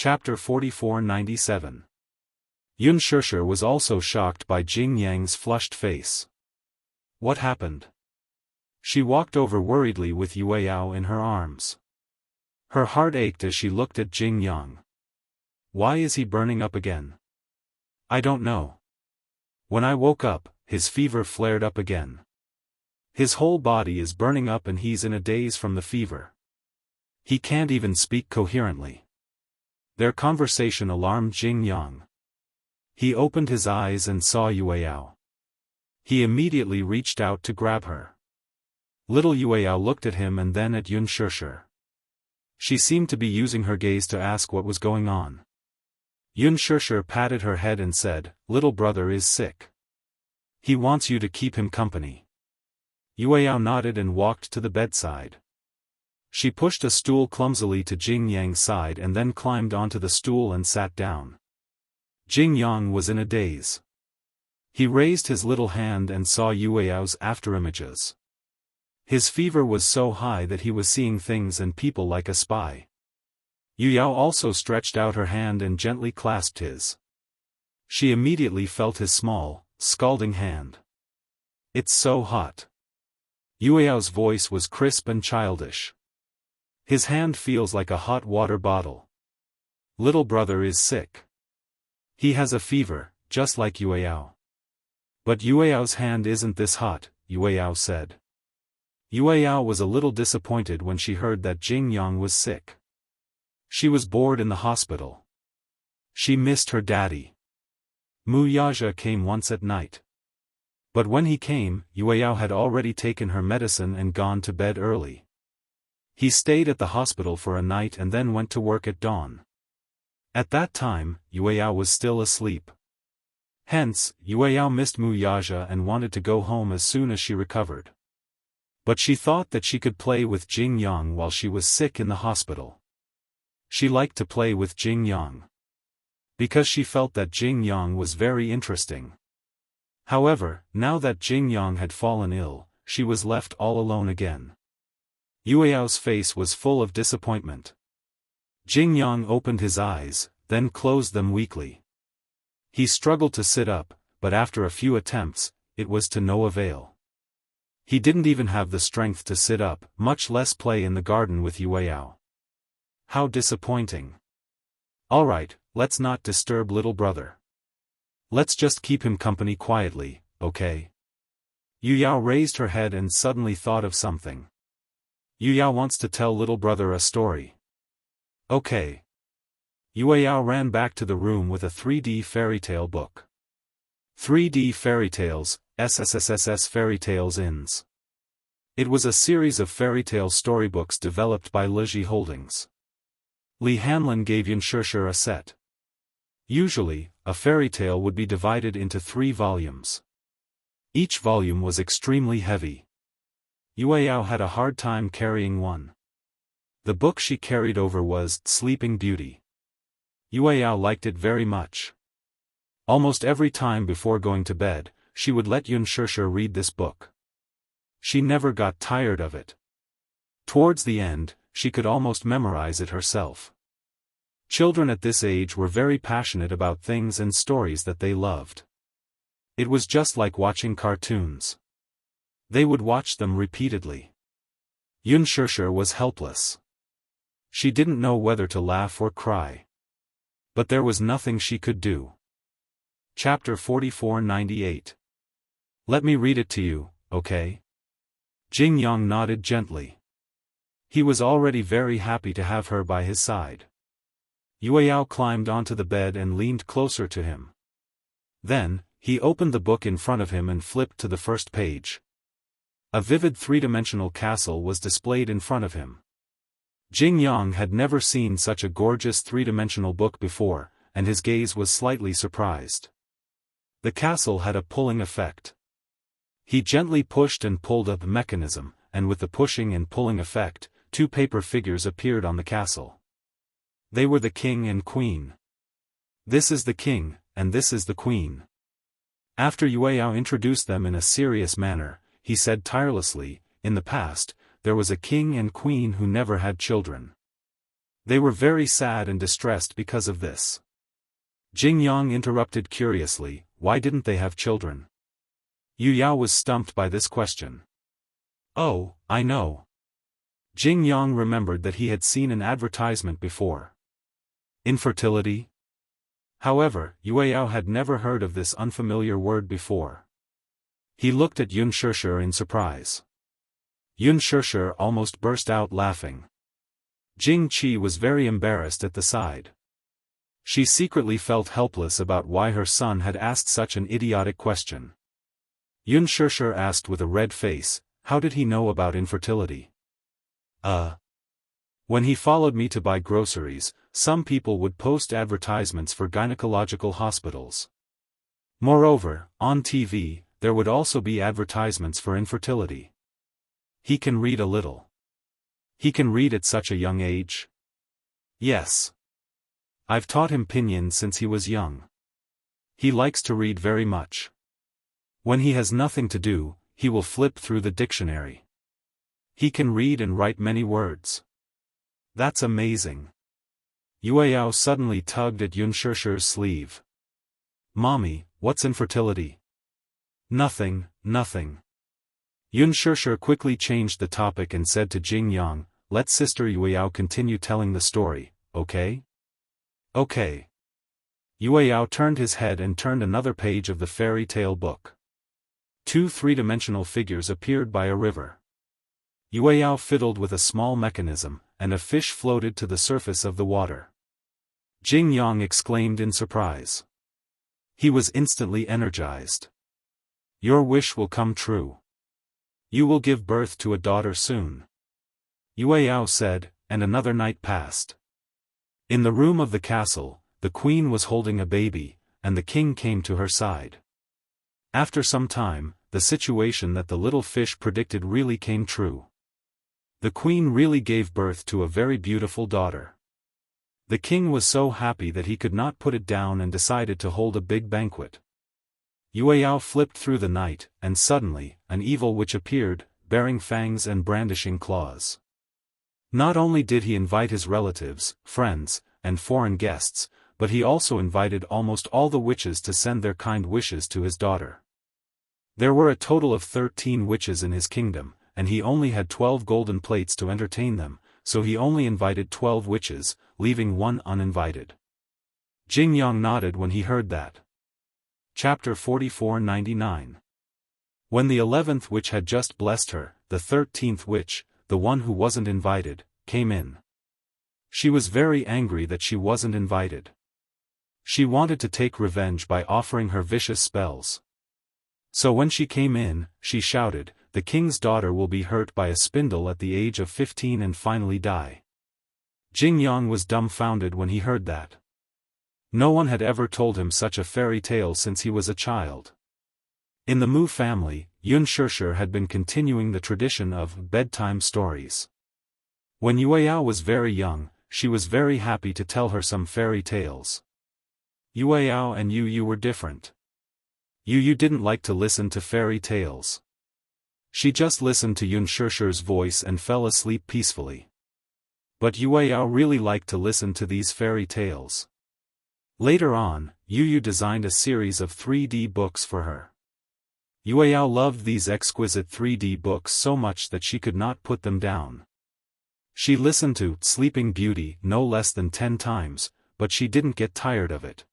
Chapter 4497. Unspoken was also shocked by Jing Yang's flushed face. What happened? She walked over worriedly with Yueyao in her arms. Her heart ached as she looked at Jing Yang. Why is he burning up again? I don't know. When I woke up, his fever flared up again. His whole body is burning up and he's in a daze from the fever. He can't even speak coherently. Their conversation alarmed Jing Yang. He opened his eyes and saw Yueyao. He immediately reached out to grab her. Little Yueyao looked at him and then at Unspoken. She seemed to be using her gaze to ask what was going on. Unspoken patted her head and said, "Little brother is sick. He wants you to keep him company." Yueyao nodded and walked to the bedside. She pushed a stool clumsily to Jing Yang's side and then climbed onto the stool and sat down. Jing Yang was in a daze. He raised his little hand and saw Yueyao's afterimages. His fever was so high that he was seeing things and people like a spy. Yueyao also stretched out her hand and gently clasped his. She immediately felt his small, scalding hand. "It's so hot." Yueyao's voice was crisp and childish. His hand feels like a hot water bottle. Little brother is sick. He has a fever, just like Yueyao. But Yueyao's hand isn't this hot, Yueyao said. Yueyao was a little disappointed when she heard that Jing Yang was sick. She was bored in the hospital. She missed her daddy. Wuxia came once at night. But when he came, Yueyao had already taken her medicine and gone to bed early. He stayed at the hospital for a night and then went to work at dawn. At that time, Yueyao was still asleep. Hence, Yueyao missed Wuxia and wanted to go home as soon as she recovered. But she thought that she could play with Jing Yang while she was sick in the hospital. She liked to play with Jing Yang. Because she felt that Jing Yang was very interesting. However, now that Jing Yang had fallen ill, she was left all alone again. Yueyao's face was full of disappointment. Jing Yang opened his eyes, then closed them weakly. He struggled to sit up, but after a few attempts, it was to no avail. He didn't even have the strength to sit up, much less play in the garden with Yueyao. How disappointing. Alright, let's not disturb little brother. Let's just keep him company quietly, okay? Yueyao raised her head and suddenly thought of something. Yueyao wants to tell little brother a story. Okay. Yueyao ran back to the room with a 3D fairy tale book. 3D Fairy Tales, SSSSS Fairy Tales Inns. It was a series of fairy tale storybooks developed by Lizhi Holdings. Li Hanlin gave Unspoken a set. Usually, a fairy tale would be divided into 3 volumes. Each volume was extremely heavy. Yueyao had a hard time carrying one. The book she carried over was Sleeping Beauty. Yueyao liked it very much. Almost every time before going to bed, she would let Unspoken read this book. She never got tired of it. Towards the end, she could almost memorize it herself. Children at this age were very passionate about things and stories that they loved. It was just like watching cartoons. They would watch them repeatedly. Unspoken was helpless. She didn't know whether to laugh or cry. But there was nothing she could do. Chapter 4498. Let me read it to you, okay? Jing Yang nodded gently. He was already very happy to have her by his side. Yueyao climbed onto the bed and leaned closer to him. Then, he opened the book in front of him and flipped to the first page. A vivid 3-dimensional castle was displayed in front of him. Jing Yang had never seen such a gorgeous 3-dimensional book before, and his gaze was slightly surprised. The castle had a pulling effect. He gently pushed and pulled up the mechanism, and with the pushing and pulling effect, 2 paper figures appeared on the castle. They were the king and queen. This is the king, and this is the queen. After Yueyao introduced them in a serious manner, he said tirelessly, in the past, there was a king and queen who never had children. They were very sad and distressed because of this. Jingyang interrupted curiously, why didn't they have children? Yu Yao was stumped by this question. Oh, I know. Jingyang remembered that he had seen an advertisement before. Infertility? However, Yu Yao had never heard of this unfamiliar word before. He looked at Yun Shishir in surprise. Yun Shishir almost burst out laughing. Jing Qi was very embarrassed at the side. She secretly felt helpless about why her son had asked such an idiotic question. Yun Shishir asked with a red face, how did he know about infertility? When he followed me to buy groceries, some people would post advertisements for gynecological hospitals. Moreover, on TV, there would also be advertisements for infertility. He can read a little. He can read at such a young age? Yes. I've taught him pinyin since he was young. He likes to read very much. When he has nothing to do, he will flip through the dictionary. He can read and write many words. That's amazing. Yu Yao suddenly tugged at Yun Shishir's sleeve. Mommy, what's infertility? Nothing, nothing. Yun Shishir quickly changed the topic and said to Jingyang, let Sister Yu Yao continue telling the story, okay? Okay. Yu Yao turned his head and turned another page of the fairy tale book. Two three-dimensional figures appeared by a river. Yu Yao fiddled with a small mechanism, and a fish floated to the surface of the water. Jingyang exclaimed in surprise. He was instantly energized. Your wish will come true. You will give birth to a daughter soon. Yu Yao said, and another night passed. In the room of the castle, the queen was holding a baby, and the king came to her side. After some time, the situation that the little fish predicted really came true. The queen really gave birth to a very beautiful daughter. The king was so happy that he could not put it down and decided to hold a big banquet. Yu Yao flipped through the night, and suddenly, an evil witch appeared, bearing fangs and brandishing claws. Not only did he invite his relatives, friends, and foreign guests, but he also invited almost all the witches to send their kind wishes to his daughter. There were a total of 13 witches in his kingdom, and he only had 12 golden plates to entertain them, so he only invited 12 witches, leaving one uninvited. Jingyang nodded when he heard that. Chapter 44-99. When the 11th witch had just blessed her, the 13th witch, the one who wasn't invited, came in. She was very angry that she wasn't invited. She wanted to take revenge by offering her vicious spells. So when she came in, she shouted, the king's daughter will be hurt by a spindle at the age of 15 and finally die. Jingyang was dumbfounded when he heard that. No one had ever told him such a fairy tale since he was a child. In the Mu family, Yun Shishir had been continuing the tradition of bedtime stories. When Yu Yao was very young, she was very happy to tell her some fairy tales. Yu Yao and Yu were different. Yu didn't like to listen to fairy tales. She just listened to Yun Shishir's voice and fell asleep peacefully. But Yu Yao really liked to listen to these fairy tales. Later on, Yu designed a series of 3D books for her. Yu Yao loved these exquisite 3D books so much that she could not put them down. She listened to Sleeping Beauty no less than 10 times, but she didn't get tired of it.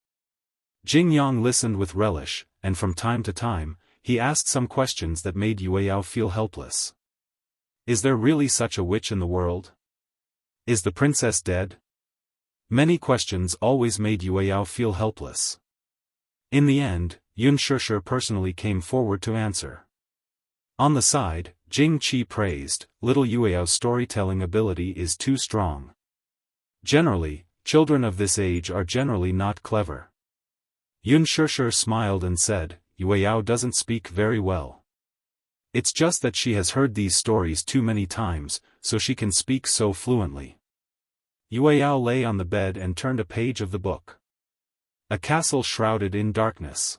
Jingyang listened with relish, and from time to time, he asked some questions that made Yu Yao feel helpless. Is there really such a witch in the world? Is the princess dead? Many questions always made Yu Yao feel helpless. In the end, Yun Shishir personally came forward to answer. On the side, Jing Qi praised, little Yu Yao's storytelling ability is too strong. Generally, children of this age are generally not clever. Yun Shishir smiled and said, Yu Yao doesn't speak very well. It's just that she has heard these stories too many times, so she can speak so fluently. Yu Yao lay on the bed and turned a page of the book. A castle shrouded in darkness.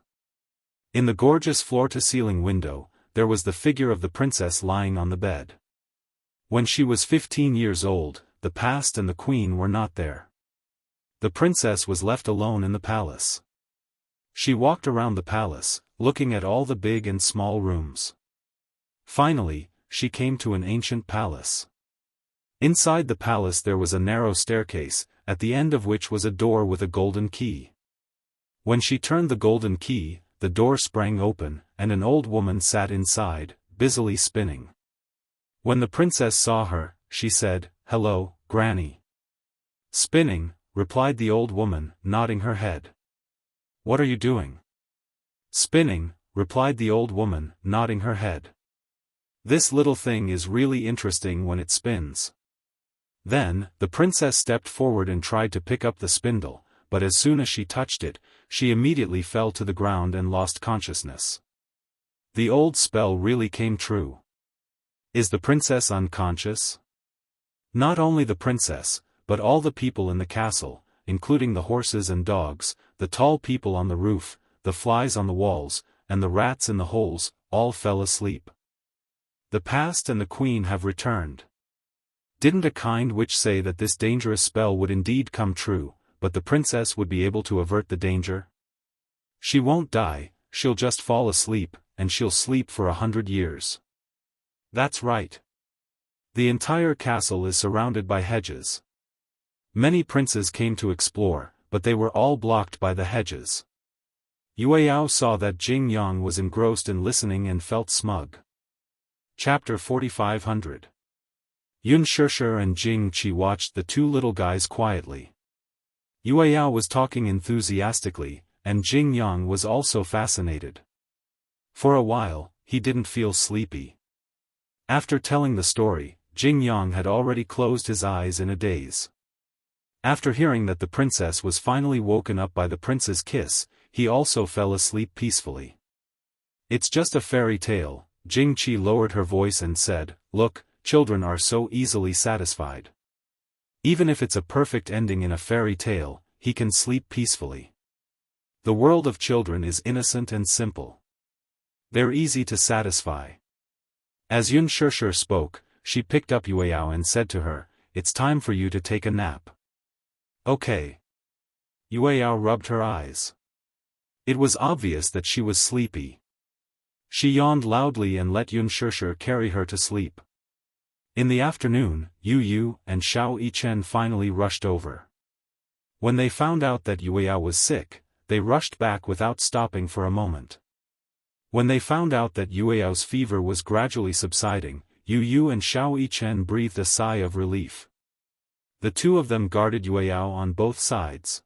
In the gorgeous floor-to-ceiling window, there was the figure of the princess lying on the bed. When she was 15 years old, the past and the queen were not there. The princess was left alone in the palace. She walked around the palace, looking at all the big and small rooms. Finally, she came to an ancient palace. Inside the palace there was a narrow staircase, at the end of which was a door with a golden key. When she turned the golden key, the door sprang open, and an old woman sat inside, busily spinning. When the princess saw her, she said, "Hello, Granny." "Spinning," replied the old woman, nodding her head. "What are you doing?" "Spinning," replied the old woman, nodding her head. "This little thing is really interesting when it spins." Then, the princess stepped forward and tried to pick up the spindle, but as soon as she touched it, she immediately fell to the ground and lost consciousness. The old spell really came true. Is the princess unconscious? Not only the princess, but all the people in the castle, including the horses and dogs, the tall people on the roof, the flies on the walls, and the rats in the holes, all fell asleep. The past and the queen have returned. Didn't a kind witch say that this dangerous spell would indeed come true, but the princess would be able to avert the danger? She won't die, she'll just fall asleep, and she'll sleep for 100 years. That's right. The entire castle is surrounded by hedges. Many princes came to explore, but they were all blocked by the hedges. Yueyao saw that Jing was engrossed in listening and felt smug. Chapter 4500. Yunshishir and Jing Qi watched the two little guys quietly. Yueyao was talking enthusiastically, and Jing was also fascinated. For a while, he didn't feel sleepy. After telling the story, Jing had already closed his eyes in a daze. After hearing that the princess was finally woken up by the prince's kiss, he also fell asleep peacefully. It's just a fairy tale, Jing Qi lowered her voice and said, "Look, children are so easily satisfied. Even if it's a perfect ending in a fairy tale, he can sleep peacefully. The world of children is innocent and simple. They're easy to satisfy." As Yunshishir spoke, she picked up Yueyao and said to her, "It's time for you to take a nap." "Okay." Yueyao rubbed her eyes. It was obvious that she was sleepy. She yawned loudly and let Yunshishir carry her to sleep. In the afternoon, Yu and Xiao Yichen finally rushed over. When they found out that Yueyao was sick, they rushed back without stopping for a moment. When they found out that Yueyao's fever was gradually subsiding, Yu and Xiao Yichen breathed a sigh of relief. The two of them guarded Yueyao on both sides.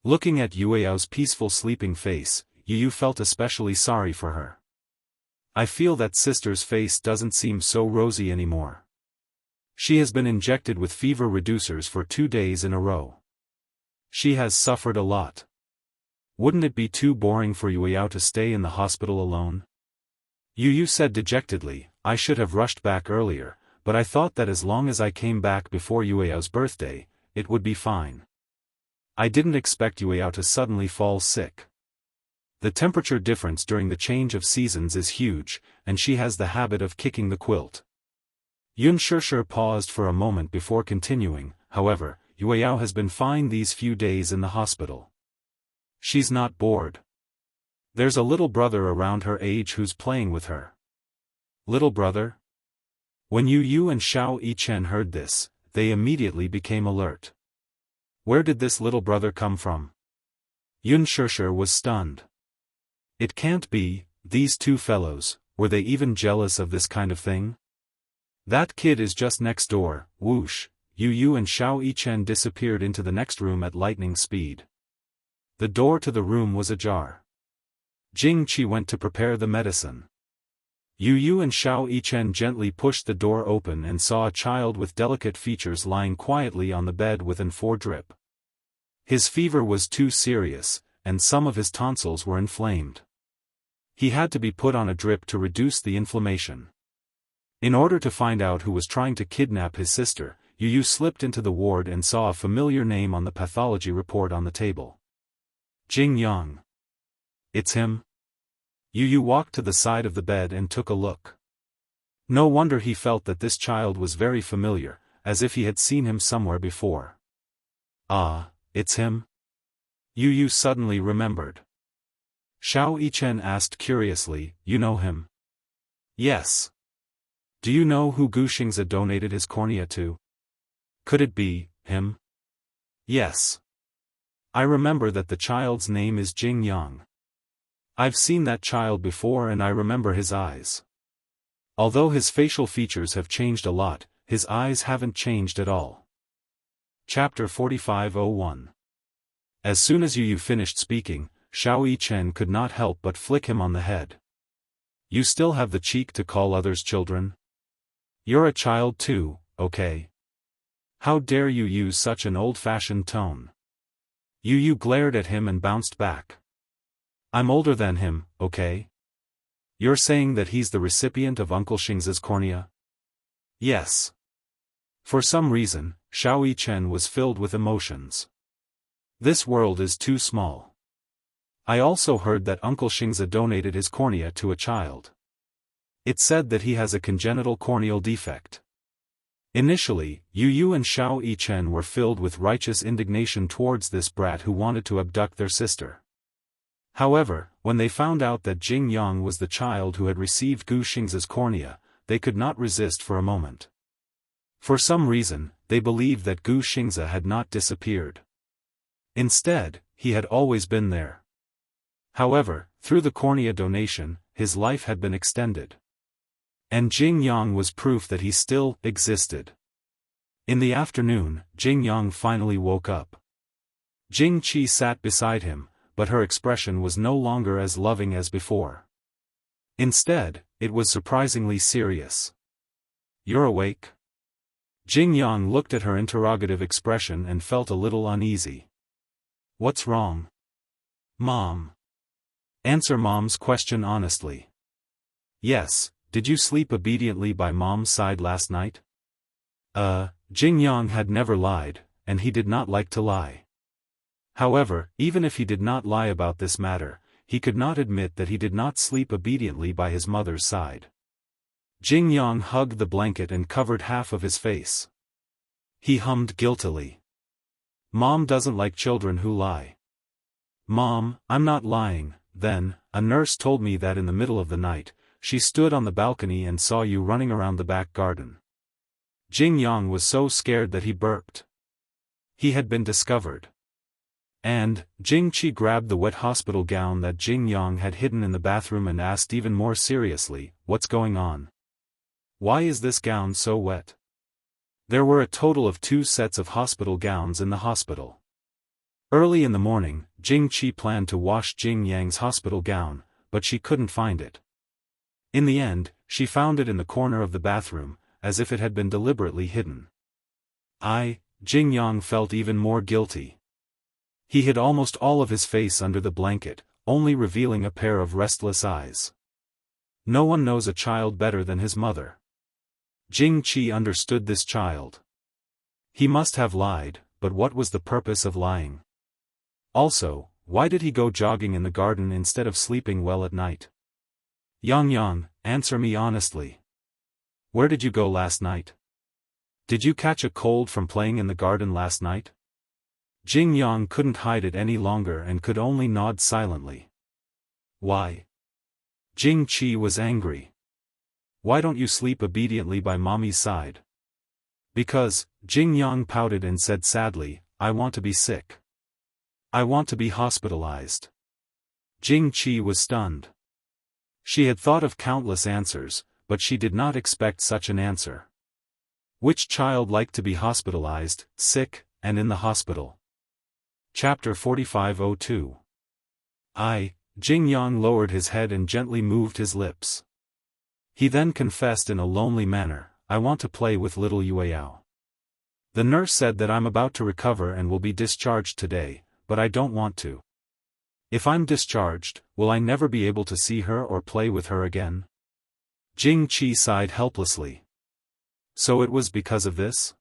Looking at Yueyao's peaceful sleeping face, Yu felt especially sorry for her. "I feel that sister's face doesn't seem so rosy anymore. She has been injected with fever reducers for 2 days in a row. She has suffered a lot. Wouldn't it be too boring for Yueyao to stay in the hospital alone?" Yu said dejectedly, "I should have rushed back earlier, but I thought that as long as I came back before Yueyao's birthday, it would be fine. I didn't expect Yueyao to suddenly fall sick. The temperature difference during the change of seasons is huge, and she has the habit of kicking the quilt." Yunshishir paused for a moment before continuing, "However, Yueyao has been fine these few days in the hospital. She's not bored. There's a little brother around her age who's playing with her." "Little brother?" When Yu and Xiao Yichen heard this, they immediately became alert. Where did this little brother come from? Yunshishir was stunned. It can't be, these two fellows, were they even jealous of this kind of thing? That kid is just next door. Whoosh, Yu and Xiao Yichen disappeared into the next room at lightning speed. The door to the room was ajar. Jing Qi went to prepare the medicine. Yu and Xiao Yichen gently pushed the door open and saw a child with delicate features lying quietly on the bed with an 4 drip. His fever was too serious, and some of his tonsils were inflamed. He had to be put on a drip to reduce the inflammation. In order to find out who was trying to kidnap his sister, Yu slipped into the ward and saw a familiar name on the pathology report on the table. Jing Yang. It's him? Yu walked to the side of the bed and took a look. No wonder he felt that this child was very familiar, as if he had seen him somewhere before. Ah, it's him? Yu suddenly remembered. Xiao Yichen asked curiously, you know him? Yes. Do you know who Gu Xingzi donated his cornea to? Could it be him? Yes. I remember that the child's name is Jing Yang. I've seen that child before and I remember his eyes. Although his facial features have changed a lot, his eyes haven't changed at all. Chapter 45:01. As soon as Yu finished speaking, Xiao Yichen could not help but flick him on the head. You still have the cheek to call others children? You're a child too, okay? How dare you use such an old-fashioned tone? Yu glared at him and bounced back. I'm older than him, okay? You're saying that he's the recipient of Uncle Xingzi's cornea? Yes. For some reason, Xiao Yichen was filled with emotions. This world is too small. I also heard that Uncle Xingzi donated his cornea to a child. It said that he has a congenital corneal defect. Initially, Yu and Xiao Yichen were filled with righteous indignation towards this brat who wanted to abduct their sister. However, when they found out that Jing Yang was the child who had received Gu Xingzi's cornea, they could not resist for a moment. For some reason, they believed that Gu Xingzi had not disappeared. Instead, he had always been there. However, through the cornea donation, his life had been extended. And Jing Yang was proof that he still existed. In the afternoon, Jing Yang finally woke up. Jing Qi sat beside him, but her expression was no longer as loving as before. Instead, it was surprisingly serious. You're awake? Jing Yang looked at her interrogative expression and felt a little uneasy. What's wrong? Mom. Answer Mom's question honestly. Yes, did you sleep obediently by Mom's side last night? Jing Yang had never lied, and he did not like to lie. However, even if he did not lie about this matter, he could not admit that he did not sleep obediently by his mother's side. Jing Yang hugged the blanket and covered half of his face. He hummed guiltily. Mom doesn't like children who lie. Mom, I'm not lying. Then, a nurse told me that in the middle of the night, she stood on the balcony and saw you running around the back garden. Jing Yang was so scared that he burped. He had been discovered. And, Jing Qi grabbed the wet hospital gown that Jing Yang had hidden in the bathroom and asked even more seriously, what's going on? Why is this gown so wet? There were a total of 2 sets of hospital gowns in the hospital. Early in the morning, Jing Qi planned to wash Jing Yang's hospital gown, but she couldn't find it. In the end, she found it in the corner of the bathroom, as if it had been deliberately hidden. Jing Yang felt even more guilty. He hid almost all of his face under the blanket, only revealing a pair of restless eyes. No one knows a child better than his mother. Jing Qi understood this child. He must have lied, but what was the purpose of lying? Also, why did he go jogging in the garden instead of sleeping well at night? Yang, answer me honestly. Where did you go last night? Did you catch a cold from playing in the garden last night? Jing Yang couldn't hide it any longer and could only nod silently. Why? Jing Qi was angry. Why don't you sleep obediently by Mommy's side? Because, Jing Yang pouted and said sadly, I want to be sick. I want to be hospitalized. Jing Qi was stunned. She had thought of countless answers, but she did not expect such an answer. Which child liked to be hospitalized, sick, and in the hospital? Chapter 45:02. Jing Yang lowered his head and gently moved his lips. He then confessed in a lonely manner, I want to play with little Yueyao. The nurse said that I'm about to recover and will be discharged today, but I don't want to. If I'm discharged, will I never be able to see her or play with her again? Jing Qi sighed helplessly. So it was because of this?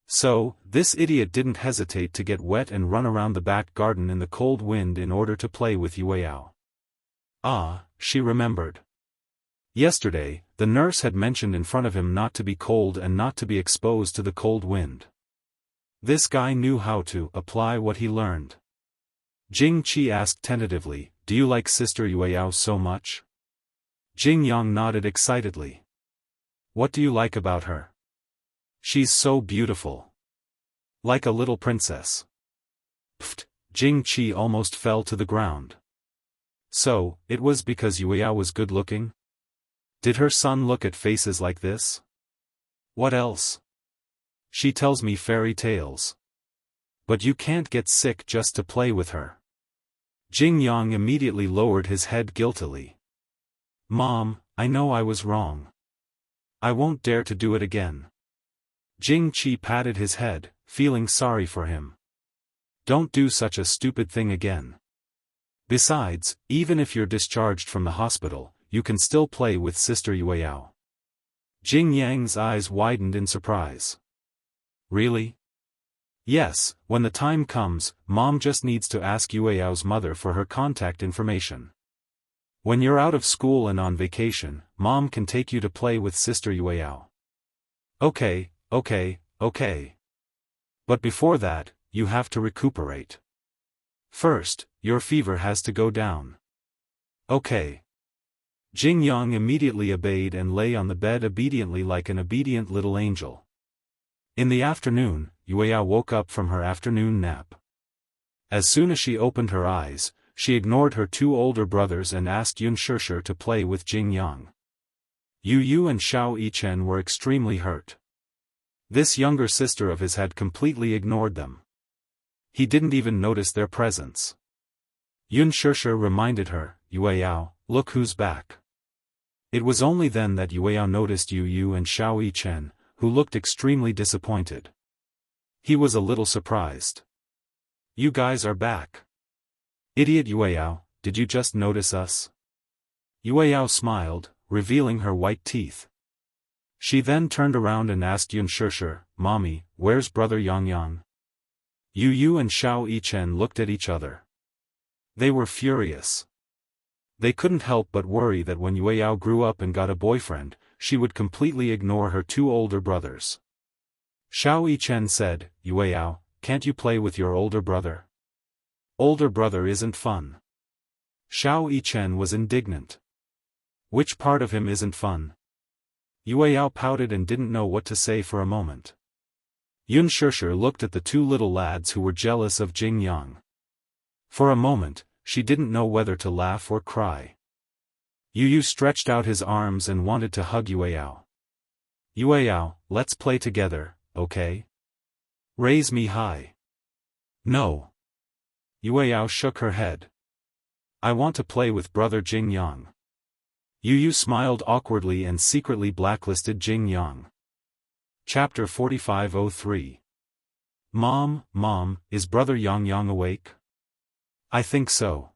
So, this idiot didn't hesitate to get wet and run around the back garden in the cold wind in order to play with Yueyao. She remembered. Yesterday, the nurse had mentioned in front of him not to be cold and not to be exposed to the cold wind. This guy knew how to apply what he learned. Jing Qi asked tentatively, "Do you like Sister Yueyao so much?" Jing Yang nodded excitedly. "What do you like about her?" "She's so beautiful. Like a little princess." Pfft, Jing Qi almost fell to the ground. So, it was because Yueyao was good-looking? Did her son look at faces like this? What else? She tells me fairy tales. But you can't get sick just to play with her. Jing Yang immediately lowered his head guiltily. "Mom, I know I was wrong. I won't dare to do it again." Jing Qi patted his head, feeling sorry for him. "Don't do such a stupid thing again. Besides, even if you're discharged from the hospital, you can still play with Sister Yueyao." Jing Yang's eyes widened in surprise. "Really?" "Yes, when the time comes, Mom just needs to ask Yueyao's mother for her contact information. When you're out of school and on vacation, Mom can take you to play with Sister Yueyao." Okay. But before that, you have to recuperate. First, your fever has to go down." "Okay." Jing Yang immediately obeyed and lay on the bed obediently like an obedient little angel. In the afternoon, Yueyao woke up from her afternoon nap. As soon as she opened her eyes, she ignored her two older brothers and asked Yunshishir to play with Jing Yang. Yu and Xiao Yichen were extremely hurt. This younger sister of his had completely ignored them. He didn't even notice their presence. Yunshishir reminded her, "Yueyao, look who's back." It was only then that Yueyao noticed Yu and Xiao Yichen, who looked extremely disappointed. He was a little surprised. "You guys are back. Idiot Yueyao, did you just notice us?" Yueyao smiled, revealing her white teeth. She then turned around and asked Yunshishir, "Mommy, where's brother Yang?" Yu and Xiao Yichen looked at each other. They were furious. They couldn't help but worry that when Yueyao grew up and got a boyfriend, she would completely ignore her two older brothers. Xiao Yichen said, "Yueyao, can't you play with your older brother? Older brother isn't fun." Xiao Yichen was indignant. "Which part of him isn't fun?" Yueyao pouted and didn't know what to say for a moment. Yunshishir looked at the two little lads who were jealous of Jing Yang. For a moment, she didn't know whether to laugh or cry. Yu stretched out his arms and wanted to hug Yueyao. "Yueyao, let's play together, okay? Raise me high." "No." Yueyao shook her head. "I want to play with brother Jing Yang." Yu smiled awkwardly and secretly blacklisted Jing Yang. Chapter 4503. Mom, is brother Yang awake?" "I think so.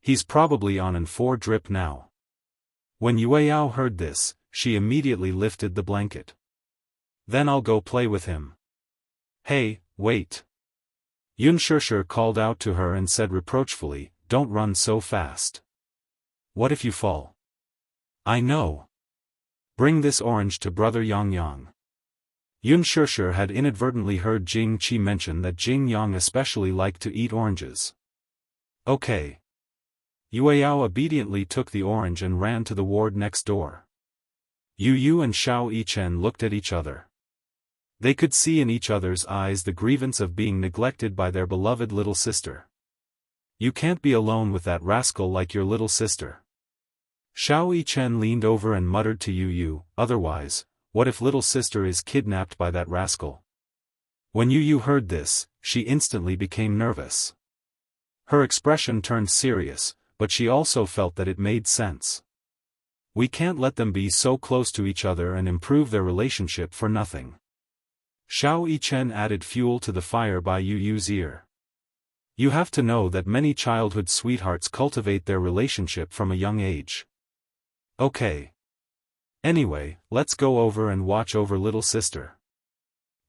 He's probably on an 4 drip now." When Yueyao heard this, she immediately lifted the blanket. "Then I'll go play with him." "Hey, wait." Yunshishir called out to her and said reproachfully, "Don't run so fast. What if you fall?" "I know. Bring this orange to brother Yang." Yunshishir had inadvertently heard Jing Qi mention that Jing Yang especially liked to eat oranges. "Okay." Yueyao obediently took the orange and ran to the ward next door. Yu and Xiao Yichen looked at each other. They could see in each other's eyes the grievance of being neglected by their beloved little sister. "You can't be alone with that rascal like your little sister." Xiao Yichen leaned over and muttered to Yu, "Otherwise, what if little sister is kidnapped by that rascal?" When Yu heard this, she instantly became nervous. Her expression turned serious, but she also felt that it made sense. We can't let them be so close to each other and improve their relationship for nothing. Xiao Yichen added fuel to the fire by Yu's ear. You have to know that many childhood sweethearts cultivate their relationship from a young age. Okay. Anyway, let's go over and watch over little sister.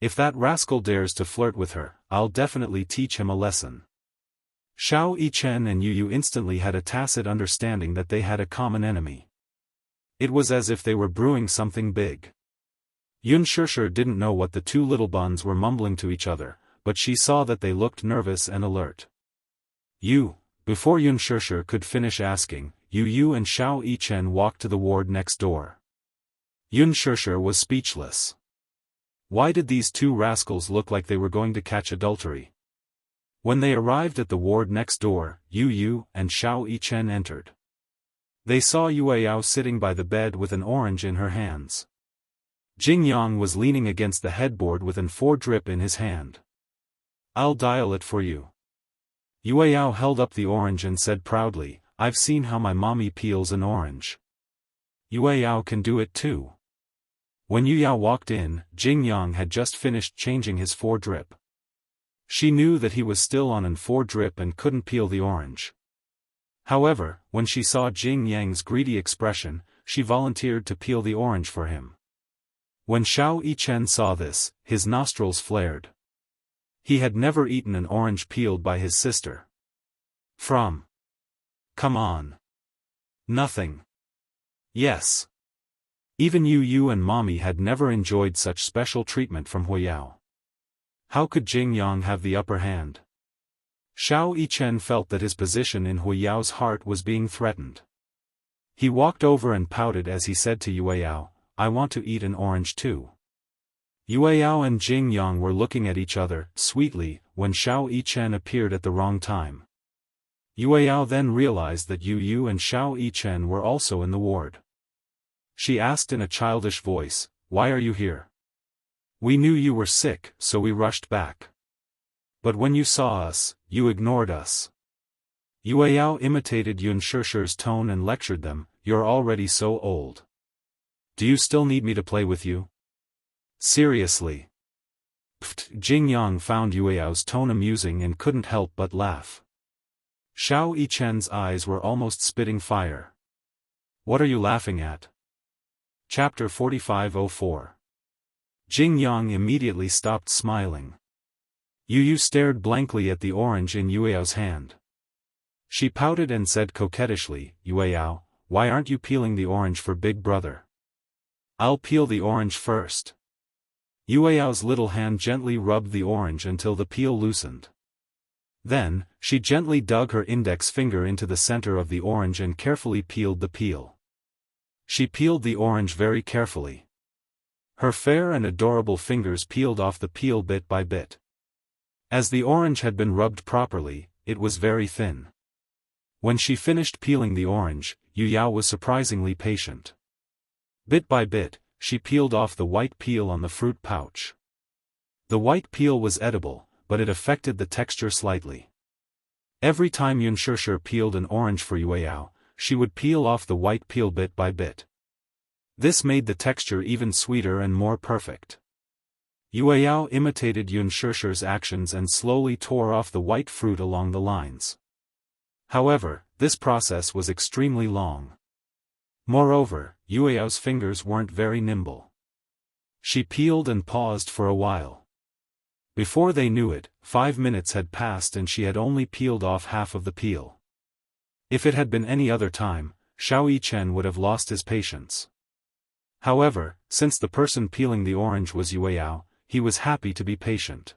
If that rascal dares to flirt with her, I'll definitely teach him a lesson. Xiao Yichen and Yu instantly had a tacit understanding that they had a common enemy. It was as if they were brewing something big. Unspoken didn't know what the two little buns were mumbling to each other, but she saw that they looked nervous and alert. Before Unspoken could finish asking, Yu and Xiao Yichen walked to the ward next door. Unspoken was speechless. Why did these two rascals look like they were going to catch adultery? When they arrived at the ward next door, Yu and Xiao Yichen entered. They saw Yueyao sitting by the bed with an orange in her hands. Jingyang was leaning against the headboard with an 4-drip in his hand. "I'll dial it for you." Yueyao held up the orange and said proudly, "I've seen how my mommy peels an orange. Yueyao can do it too." When Yueyao walked in, Jingyang had just finished changing his 4-drip. She knew that he was still on an 4-drip and couldn't peel the orange. However, when she saw Jingyang's greedy expression, she volunteered to peel the orange for him. When Xiao Yichen saw this, his nostrils flared. He had never eaten an orange peeled by his sister. Come on. Nothing. Yes. Even Yu and Mommy had never enjoyed such special treatment from Huiyao. How could Jingyang have the upper hand? Xiao Yichen felt that his position in Huiyao's heart was being threatened. He walked over and pouted as he said to Yueyao, "I want to eat an orange too." Yueyao and Jingyang were looking at each other, sweetly, when Xiao Yichen appeared at the wrong time. Yueyao then realized that Yu and Xiao Yichen were also in the ward. She asked in a childish voice, "Why are you here?" "We knew you were sick, so we rushed back. But when you saw us, you ignored us." Yueyao imitated Unspoken's tone and lectured them, "You're already so old. Do you still need me to play with you? Seriously." Jingyang found Yueyao's tone amusing and couldn't help but laugh. Xiao Yichen's eyes were almost spitting fire. "What are you laughing at?" Chapter 4504. Jingyang immediately stopped smiling. Yu stared blankly at the orange in Yueyao's hand. She pouted and said coquettishly, "Yueyao, why aren't you peeling the orange for Big Brother?" "I'll peel the orange first." Yueyao's little hand gently rubbed the orange until the peel loosened. Then, she gently dug her index finger into the center of the orange and carefully peeled the peel. She peeled the orange very carefully. Her fair and adorable fingers peeled off the peel bit by bit. As the orange had been rubbed properly, it was very thin. When she finished peeling the orange, Yueyao was surprisingly patient. Bit by bit, she peeled off the white peel on the fruit pouch. The white peel was edible, but it affected the texture slightly. Every time Unspoken peeled an orange for Yueyao, she would peel off the white peel bit by bit. This made the texture even sweeter and more perfect. Yueyao imitated Unspoken's actions and slowly tore off the white fruit along the lines. However, this process was extremely long. Moreover, Yueyao's fingers weren't very nimble. She peeled and paused for a while. Before they knew it, 5 minutes had passed and she had only peeled off half of the peel. If it had been any other time, Xiao Yichen would have lost his patience. However, since the person peeling the orange was Yueyao, he was happy to be patient.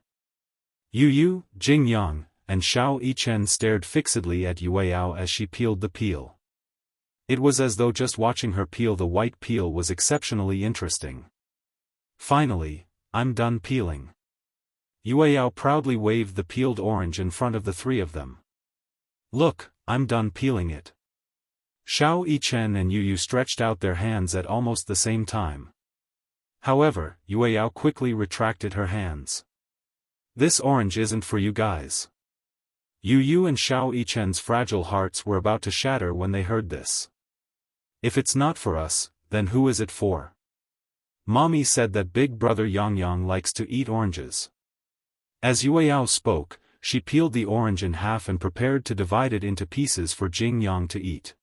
Yu, Jingyang, and Xiao Yichen stared fixedly at Yueyao as she peeled the peel. It was as though just watching her peel the white peel was exceptionally interesting. Finally, "I'm done peeling." Yueyao proudly waved the peeled orange in front of the three of them. "Look, I'm done peeling it." Xiao Yichen and Yu stretched out their hands at almost the same time. However, Yueyao quickly retracted her hands. "This orange isn't for you guys." Yu and Xiao Yichen's fragile hearts were about to shatter when they heard this. "If it's not for us, then who is it for? Mommy said that Big Brother Yang likes to eat oranges." As Yueyao spoke, she peeled the orange in half and prepared to divide it into pieces for Jingyang to eat.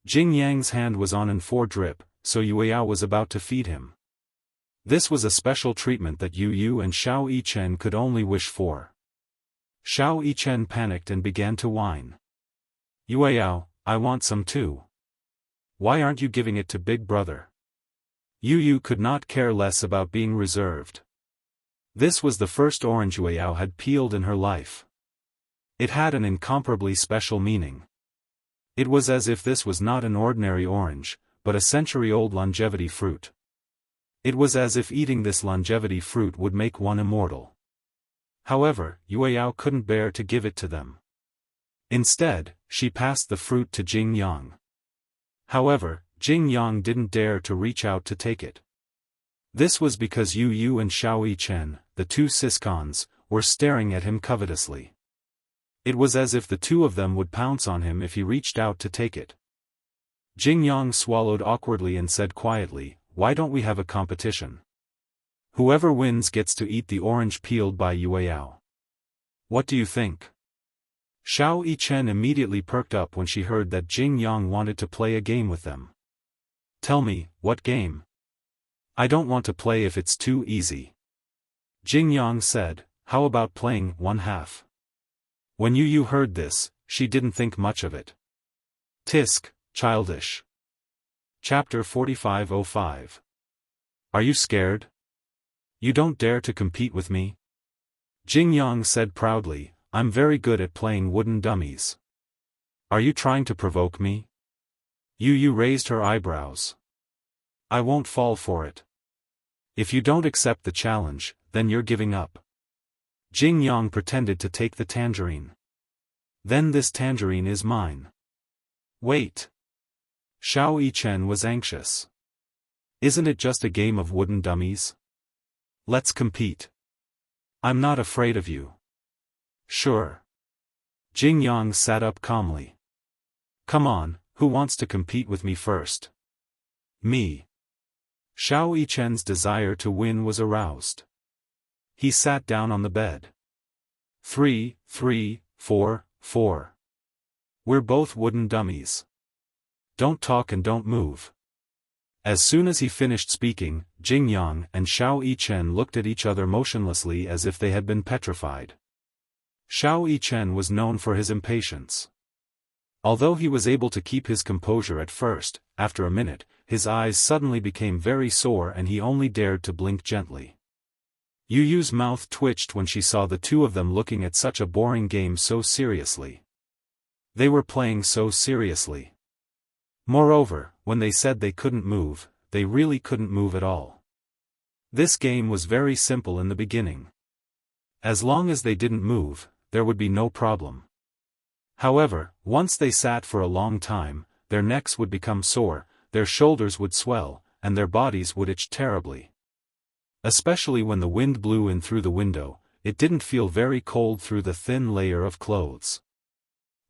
Jingyang's hand was on an 4-drip, so Yueyao was about to feed him. This was a special treatment that Yu and Xiao Yichen could only wish for. Xiao Yichen panicked and began to whine. "Yueyao, I want some too." Why aren't you giving it to Big Brother? Yu could not care less about being reserved. This was the first orange Yueyao had peeled in her life. It had an incomparably special meaning. It was as if this was not an ordinary orange, but a century-old longevity fruit. It was as if eating this longevity fruit would make one immortal. However, Yueyao couldn't bear to give it to them. Instead, she passed the fruit to Jingyang. However, Jingyang didn't dare to reach out to take it. This was because Yu and Xiao Yichen, the two siscons, were staring at him covetously. It was as if the two of them would pounce on him if he reached out to take it. Jingyang swallowed awkwardly and said quietly, "Why don't we have a competition? Whoever wins gets to eat the orange peeled by Yueyao. What do you think?" Xiao Yichen immediately perked up when she heard that Jingyang wanted to play a game with them. "Tell me, what game?" "I don't want to play if it's too easy." Jingyang said, "How about playing one half?" When Yu heard this, she didn't think much of it. Tisk, childish. Chapter 4505. Are you scared? You don't dare to compete with me? Jingyang said proudly, "I'm very good at playing wooden dummies." Are you trying to provoke me? Yu raised her eyebrows. I won't fall for it. If you don't accept the challenge, then you're giving up. Jingyang pretended to take the tangerine. Then this tangerine is mine. Wait. Xiao Yichen was anxious. Isn't it just a game of wooden dummies? Let's compete. I'm not afraid of you. Sure. Jingyang sat up calmly. Come on, who wants to compete with me first? Me. Xiao Yichen's desire to win was aroused. He sat down on the bed. 3, 3, 4, 4. We're both wooden dummies. Don't talk and don't move. As soon as he finished speaking, Jingyang and Xiao Yichen looked at each other motionlessly as if they had been petrified. Xiao Yichen was known for his impatience. Although he was able to keep his composure at first, after a minute, his eyes suddenly became very sore and he only dared to blink gently. Yu's mouth twitched when she saw the two of them looking at such a boring game so seriously. They were playing so seriously. Moreover, when they said they couldn't move, they really couldn't move at all. This game was very simple in the beginning. As long as they didn't move, there would be no problem. However, once they sat for a long time, their necks would become sore, their shoulders would swell, and their bodies would itch terribly. Especially when the wind blew in through the window, it didn't feel very cold through the thin layer of clothes.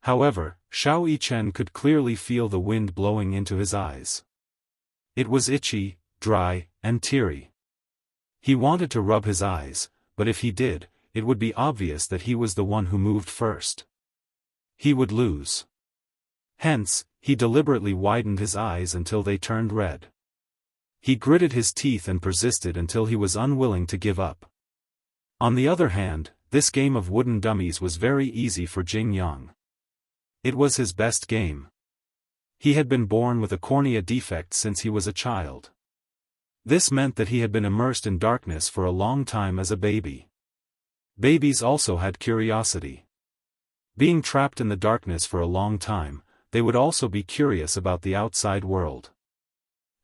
However, Xiao Yichen could clearly feel the wind blowing into his eyes. It was itchy, dry, and teary. He wanted to rub his eyes, but if he did, it would be obvious that he was the one who moved first. He would lose. Hence, he deliberately widened his eyes until they turned red. He gritted his teeth and persisted until he was unwilling to give up. On the other hand, this game of wooden dummies was very easy for Jingyang. It was his best game. He had been born with a cornea defect since he was a child. This meant that he had been immersed in darkness for a long time as a baby. Babies also had curiosity. Being trapped in the darkness for a long time, they would also be curious about the outside world.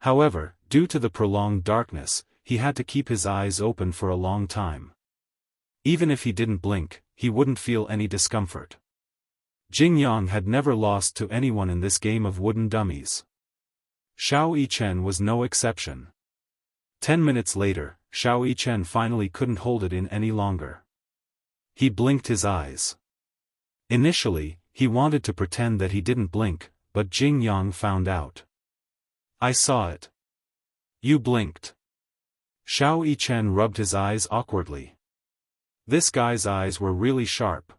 However, due to the prolonged darkness, he had to keep his eyes open for a long time. Even if he didn't blink, he wouldn't feel any discomfort. Jingyang had never lost to anyone in this game of wooden dummies. Xiao Yichen was no exception. 10 minutes later, Xiao Yichen finally couldn't hold it in any longer. He blinked his eyes. Initially, he wanted to pretend that he didn't blink, but Jingyang found out. I saw it. You blinked. Xiao Yichen rubbed his eyes awkwardly. This guy's eyes were really sharp.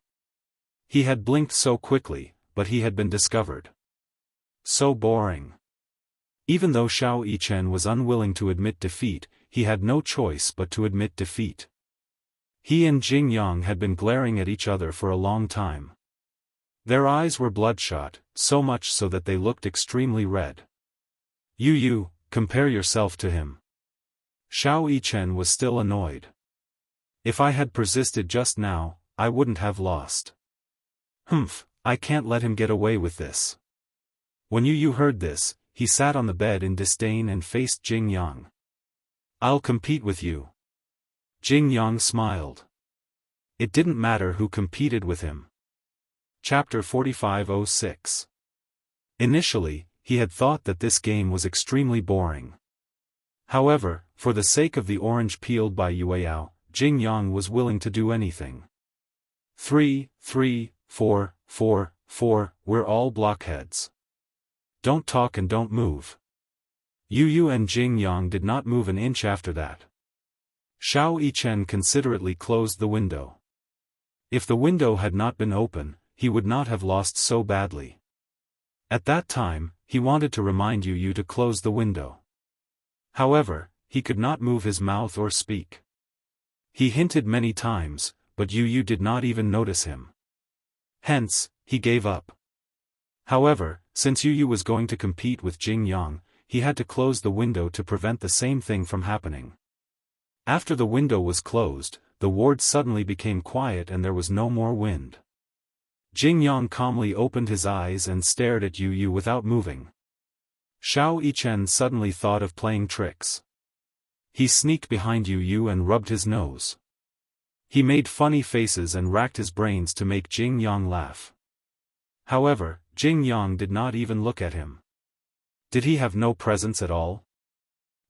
He had blinked so quickly, but he had been discovered. So boring. Even though Xiao Yichen was unwilling to admit defeat, he had no choice but to admit defeat. He and Jingyang had been glaring at each other for a long time. Their eyes were bloodshot, so much so that they looked extremely red. You, compare yourself to him. Xiao Yichen was still annoyed. If I had persisted just now, I wouldn't have lost. Humph, I can't let him get away with this. When Yu heard this, he sat on the bed in disdain and faced Jing Yang. I'll compete with you. Jing Yang smiled. It didn't matter who competed with him. Chapter 45:06. Initially, he had thought that this game was extremely boring. However, for the sake of the orange peeled by Yueyao, Jing Yang was willing to do anything. 3, 3, 4, 4, 4, we're all blockheads. Don't talk and don't move. Yu and Jing Yang did not move an inch after that. Xiao Yichen considerately closed the window. If the window had not been open, he would not have lost so badly. At that time, he wanted to remind Yu to close the window. However, he could not move his mouth or speak. He hinted many times, but Yu did not even notice him. Hence, he gave up. However, since Yu was going to compete with Jing Yang, he had to close the window to prevent the same thing from happening. After the window was closed, the ward suddenly became quiet and there was no more wind. Jing Yang calmly opened his eyes and stared at Yu without moving. Xiao Yichen suddenly thought of playing tricks. He sneaked behind Yu and rubbed his nose. He made funny faces and racked his brains to make Jing Yang laugh. However, Jing Yang did not even look at him. Did he have no presence at all?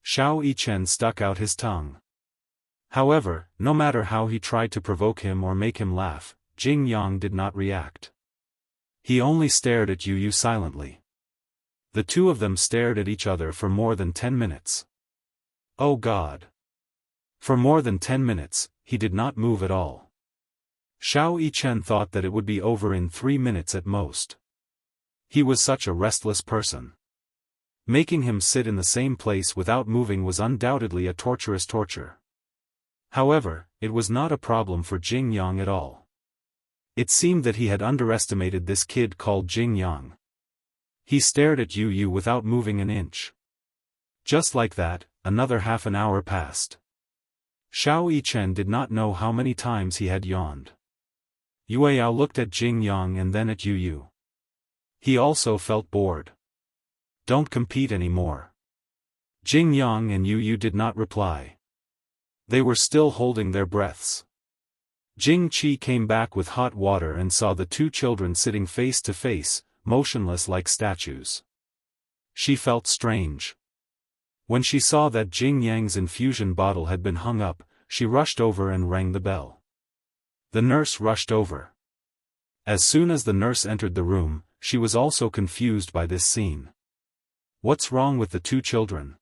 Xiao Yichen stuck out his tongue. However, no matter how he tried to provoke him or make him laugh, Jing Yang did not react. He only stared at Yu silently. The two of them stared at each other for more than 10 minutes. Oh God! For more than 10 minutes, he did not move at all. Xiao Yichen thought that it would be over in 3 minutes at most. He was such a restless person. Making him sit in the same place without moving was undoubtedly a torturous torture. However, it was not a problem for Jing Yang at all. It seemed that he had underestimated this kid called Jing Yang. He stared at Yu without moving an inch. Just like that, another half an hour passed. Xiao Yichen did not know how many times he had yawned. Yueyao looked at Jing Yang and then at Yu. He also felt bored. Don't compete anymore. Jing Yang and Yu did not reply. They were still holding their breaths. Jing Qi came back with hot water and saw the two children sitting face to face, motionless like statues. She felt strange. When she saw that Jing Yang's infusion bottle had been hung up, she rushed over and rang the bell. The nurse rushed over. As soon as the nurse entered the room, she was also confused by this scene. What's wrong with the two children?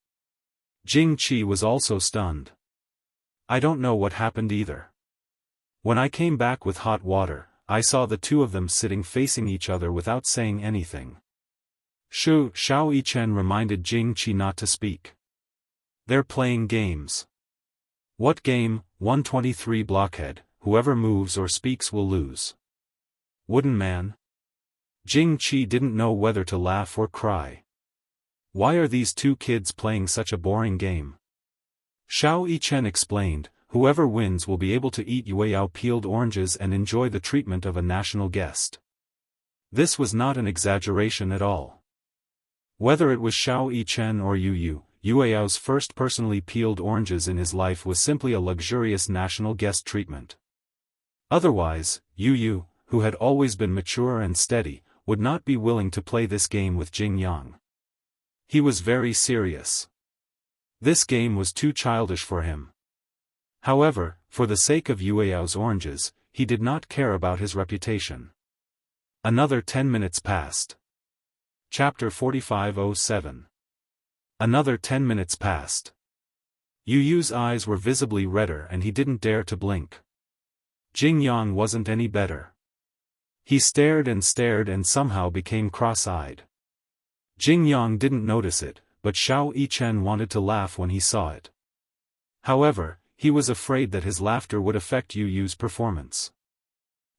Jing Qi was also stunned. I don't know what happened either. When I came back with hot water, I saw the two of them sitting facing each other without saying anything. Xiao Yichen reminded Jing Qi not to speak. They're playing games. What game? 123 blockhead, whoever moves or speaks will lose. Wooden man? Jing Qi didn't know whether to laugh or cry. Why are these two kids playing such a boring game? Xiao Yichen explained, whoever wins will be able to eat Yueyao peeled oranges and enjoy the treatment of a national guest. This was not an exaggeration at all. Whether it was Xiao Yichen or Yueyao's first personally peeled oranges in his life was simply a luxurious national guest treatment. Otherwise, Yu, who had always been mature and steady, would not be willing to play this game with Jing Yang. He was very serious. This game was too childish for him. However, for the sake of Yueyao's oranges, he did not care about his reputation. Another 10 minutes passed. Chapter 45:07. Another 10 minutes passed. Yu's eyes were visibly redder and he didn't dare to blink. Jing Yang wasn't any better. He stared and somehow became cross-eyed. Jing Yang didn't notice it, but Xiao Yichen wanted to laugh when he saw it. However, he was afraid that his laughter would affect Yu's performance.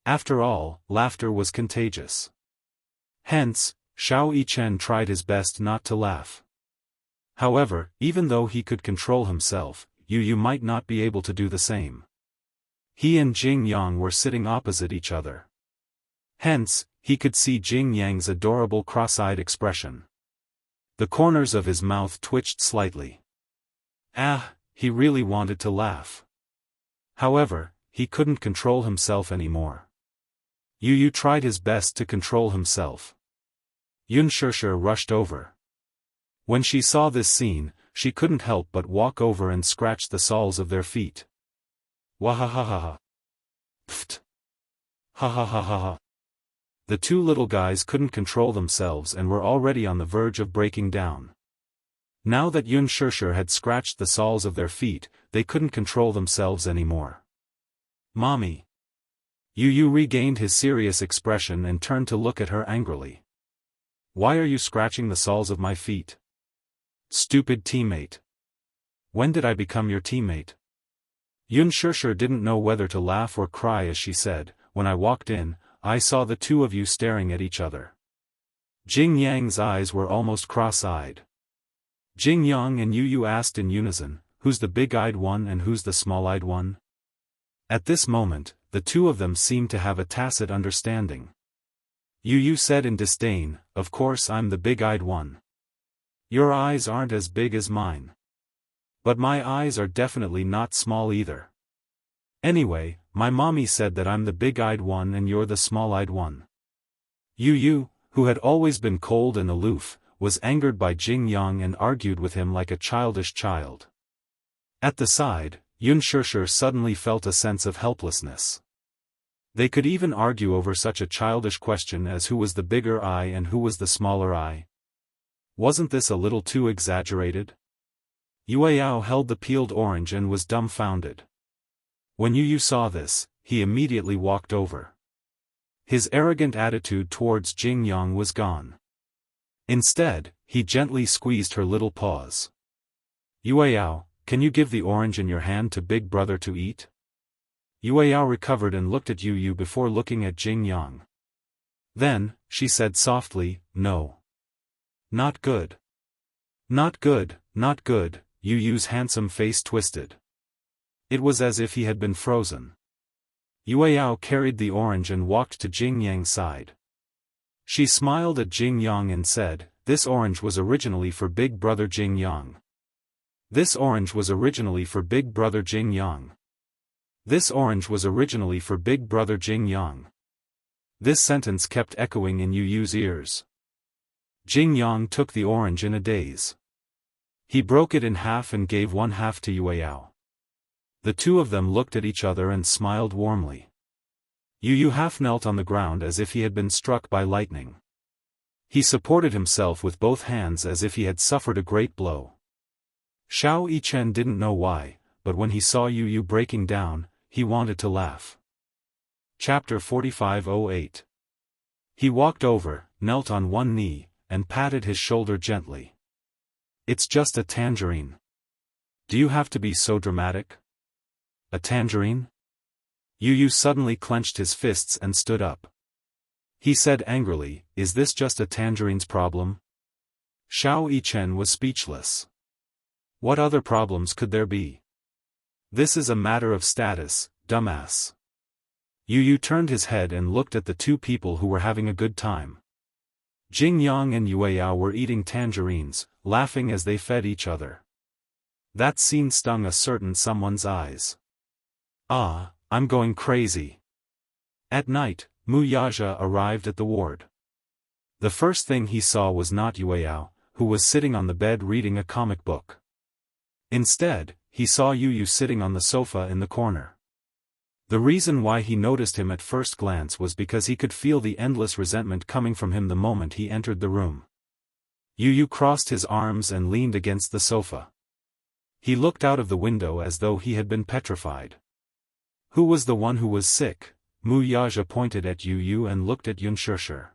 After all, laughter was contagious. Hence, Xiao Yichen tried his best not to laugh. However, even though he could control himself, Yu might not be able to do the same. He and Jing Yang were sitting opposite each other. Hence, he could see Jing Yang's adorable cross-eyed expression. The corners of his mouth twitched slightly. He really wanted to laugh. However, he couldn't control himself anymore. Yu tried his best to control himself. Xianxia rushed over. When she saw this scene, she couldn't help but walk over and scratch the soles of their feet. Wahahaha. Pft. Ha ha ha ha ha. The two little guys couldn't control themselves and were already on the verge of breaking down. Now that Xianxia had scratched the soles of their feet, they couldn't control themselves anymore. Mommy. Yu regained his serious expression and turned to look at her angrily. Why are you scratching the soles of my feet? Stupid teammate. When did I become your teammate? Xianxia didn't know whether to laugh or cry as she said, when I walked in, I saw the two of you staring at each other. Jing Yang's eyes were almost cross-eyed. Jing Yang and Yu asked in unison, who's the big-eyed one and who's the small-eyed one? At this moment, the two of them seemed to have a tacit understanding. Yu said in disdain, of course I'm the big-eyed one. Your eyes aren't as big as mine. But my eyes are definitely not small either. Anyway, my mommy said that I'm the big-eyed one and you're the small-eyed one. Yu, who had always been cold and aloof, was angered by Jing Yang and argued with him like a childish child. At the side, Xianxia suddenly felt a sense of helplessness. They could even argue over such a childish question as who was the bigger eye and who was the smaller eye. Wasn't this a little too exaggerated? Yueyao held the peeled orange and was dumbfounded. When Yu saw this, he immediately walked over. His arrogant attitude towards Jing Yang was gone. Instead, he gently squeezed her little paws. Yueyao, can you give the orange in your hand to Big Brother to eat? Yueyao recovered and looked at Yu before looking at Jing Yang. Then, she said softly, no. Not good. Not good, not good, Yu's handsome face twisted. It was as if he had been frozen. Yueyao carried the orange and walked to Jing Yang's side. She smiled at Jing Yang and said, this orange was originally for Big Brother Jing Yang. This orange was originally for Big Brother Jing Yang. This orange was originally for Big Brother Jing Yang. This sentence kept echoing in Yu's ears. Jing Yang took the orange in a daze. He broke it in half and gave one half to Yueyao. The two of them looked at each other and smiled warmly. Yu half knelt on the ground as if he had been struck by lightning. He supported himself with both hands as if he had suffered a great blow. Xiao Yichen didn't know why, but when he saw Yu breaking down, he wanted to laugh. Chapter 45:08. He walked over, knelt on one knee, and patted his shoulder gently. It's just a tangerine. Do you have to be so dramatic? A tangerine? Yu suddenly clenched his fists and stood up. He said angrily, is this just a tangerine's problem? Xiao Yichen was speechless. What other problems could there be? This is a matter of status, dumbass. Yu turned his head and looked at the two people who were having a good time. Jing Yang and Yueyao were eating tangerines, laughing as they fed each other. That scene stung a certain someone's eyes. I'm going crazy. At night, Mu Yaja arrived at the ward. The first thing he saw was not Yueyao, who was sitting on the bed reading a comic book. Instead, he saw Yu sitting on the sofa in the corner. The reason why he noticed him at first glance was because he could feel the endless resentment coming from him the moment he entered the room. Yu crossed his arms and leaned against the sofa. He looked out of the window as though he had been petrified. Who was the one who was sick? Mu Yaja pointed at Yu and looked at Xianxia.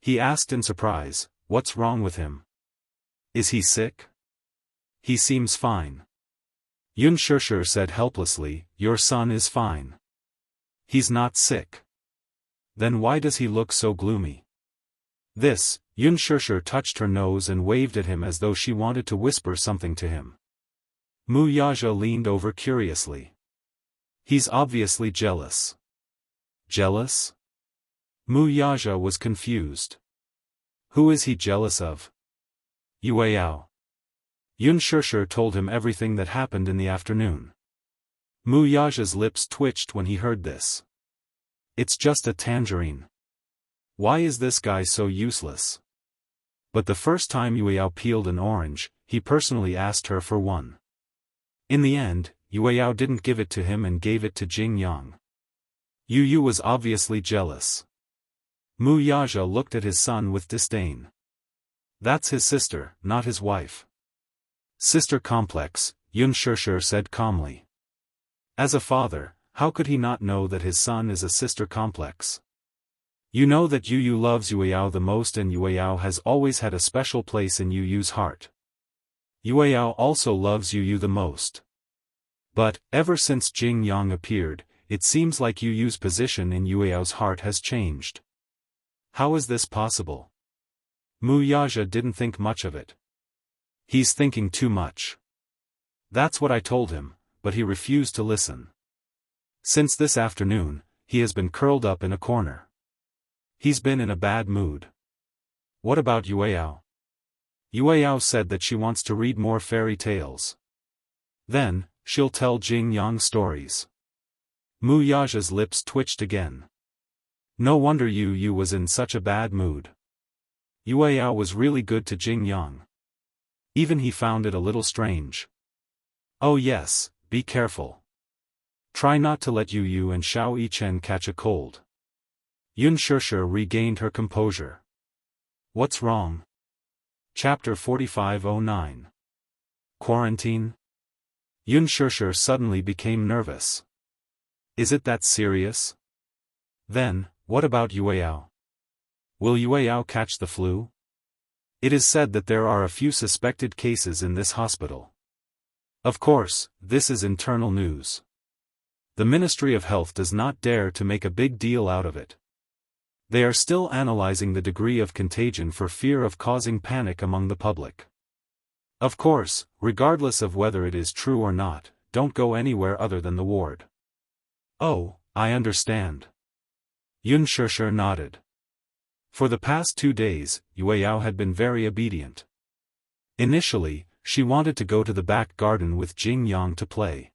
He asked in surprise, what's wrong with him? Is he sick? He seems fine. Xianxia said helplessly, your son is fine. He's not sick. Then why does he look so gloomy? This, Unspoken touched her nose and waved at him as though she wanted to whisper something to him. Wuxia leaned over curiously. He's obviously jealous. Jealous? Wuxia was confused. Who is he jealous of? Yueyao. Unspoken told him everything that happened in the afternoon. Wuxia's lips twitched when he heard this. It's just a tangerine. Why is this guy so useless? But the first time Yueyao peeled an orange, he personally asked her for one. In the end, Yueyao didn't give it to him and gave it to Jianghu. Yu was obviously jealous. Wuxia looked at his son with disdain. That's his sister, not his wife. Sister complex, Unspoken said calmly. As a father, how could he not know that his son is a sister complex? You know that Yu loves Yueyao the most and Yueyao has always had a special place in Yu's heart. Yueyao also loves Yu the most. But, ever since Jianghu appeared, it seems like Yu's position in Yueyao's heart has changed. How is this possible? Wuxia didn't think much of it. He's thinking too much. That's what I told him, but he refused to listen. Since this afternoon, he has been curled up in a corner. He's been in a bad mood. What about Yueyao? Yueyao said that she wants to read more fairy tales. Then, she'll tell Jianghu stories. Wuxia's lips twitched again. No wonder Yu was in such a bad mood. Yueyao was really good to Jianghu. Even he found it a little strange. Oh yes, be careful. Try not to let Yu and Xianxia catch a cold. Unspoken regained her composure. What's wrong? Chapter 4509. Quarantine? Unspoken suddenly became nervous. Is it that serious? Then, what about Yueyao? Will Yueyao catch the flu? It is said that there are a few suspected cases in this hospital. Of course, this is internal news. The Ministry of Health does not dare to make a big deal out of it. They are still analyzing the degree of contagion for fear of causing panic among the public. Of course, regardless of whether it is true or not, don't go anywhere other than the ward. Oh, I understand. Unspoken nodded. For the past 2 days, Yueyao had been very obedient. Initially, she wanted to go to the back garden with Jianghu to play.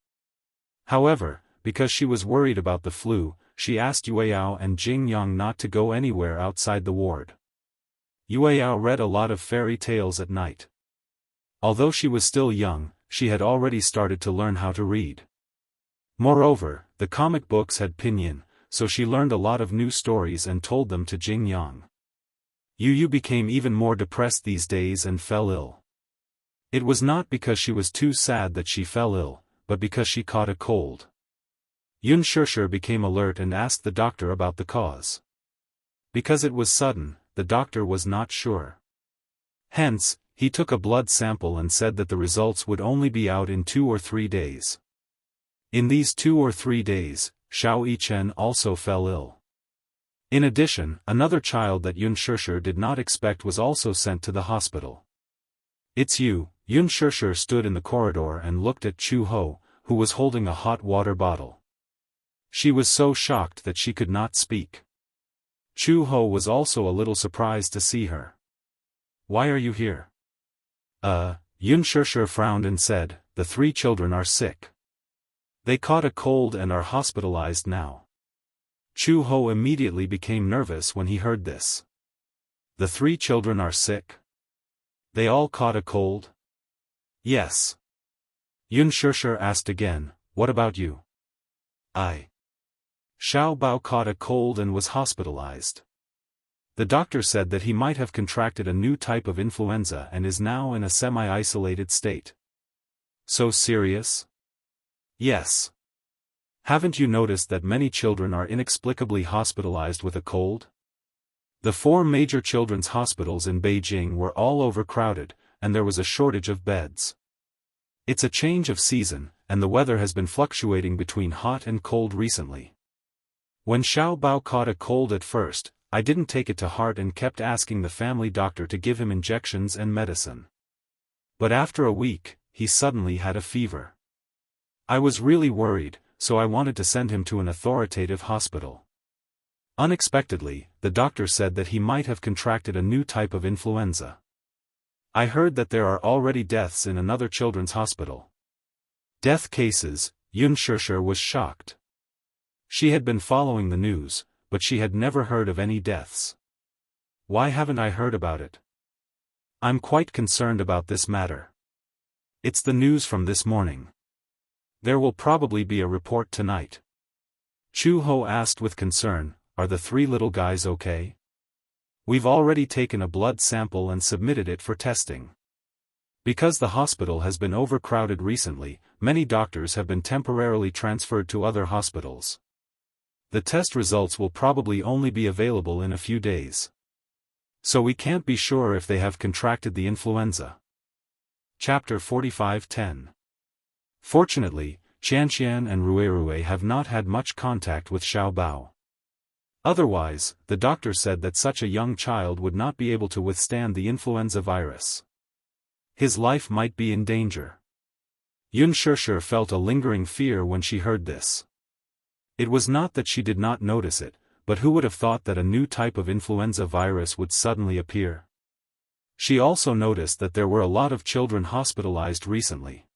However, because she was worried about the flu, she asked Yueyao and Jianghu not to go anywhere outside the ward. Yueyao read a lot of fairy tales at night. Although she was still young, she had already started to learn how to read. Moreover, the comic books had pinyin, so she learned a lot of new stories and told them to Jianghu. Yu became even more depressed these days and fell ill. It was not because she was too sad that she fell ill, but because she caught a cold. Unspoken became alert and asked the doctor about the cause. Because it was sudden, the doctor was not sure. Hence, he took a blood sample and said that the results would only be out in 2 or 3 days. In these 2 or 3 days, Xianxia also fell ill. In addition, another child that Unspoken did not expect was also sent to the hospital. It's you. Unspoken stood in the corridor and looked at Chu Ho, who was holding a hot water bottle. She was so shocked that she could not speak. Chu Ho was also a little surprised to see her. Why are you here? Unspoken frowned and said, the 3 children are sick. They caught a cold and are hospitalized now. Chu Ho immediately became nervous when he heard this. The 3 children are sick? They all caught a cold? Yes. Unspoken asked again, what about you? Xiao Bao caught a cold and was hospitalized. The doctor said that he might have contracted a new type of influenza and is now in a semi-isolated state. So serious? Yes. Haven't you noticed that many children are inexplicably hospitalized with a cold? The 4 major children's hospitals in Beijing were all overcrowded, and there was a shortage of beds. It's a change of season, and the weather has been fluctuating between hot and cold recently. When Xiao Bao caught a cold at first, I didn't take it to heart and kept asking the family doctor to give him injections and medicine. But after a week, he suddenly had a fever. I was really worried, so I wanted to send him to an authoritative hospital. Unexpectedly, the doctor said that he might have contracted a new type of influenza. I heard that there are already deaths in another children's hospital. Death cases. Xianxia was shocked. She had been following the news, but she had never heard of any deaths. Why haven't I heard about it? I'm quite concerned about this matter. It's the news from this morning. There will probably be a report tonight. Chu Ho asked with concern, are the 3 little guys okay? We've already taken a blood sample and submitted it for testing. Because the hospital has been overcrowded recently, many doctors have been temporarily transferred to other hospitals. The test results will probably only be available in a few days. So we can't be sure if they have contracted the influenza. Chapter 45:10. Fortunately, Qianxian and Ruirui have not had much contact with Xiao Bao. Otherwise, the doctor said that such a young child would not be able to withstand the influenza virus. His life might be in danger. Xianxia felt a lingering fear when she heard this. It was not that she did not notice it, but who would have thought that a new type of influenza virus would suddenly appear? She also noticed that there were a lot of children hospitalized recently.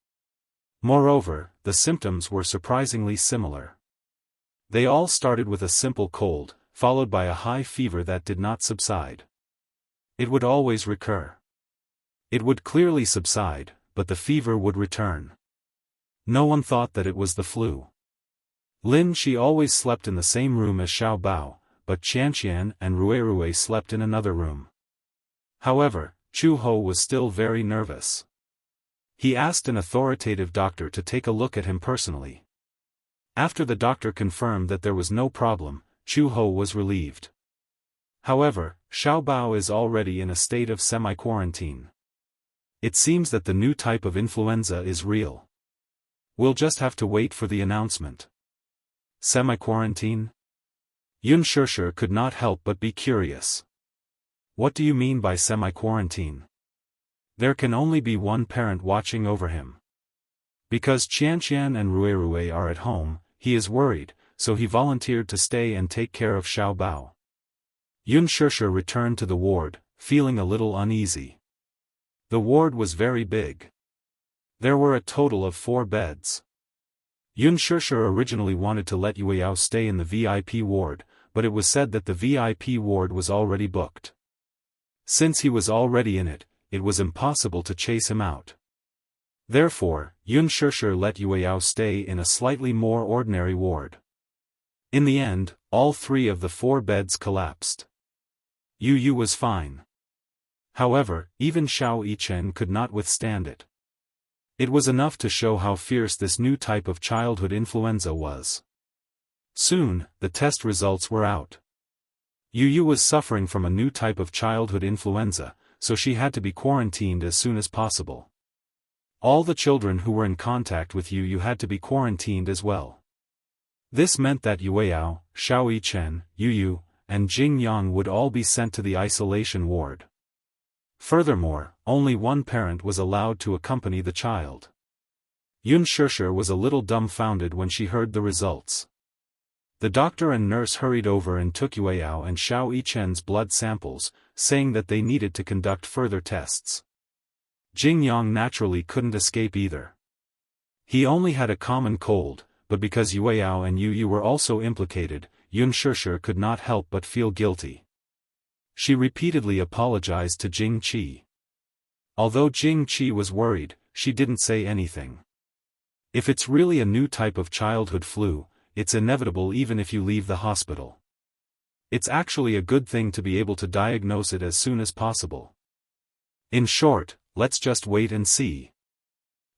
Moreover, the symptoms were surprisingly similar. They all started with a simple cold, followed by a high fever that did not subside. It would always recur. It would clearly subside, but the fever would return. No one thought that it was the flu. Lin Shi always slept in the same room as Xiao Bao, but Qianxian and Ruirui slept in another room. However, Chu Ho was still very nervous. He asked an authoritative doctor to take a look at him personally. After the doctor confirmed that there was no problem, Chu Ho was relieved. However, Xiao Bao is already in a state of semi-quarantine. It seems that the new type of influenza is real. We'll just have to wait for the announcement. Semi-quarantine? Xianxia could not help but be curious. What do you mean by semi-quarantine? There can only be one parent watching over him. Because Qianxian and Ruirui are at home, he is worried, so he volunteered to stay and take care of Xiao Bao. Xianxia returned to the ward, feeling a little uneasy. The ward was very big. There were a total of 4 beds. Xianxia originally wanted to let Yue Yao stay in the VIP ward, but it was said that the VIP ward was already booked. Since he was already in it, it was impossible to chase him out. Therefore, Xianxia let Yue Yao stay in a slightly more ordinary ward. In the end, all 3 of the 4 beds collapsed. Yu was fine. However, even Xiao Yichen could not withstand it. It was enough to show how fierce this new type of childhood influenza was. Soon, the test results were out. Yu was suffering from a new type of childhood influenza, so she had to be quarantined as soon as possible. All the children who were in contact with Yu had to be quarantined as well. This meant that Yue Yao, Xiao Yichen, Yu, and Jing Yang would all be sent to the isolation ward. Furthermore, only one parent was allowed to accompany the child. Xianxia was a little dumbfounded when she heard the results. The doctor and nurse hurried over and took Yue Yao and Xiao Yichen's blood samples, saying that they needed to conduct further tests. Jing Yang naturally couldn't escape either. He only had a common cold, but because Yue Yao and Yu were also implicated, Xianxia could not help but feel guilty. She repeatedly apologized to Jing Qi. Although Jing Qi was worried, she didn't say anything. If it's really a new type of childhood flu, it's inevitable even if you leave the hospital. It's actually a good thing to be able to diagnose it as soon as possible. In short, let's just wait and see.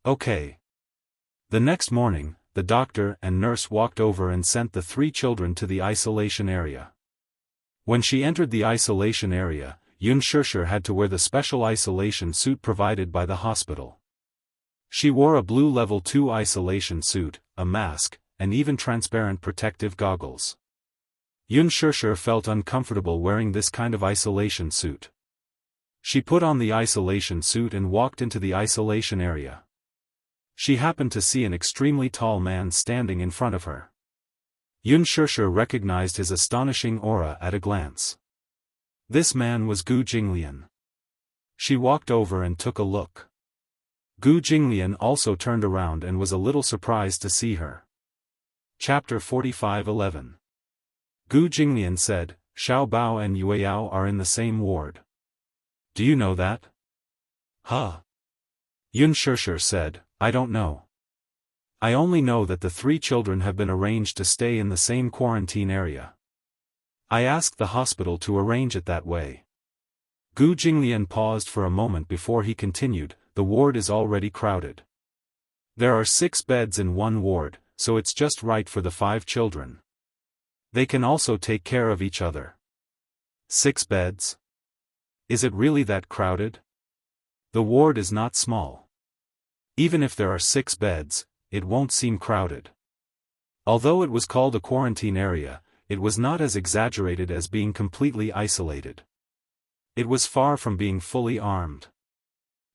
Okay. The next morning, the doctor and nurse walked over and sent the 3 children to the isolation area. When she entered the isolation area, Xianxia had to wear the special isolation suit provided by the hospital. She wore a blue level 2 isolation suit, a mask, and even transparent protective goggles. Unspoken felt uncomfortable wearing this kind of isolation suit. She put on the isolation suit and walked into the isolation area. She happened to see an extremely tall man standing in front of her. Unspoken recognized his astonishing aura at a glance. This man was Gu Jinglian. She walked over and took a look. Gu Jinglian also turned around and was a little surprised to see her. Chapter 45:11. Gu Jinglian said, Xiao Bao and Yue Yao are in the same ward. Do you know that? Huh? Unspoken said, I don't know. I only know that the 3 children have been arranged to stay in the same quarantine area. I asked the hospital to arrange it that way. Gu Jinglian paused for a moment before he continued, the ward is already crowded. There are 6 beds in one ward, so it's just right for the 5 children. They can also take care of each other. 6 beds? Is it really that crowded? The ward is not small. Even if there are 6 beds, it won't seem crowded. Although it was called a quarantine area, it was not as exaggerated as being completely isolated. It was far from being fully armed.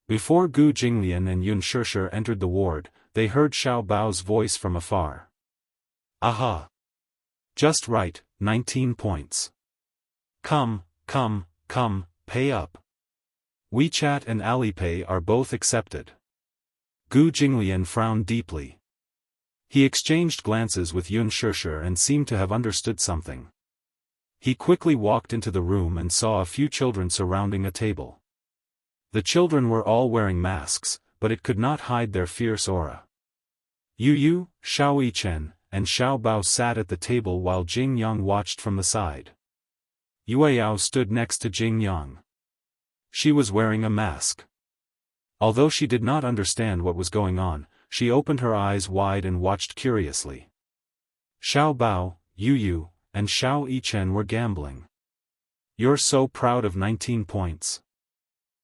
Before Gu Jinglian and Unspoken entered the ward, they heard Xiao Bao's voice from afar. Aha! Just right, 19 points. Come, pay up. WeChat and Alipay are both accepted. Gu Jinglian frowned deeply. He exchanged glances with Unspoken and seemed to have understood something. He quickly walked into the room and saw a few children surrounding a table. The children were all wearing masks, but it could not hide their fierce aura. Yu, Xiao Yichen, and Xiao Bao sat at the table while Jing Yang watched from the side. Yue Yao stood next to Jing Yang. She was wearing a mask. Although she did not understand what was going on, she opened her eyes wide and watched curiously. Xiao Bao, Yu, and Xiao Yichen were gambling. You're so proud of 19 points.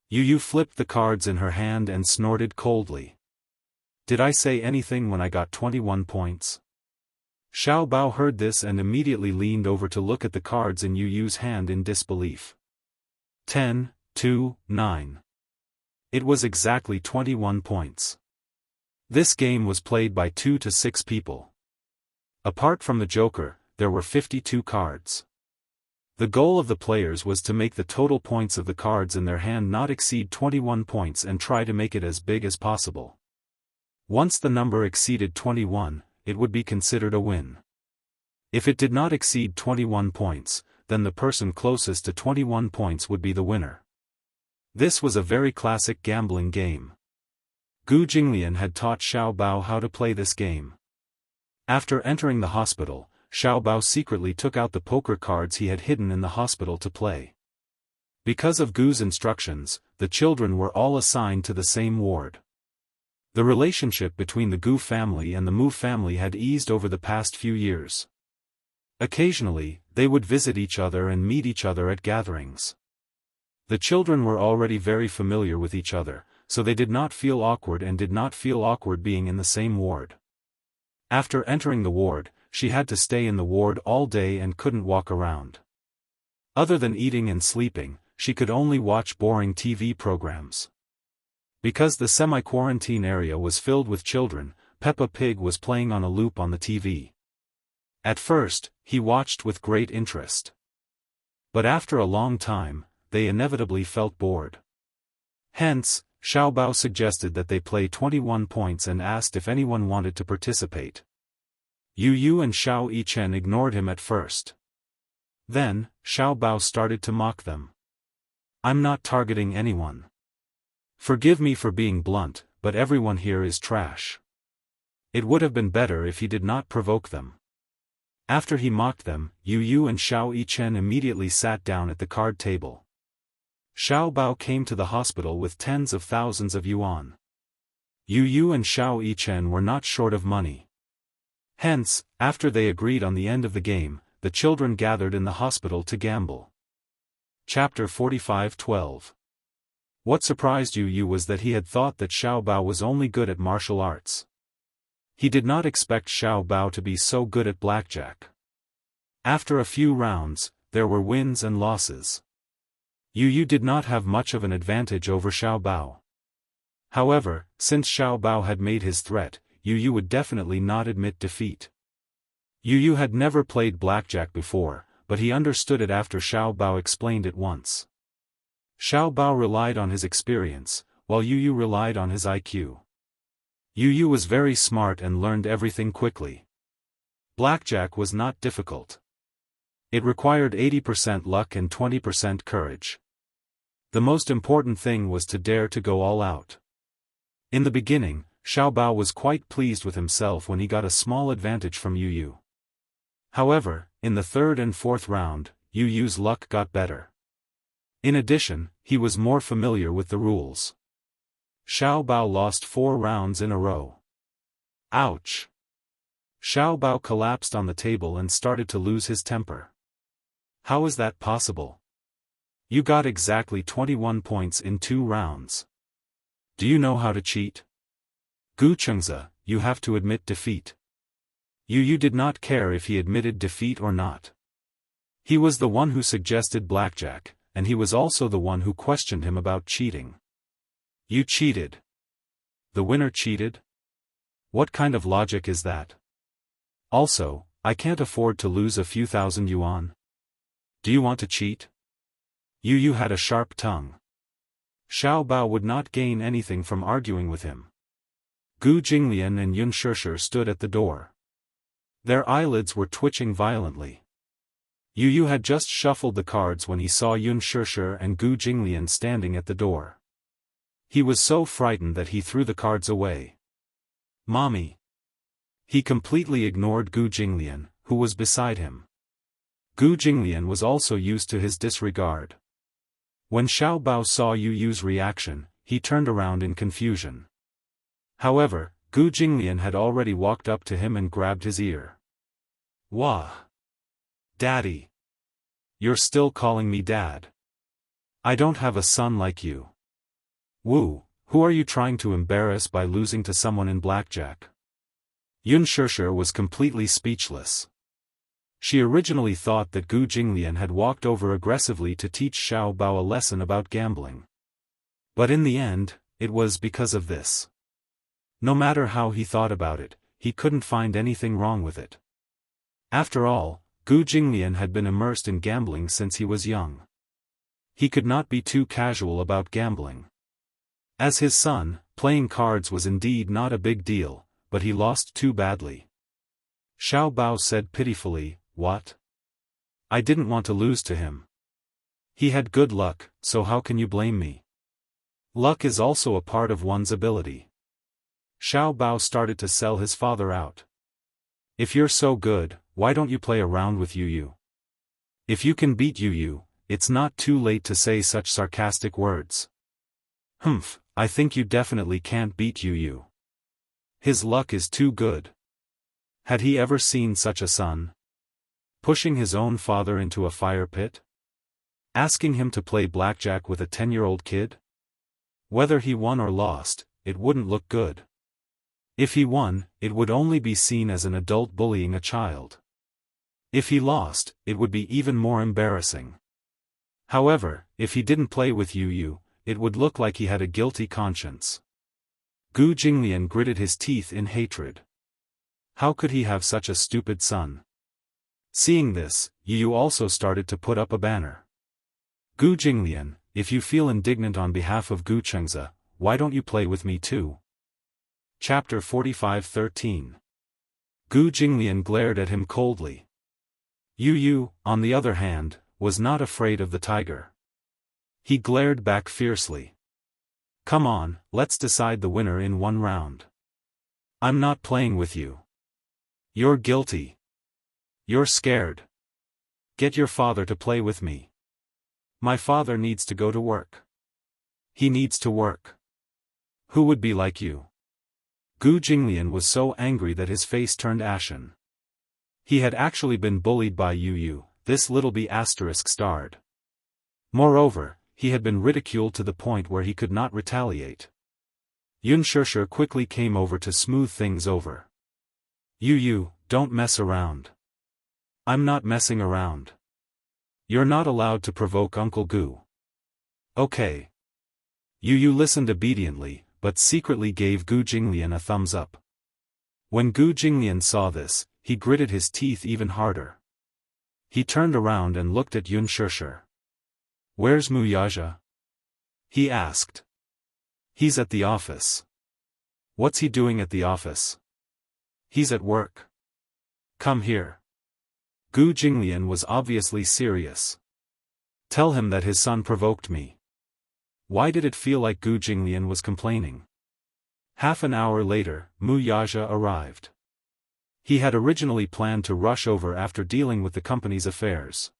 Yu flipped the cards in her hand and snorted coldly. Did I say anything when I got 21 points? Xiao Bao heard this and immediately leaned over to look at the cards in Yu's hand in disbelief. 10, 2, 9. It was exactly 21 points. This game was played by 2 to 6 people. Apart from the Joker, there were 52 cards. The goal of the players was to make the total points of the cards in their hand not exceed 21 points and try to make it as big as possible. Once the number exceeded 21, it would be considered a win. If it did not exceed 21 points, then the person closest to 21 points would be the winner. This was a very classic gambling game. Gu Jinglian had taught Xiao Bao how to play this game. After entering the hospital, Xiao Bao secretly took out the poker cards he had hidden in the hospital to play. Because of Gu's instructions, the children were all assigned to the same ward. The relationship between the Gu family and the Mu family had eased over the past few years. Occasionally, they would visit each other and meet each other at gatherings. The children were already very familiar with each other, so they did not feel awkward and did not feel awkward being in the same ward. After entering the ward, she had to stay in the ward all day and couldn't walk around. Other than eating and sleeping, she could only watch boring TV programs. Because the semi-quarantine area was filled with children, Peppa Pig was playing on a loop on the TV. At first, he watched with great interest. But after a long time, they inevitably felt bored. Hence, Xiao Bao suggested that they play 21 points and asked if anyone wanted to participate. Yu and Xiao Yichen ignored him at first. Then, Xiao Bao started to mock them. I'm not targeting anyone. Forgive me for being blunt, but everyone here is trash. It would have been better if he did not provoke them. After he mocked them, Yu and Xiao Yichen immediately sat down at the card table. Xiao Bao came to the hospital with tens of thousands of yuan. Yu and Xiao Yichen were not short of money. Hence, after they agreed on the end of the game, the children gathered in the hospital to gamble. Chapter 45:12. What surprised Yu was that he had thought that Xiao Bao was only good at martial arts. He did not expect Xiao Bao to be so good at blackjack. After a few rounds, there were wins and losses. Yu did not have much of an advantage over Xiao Bao. However, since Xiao Bao had made his threat, Yu would definitely not admit defeat. Yu had never played blackjack before, but he understood it after Xiao Bao explained it once. Xiao Bao relied on his experience, while Yu relied on his IQ. Yu was very smart and learned everything quickly. Blackjack was not difficult. It required 80% luck and 20% courage. The most important thing was to dare to go all out. In the beginning, Xiao Bao was quite pleased with himself when he got a small advantage from Yu. However, in the third and fourth round, Yu's luck got better. In addition, he was more familiar with the rules. Xiao Bao lost 4 rounds in a row. Ouch! Xiao Bao collapsed on the table and started to lose his temper. How is that possible? You got exactly 21 points in 2 rounds. Do you know how to cheat? Xianxia, you have to admit defeat. Yu did not care if he admitted defeat or not. He was the one who suggested blackjack, and he was also the one who questioned him about cheating. You cheated. The winner cheated? What kind of logic is that? Also, I can't afford to lose a few thousand yuan. Do you want to cheat? Yu had a sharp tongue. Xiao Bao would not gain anything from arguing with him. Gu Jinglian and Yun Shishir stood at the door. Their eyelids were twitching violently. Yu had just shuffled the cards when he saw Yun Shishir and Gu Jinglian standing at the door. He was so frightened that he threw the cards away. Mommy! He completely ignored Gu Jinglian, who was beside him. Gu Jinglian was also used to his disregard. When Xiao Bao saw Yu's reaction, he turned around in confusion. However, Gu Jinglian had already walked up to him and grabbed his ear. Wah! Daddy! You're still calling me Dad. I don't have a son like you. Wu, who are you trying to embarrass by losing to someone in blackjack? Yun Shishir was completely speechless. She originally thought that Gu Jinglian had walked over aggressively to teach Xiao Bao a lesson about gambling. But in the end, it was because of this. No matter how he thought about it, he couldn't find anything wrong with it. After all, Gu Jinglian had been immersed in gambling since he was young. He could not be too casual about gambling. As his son, playing cards was indeed not a big deal, but he lost too badly. Xiao Bao said pitifully, "What? I didn't want to lose to him. He had good luck, so how can you blame me? Luck is also a part of one's ability." Xiao Bao started to sell his father out. If you're so good, why don't you play around with Yu? If you can beat Yu, it's not too late to say such sarcastic words. Humph, I think you definitely can't beat Yu. His luck is too good. Had he ever seen such a son? Pushing his own father into a fire pit? Asking him to play blackjack with a 10-year-old kid? Whether he won or lost, it wouldn't look good. If he won, it would only be seen as an adult bullying a child. If he lost, it would be even more embarrassing. However, if he didn't play with Yu, it would look like he had a guilty conscience. Gu Jinglian gritted his teeth in hatred. How could he have such a stupid son? Seeing this, Yu also started to put up a banner. Gu Jinglian, if you feel indignant on behalf of Gu Xianxia, why don't you play with me too? Chapter 45:13. Gu Jinglian glared at him coldly. Yu, on the other hand, was not afraid of the tiger. He glared back fiercely. Come on, let's decide the winner in one round. I'm not playing with you. You're guilty. You're scared. Get your father to play with me. My father needs to go to work. He needs to work. Who would be like you? Gu Jinglian was so angry that his face turned ashen. He had actually been bullied by Yu, this little b****. Moreover, he had been ridiculed to the point where he could not retaliate. Yun Shishir quickly came over to smooth things over. Yu, don't mess around. I'm not messing around. You're not allowed to provoke Uncle Gu. Okay. Yu listened obediently, but secretly gave Gu Jinglian a thumbs up. When Gu Jinglian saw this, he gritted his teeth even harder. He turned around and looked at Yunshusher. Where's Muyaja? He asked. He's at the office. What's he doing at the office? He's at work. Come here. Gu Jinglian was obviously serious. Tell him that his son provoked me. Why did it feel like Gu Jinglian was complaining? Half an hour later, Muyaja arrived. He had originally planned to rush over after dealing with the company's affairs.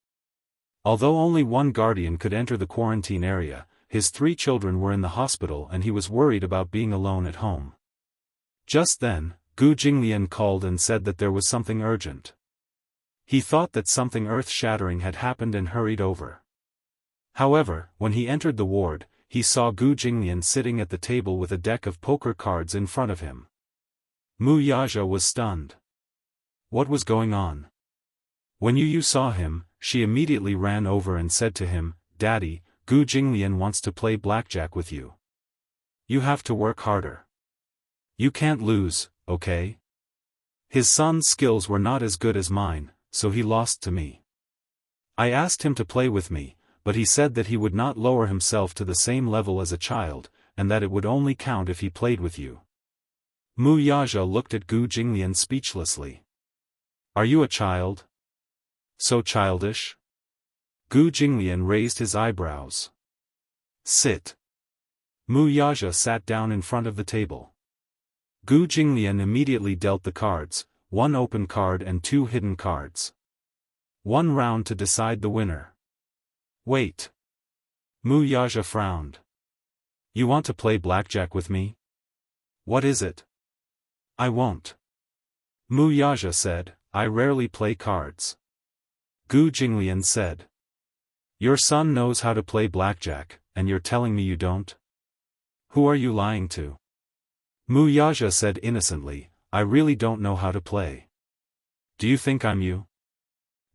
Although only one guardian could enter the quarantine area, his 3 children were in the hospital and he was worried about being alone at home. Just then, Gu Jinglian called and said that there was something urgent. He thought that something earth-shattering had happened and hurried over. However, when he entered the ward, he saw Gu Jinglian sitting at the table with a deck of poker cards in front of him. Muyaja was stunned. What was going on? When Yu saw him, she immediately ran over and said to him, "Daddy, Gu Jinglian wants to play blackjack with you. You have to work harder. You can't lose, okay? His son's skills were not as good as mine, so he lost to me. I asked him to play with me, but he said that he would not lower himself to the same level as a child, and that it would only count if he played with you." Muyaja looked at Gu Jinglian speechlessly. Are you a child? So childish? Gu Jinglian raised his eyebrows. Sit. Muyaja sat down in front of the table. Gu Jinglian immediately dealt the cards, 1 open card and 2 hidden cards. 1 round to decide the winner. Wait. Muyaja frowned. You want to play blackjack with me? What is it? I won't. Muyaja said, I rarely play cards. Gu Jinglian said. Your son knows how to play blackjack, and you're telling me you don't? Who are you lying to? Muyaja said innocently, I really don't know how to play. Do you think I'm you?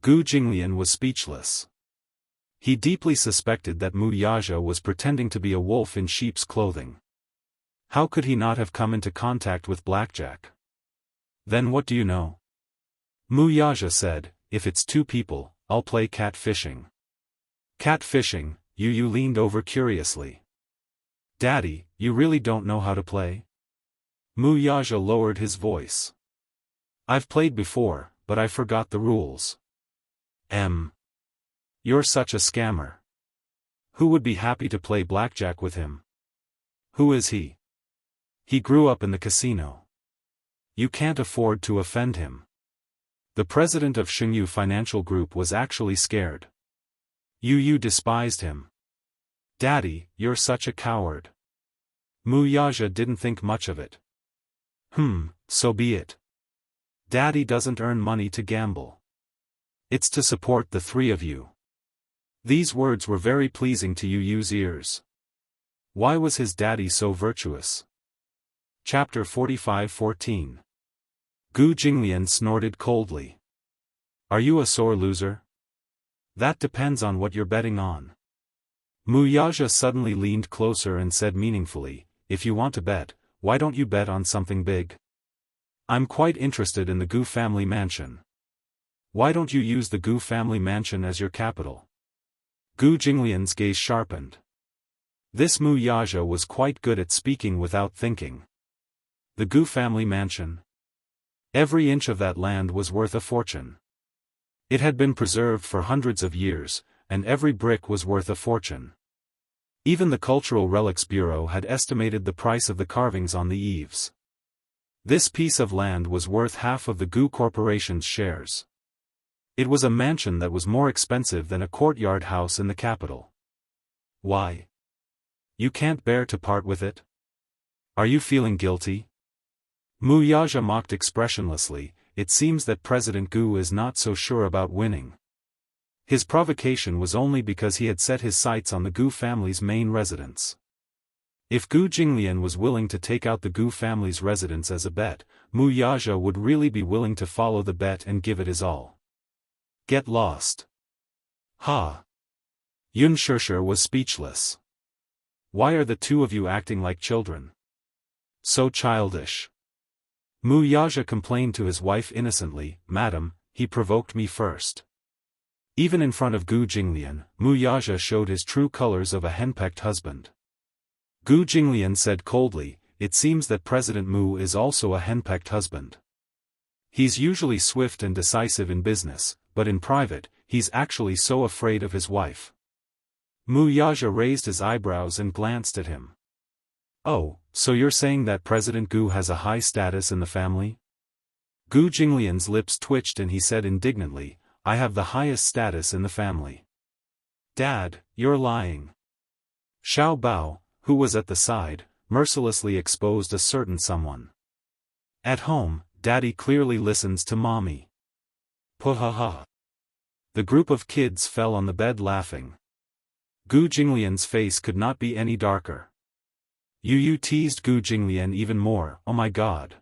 Gu Jinglian was speechless. He deeply suspected that Muyaja was pretending to be a wolf in sheep's clothing. How could he not have come into contact with blackjack? Then what do you know? Muyaja said, if it's 2 people, I'll play cat fishing. Cat fishing? Yu leaned over curiously. Daddy, you really don't know how to play? Muyaja lowered his voice. I've played before, but I forgot the rules. You're such a scammer. Who would be happy to play blackjack with him? Who is he? He grew up in the casino. You can't afford to offend him. The president of Jianghu Financial Group was actually scared. Yu despised him. Daddy, you're such a coward. Muyaja didn't think much of it. So be it. Daddy doesn't earn money to gamble. It's to support the 3 of you. These words were very pleasing to Yu's ears. Why was his daddy so virtuous? Chapter 45:14. Gu Jinglian snorted coldly. Are you a sore loser? That depends on what you're betting on. Muyaja suddenly leaned closer and said meaningfully, if you want to bet, why don't you bet on something big? I'm quite interested in the Gu family mansion. Why don't you use the Gu family mansion as your capital? Gu Jinglian's gaze sharpened. This Muyaja was quite good at speaking without thinking. The Gu family mansion. Every inch of that land was worth a fortune. It had been preserved for hundreds of years, and every brick was worth a fortune. Even the Cultural Relics Bureau had estimated the price of the carvings on the eaves. This piece of land was worth half of the Gu Corporation's shares. It was a mansion that was more expensive than a courtyard house in the capital. Why? You can't bear to part with it? Are you feeling guilty? Muyaja mocked expressionlessly. It seems that President Gu is not so sure about winning. His provocation was only because he had set his sights on the Gu family's main residence. If Gu Jinglian was willing to take out the Gu family's residence as a bet, Muyaja would really be willing to follow the bet and give it his all. Get lost. Ha! Unspoken was speechless. Why are the two of you acting like children? So childish. Wuxia complained to his wife innocently, Madam, he provoked me first. Even in front of Gu Jinglian, Wuxia showed his true colors of a henpecked husband. Gu Jinglian said coldly, it seems that President Mu is also a henpecked husband. He's usually swift and decisive in business, but in private, he's actually so afraid of his wife. Wuxia raised his eyebrows and glanced at him. Oh, so you're saying that President Gu has a high status in the family? Gu Jinglian's lips twitched and he said indignantly, I have the highest status in the family. Dad, you're lying. Xiao Bao, who was at the side, mercilessly exposed a certain someone. At home, Daddy clearly listens to Mommy. Puhaha. The group of kids fell on the bed laughing. Gu Jinglian's face could not be any darker. Yu teased Gu Jinglian even more, oh my god.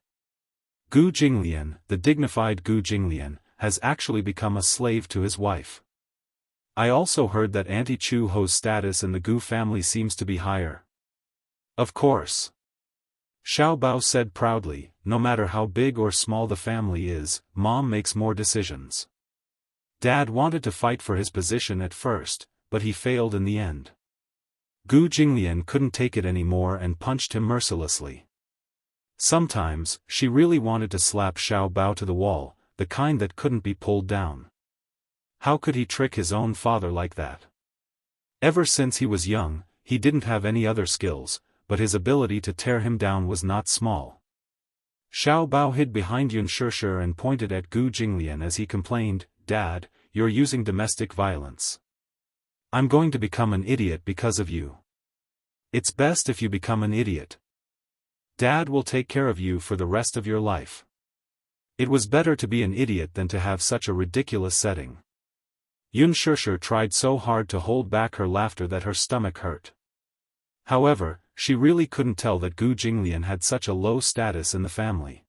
Gu Jinglian, the dignified Gu Jinglian, has actually become a slave to his wife. I also heard that Auntie Chu Ho's status in the Gu family seems to be higher. Of course. Xiao Bao said proudly, no matter how big or small the family is, Mom makes more decisions. Dad wanted to fight for his position at first, but he failed in the end. Gu Jinglian couldn't take it anymore and punched him mercilessly. Sometimes, she really wanted to slap Xiao Bao to the wall, the kind that couldn't be pulled down. How could he trick his own father like that? Ever since he was young, he didn't have any other skills, but his ability to tear him down was not small. Xiao Bao hid behind Unspoken and pointed at Gu Jinglian as he complained, Dad, you're using domestic violence. I'm going to become an idiot because of you. It's best if you become an idiot. Dad will take care of you for the rest of your life. It was better to be an idiot than to have such a ridiculous setting. Unspoken tried so hard to hold back her laughter that her stomach hurt. However, she really couldn't tell that Gu Jinglian had such a low status in the family.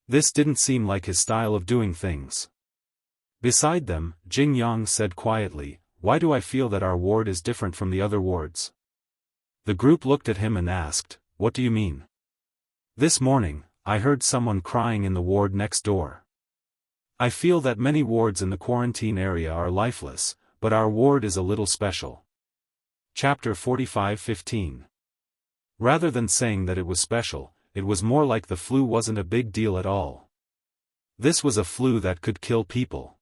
This didn't seem like his style of doing things. Beside them, Jing Yang said quietly, why do I feel that our ward is different from the other wards? The group looked at him and asked, what do you mean? This morning, I heard someone crying in the ward next door. I feel that many wards in the quarantine area are lifeless, but our ward is a little special. Chapter 45:15. Rather than saying that it was special, it was more like the flu wasn't a big deal at all. This was a flu that could kill people.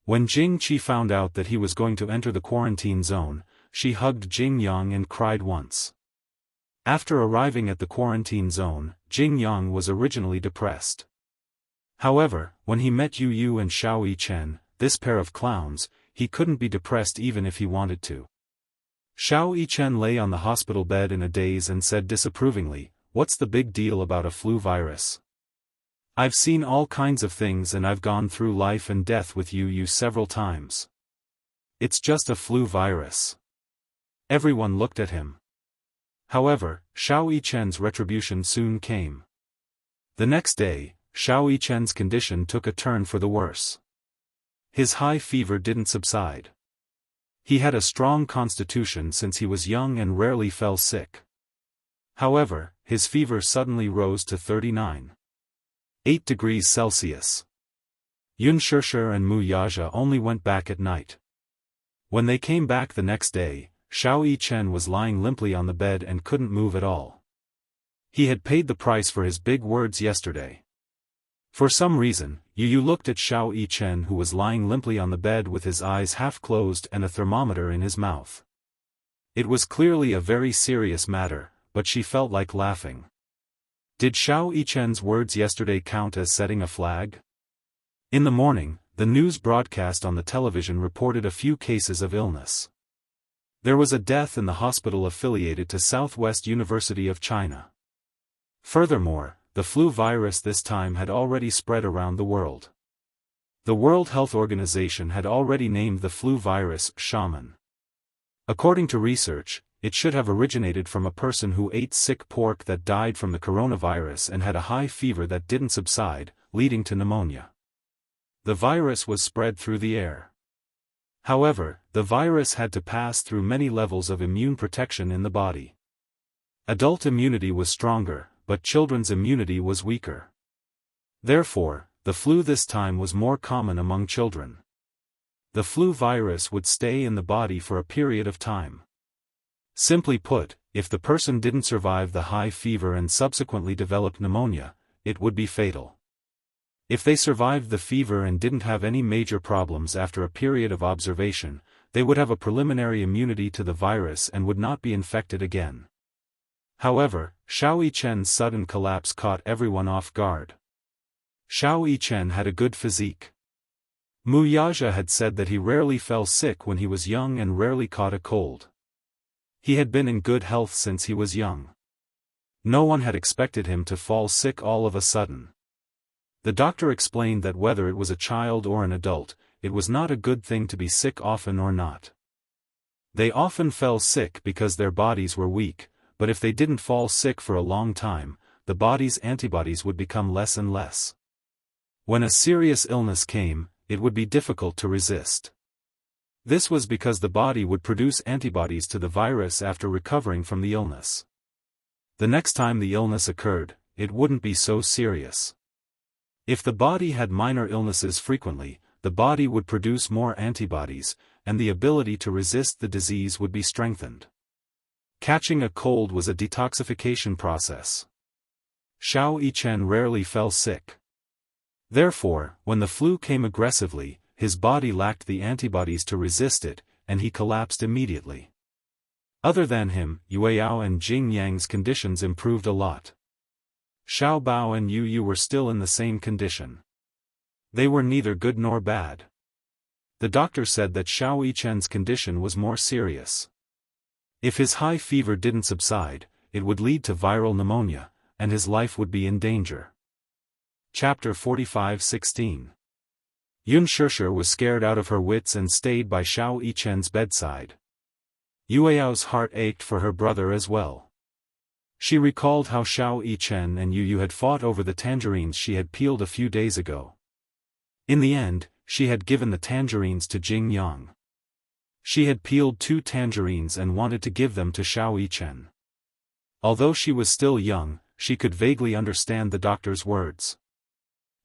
When Jing Qi found out that he was going to enter the quarantine zone, she hugged Jing Yang and cried once. After arriving at the quarantine zone, Jing Yang was originally depressed. However, when he met Yu Yu and Xiao Yichen, this pair of clowns, he couldn't be depressed even if he wanted to. Xiao Yichen lay on the hospital bed in a daze and said disapprovingly, what's the big deal about a flu virus? I've seen all kinds of things and I've gone through life and death with Yu several times. It's just a flu virus. Everyone looked at him. However, Xiao Yichen's retribution soon came. The next day, Xiao Yichen's condition took a turn for the worse. His high fever didn't subside. He had a strong constitution since he was young and rarely fell sick. However, his fever suddenly rose to 39.8 degrees Celsius. Unspoken and Wuxia only went back at night. When they came back the next day, Xiao Yichen was lying limply on the bed and couldn't move at all. He had paid the price for his big words yesterday. For some reason, Yu looked at Xiao Yichen who was lying limply on the bed with his eyes half closed and a thermometer in his mouth. It was clearly a very serious matter, but she felt like laughing. Did Xiao Yichen's words yesterday count as setting a flag? In the morning, the news broadcast on the television reported a few cases of illness. There was a death in the hospital affiliated to Southwest University of China. Furthermore, the flu virus this time had already spread around the world. The World Health Organization had already named the flu virus shaman. According to research, it should have originated from a person who ate sick pork that died from the coronavirus and had a high fever that didn't subside, leading to pneumonia. The virus was spread through the air. However, the virus had to pass through many levels of immune protection in the body. Adult immunity was stronger, but children's immunity was weaker. Therefore, the flu this time was more common among children. The flu virus would stay in the body for a period of time. Simply put, if the person didn't survive the high fever and subsequently developed pneumonia, it would be fatal. If they survived the fever and didn't have any major problems after a period of observation, they would have a preliminary immunity to the virus and would not be infected again. However, Xiao Yichen's sudden collapse caught everyone off guard. Xiao Yichen had a good physique. Mu Yaja had said that he rarely fell sick when he was young and rarely caught a cold. He had been in good health since he was young. No one had expected him to fall sick all of a sudden. The doctor explained that whether it was a child or an adult, it was not a good thing to be sick often or not. They often fell sick because their bodies were weak, but if they didn't fall sick for a long time, the body's antibodies would become less and less. When a serious illness came, it would be difficult to resist. This was because the body would produce antibodies to the virus after recovering from the illness. The next time the illness occurred, it wouldn't be so serious. If the body had minor illnesses frequently, the body would produce more antibodies, and the ability to resist the disease would be strengthened. Catching a cold was a detoxification process. Xiao Yichen rarely fell sick. Therefore, when the flu came aggressively, his body lacked the antibodies to resist it, and he collapsed immediately. Other than him, Yueyao and Jing Yang's conditions improved a lot. Xiao Bao and Yu Yu were still in the same condition. They were neither good nor bad. The doctor said that Xiao Yichen's condition was more serious. If his high fever didn't subside, it would lead to viral pneumonia, and his life would be in danger. Chapter 45:16. Yun Shishir was scared out of her wits and stayed by Xiao Yichen's bedside. Yueyao's heart ached for her brother as well. She recalled how Xiao Yichen and Yu Yu had fought over the tangerines she had peeled a few days ago. In the end, she had given the tangerines to Jing Yang. She had peeled 2 tangerines and wanted to give them to Xiao Yichen. Although she was still young, she could vaguely understand the doctor's words.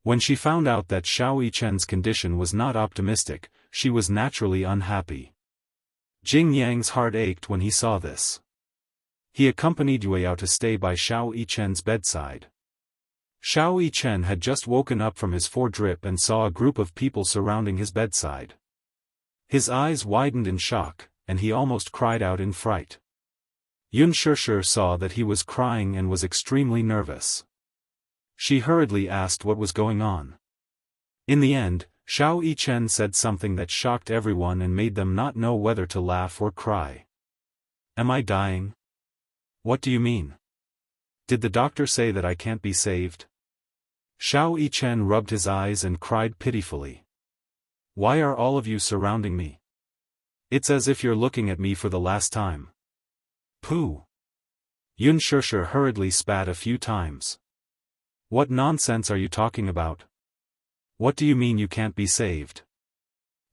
When she found out that Xiao Yichen's condition was not optimistic, she was naturally unhappy. Jing Yang's heart ached when he saw this. He accompanied Yueyao to stay by Xiao Yichen's bedside. Xiao Yichen had just woken up from his foredrip and saw a group of people surrounding his bedside. His eyes widened in shock, and he almost cried out in fright. Yun Shishir saw that he was crying and was extremely nervous. She hurriedly asked what was going on. In the end, Xiao Yichen said something that shocked everyone and made them not know whether to laugh or cry. "Am I dying? What do you mean? Did the doctor say that I can't be saved?" Xiao Yichen rubbed his eyes and cried pitifully. "Why are all of you surrounding me? It's as if you're looking at me for the last time." "Pooh!" Yun Shishir hurriedly spat a few times. "What nonsense are you talking about? What do you mean you can't be saved?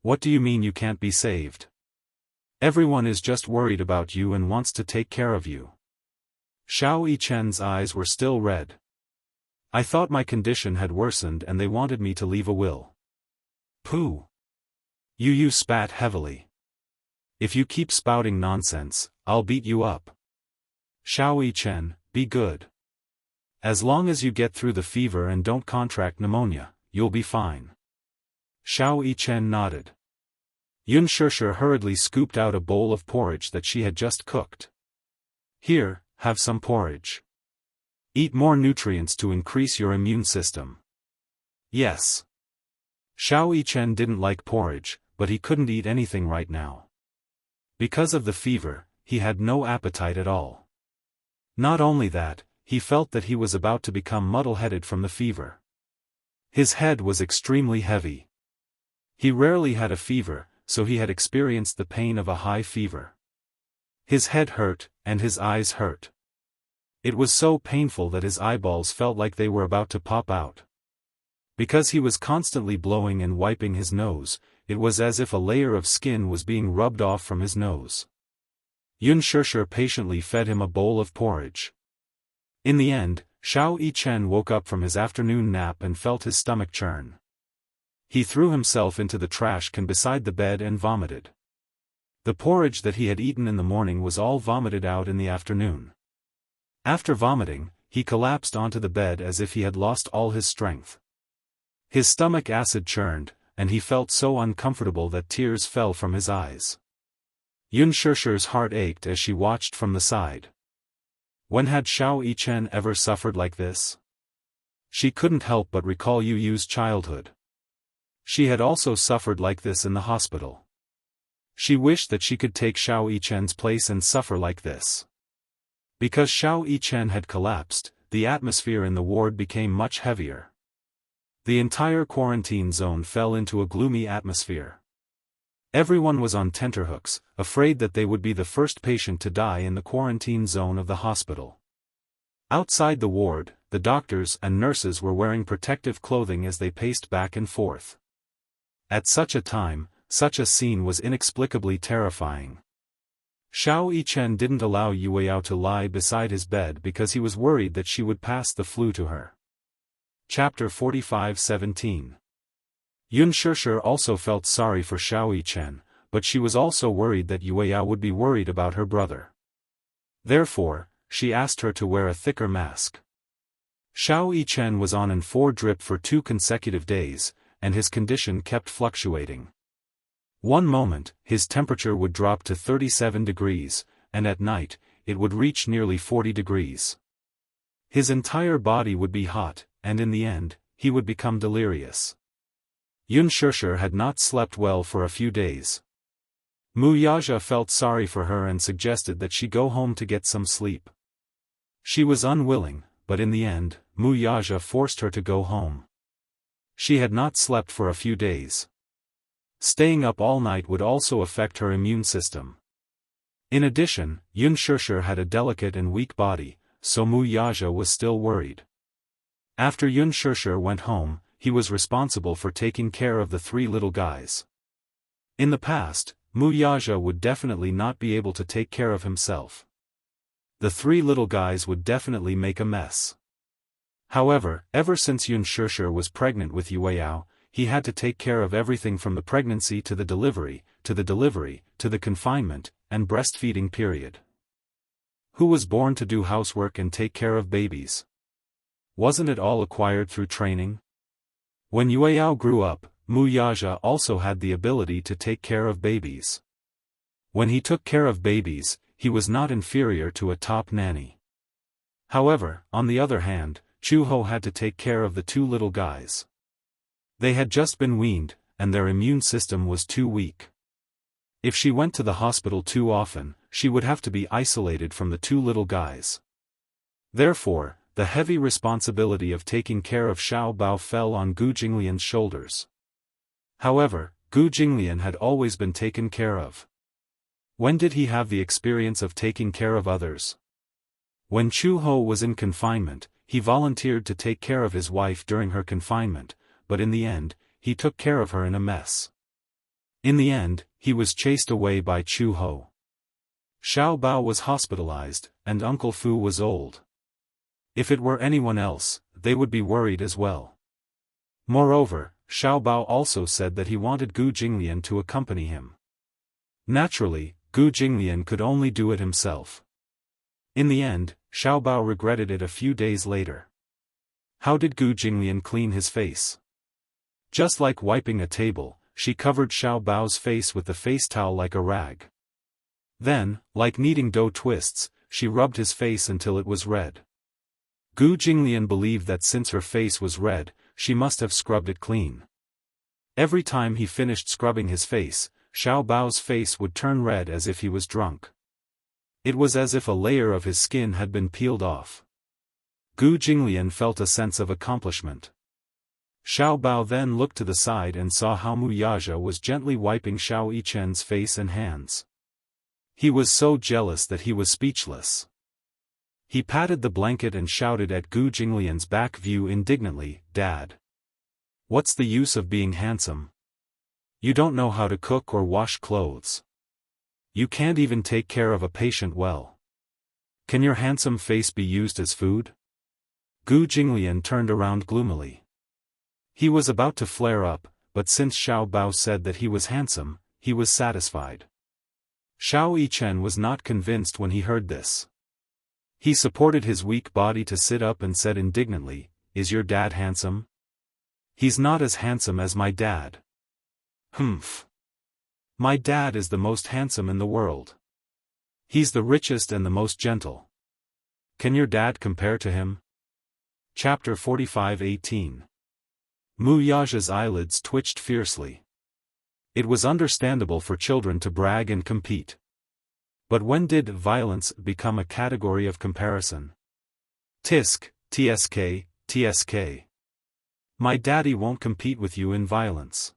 What do you mean you can't be saved? Everyone is just worried about you and wants to take care of you." Xiao Yichen's eyes were still red. "I thought my condition had worsened and they wanted me to leave a will." "Pooh!" Yu Yu spat heavily. "If you keep spouting nonsense, I'll beat you up." "Xiao Yichen, be good. As long as you get through the fever and don't contract pneumonia, you'll be fine." Xiao Yichen nodded. Yun Shishir hurriedly scooped out a bowl of porridge that she had just cooked. "Here, have some porridge. Eat more nutrients to increase your immune system." "Yes." Xiao Yichen didn't like porridge, but he couldn't eat anything right now. Because of the fever, he had no appetite at all. Not only that, he felt that he was about to become muddle-headed from the fever. His head was extremely heavy. He rarely had a fever, so he had experienced the pain of a high fever. His head hurt, and his eyes hurt. It was so painful that his eyeballs felt like they were about to pop out. Because he was constantly blowing and wiping his nose, it was as if a layer of skin was being rubbed off from his nose. Unspoken patiently fed him a bowl of porridge. In the end, Xiao Yichen woke up from his afternoon nap and felt his stomach churn. He threw himself into the trash can beside the bed and vomited. The porridge that he had eaten in the morning was all vomited out in the afternoon. After vomiting, he collapsed onto the bed as if he had lost all his strength. His stomach acid churned, and he felt so uncomfortable that tears fell from his eyes. Unspoken's heart ached as she watched from the side. When had Xiao Yichen ever suffered like this? She couldn't help but recall Yu's childhood. She had also suffered like this in the hospital. She wished that she could take Xiao Yichen's place and suffer like this. Because Xiao Yichen had collapsed, the atmosphere in the ward became much heavier. The entire quarantine zone fell into a gloomy atmosphere. Everyone was on tenterhooks, afraid that they would be the first patient to die in the quarantine zone of the hospital. Outside the ward, the doctors and nurses were wearing protective clothing as they paced back and forth. At such a time, such a scene was inexplicably terrifying. Xiao Yichen didn't allow Yueyao to lie beside his bed because he was worried that she would pass the flu to her. Chapter 45:17. Unspoken also felt sorry for Xiao Yichen, but she was also worried that Yueyao would be worried about her brother. Therefore, she asked her to wear a thicker mask. Xiao Yichen was on an 4 drip for 2 consecutive days, and his condition kept fluctuating. One moment, his temperature would drop to 37 degrees, and at night, it would reach nearly 40 degrees. His entire body would be hot, and in the end, he would become delirious. Unspoken had not slept well for a few days. Wuxia felt sorry for her and suggested that she go home to get some sleep. She was unwilling, but in the end, Wuxia forced her to go home. She had not slept for a few days. Staying up all night would also affect her immune system. In addition, Unspoken had a delicate and weak body, so Wuxia was still worried. After Unspoken went home, he was responsible for taking care of the 3 little guys. In the past, Wuxia would definitely not be able to take care of himself. The 3 little guys would definitely make a mess. However, ever since Unspoken was pregnant with Yueyao, he had to take care of everything from the pregnancy to the delivery, to the confinement, and breastfeeding period. Who was born to do housework and take care of babies? Wasn't it all acquired through training? When Yueyao grew up, Wuxia also had the ability to take care of babies. When he took care of babies, he was not inferior to a top nanny. However, on the other hand, Chuho had to take care of the 2 little guys. They had just been weaned, and their immune system was too weak. If she went to the hospital too often, she would have to be isolated from the 2 little guys. Therefore, the heavy responsibility of taking care of Xiao Bao fell on Gu Jinglian's shoulders. However, Gu Jinglian had always been taken care of. When did he have the experience of taking care of others? When Chuho was in confinement, he volunteered to take care of his wife during her confinement, but in the end, he took care of her in a mess. In the end, he was chased away by Chuho. Xiao Bao was hospitalized, and Uncle Fu was old. If it were anyone else, they would be worried as well. Moreover, Xiao Bao also said that he wanted Gu Jinglian to accompany him. Naturally, Gu Jinglian could only do it himself. In the end, Xiao Bao regretted it a few days later. How did Gu Jinglian clean his face? Just like wiping a table, she covered Xiao Bao's face with the face towel like a rag. Then, like kneading dough twists, she rubbed his face until it was red. Gu Jinglian believed that since her face was red, she must have scrubbed it clean. Every time he finished scrubbing his face, Xiao Bao's face would turn red as if he was drunk. It was as if a layer of his skin had been peeled off. Gu Jinglian felt a sense of accomplishment. Xiao Bao then looked to the side and saw how Wuxia was gently wiping Xiao Yichen's face and hands. He was so jealous that he was speechless. He patted the blanket and shouted at Gu Jinglian's back view indignantly, "Dad! What's the use of being handsome? You don't know how to cook or wash clothes. You can't even take care of a patient well. Can your handsome face be used as food? Gu Jinglian turned around gloomily. He was about to flare up, but since Xiao Bao said that he was handsome, he was satisfied. Xiao Yichen was not convinced when he heard this. He supported his weak body to sit up and said indignantly, "Is your dad handsome?" "He's not as handsome as my dad." "Humph. My dad is the most handsome in the world. He's the richest and the most gentle. Can your dad compare to him?" Chapter 45:18. Mu Yaja's eyelids twitched fiercely. It was understandable for children to brag and compete. But when did violence become a category of comparison? Tisk, tsk, tsk. My daddy won't compete with you in violence.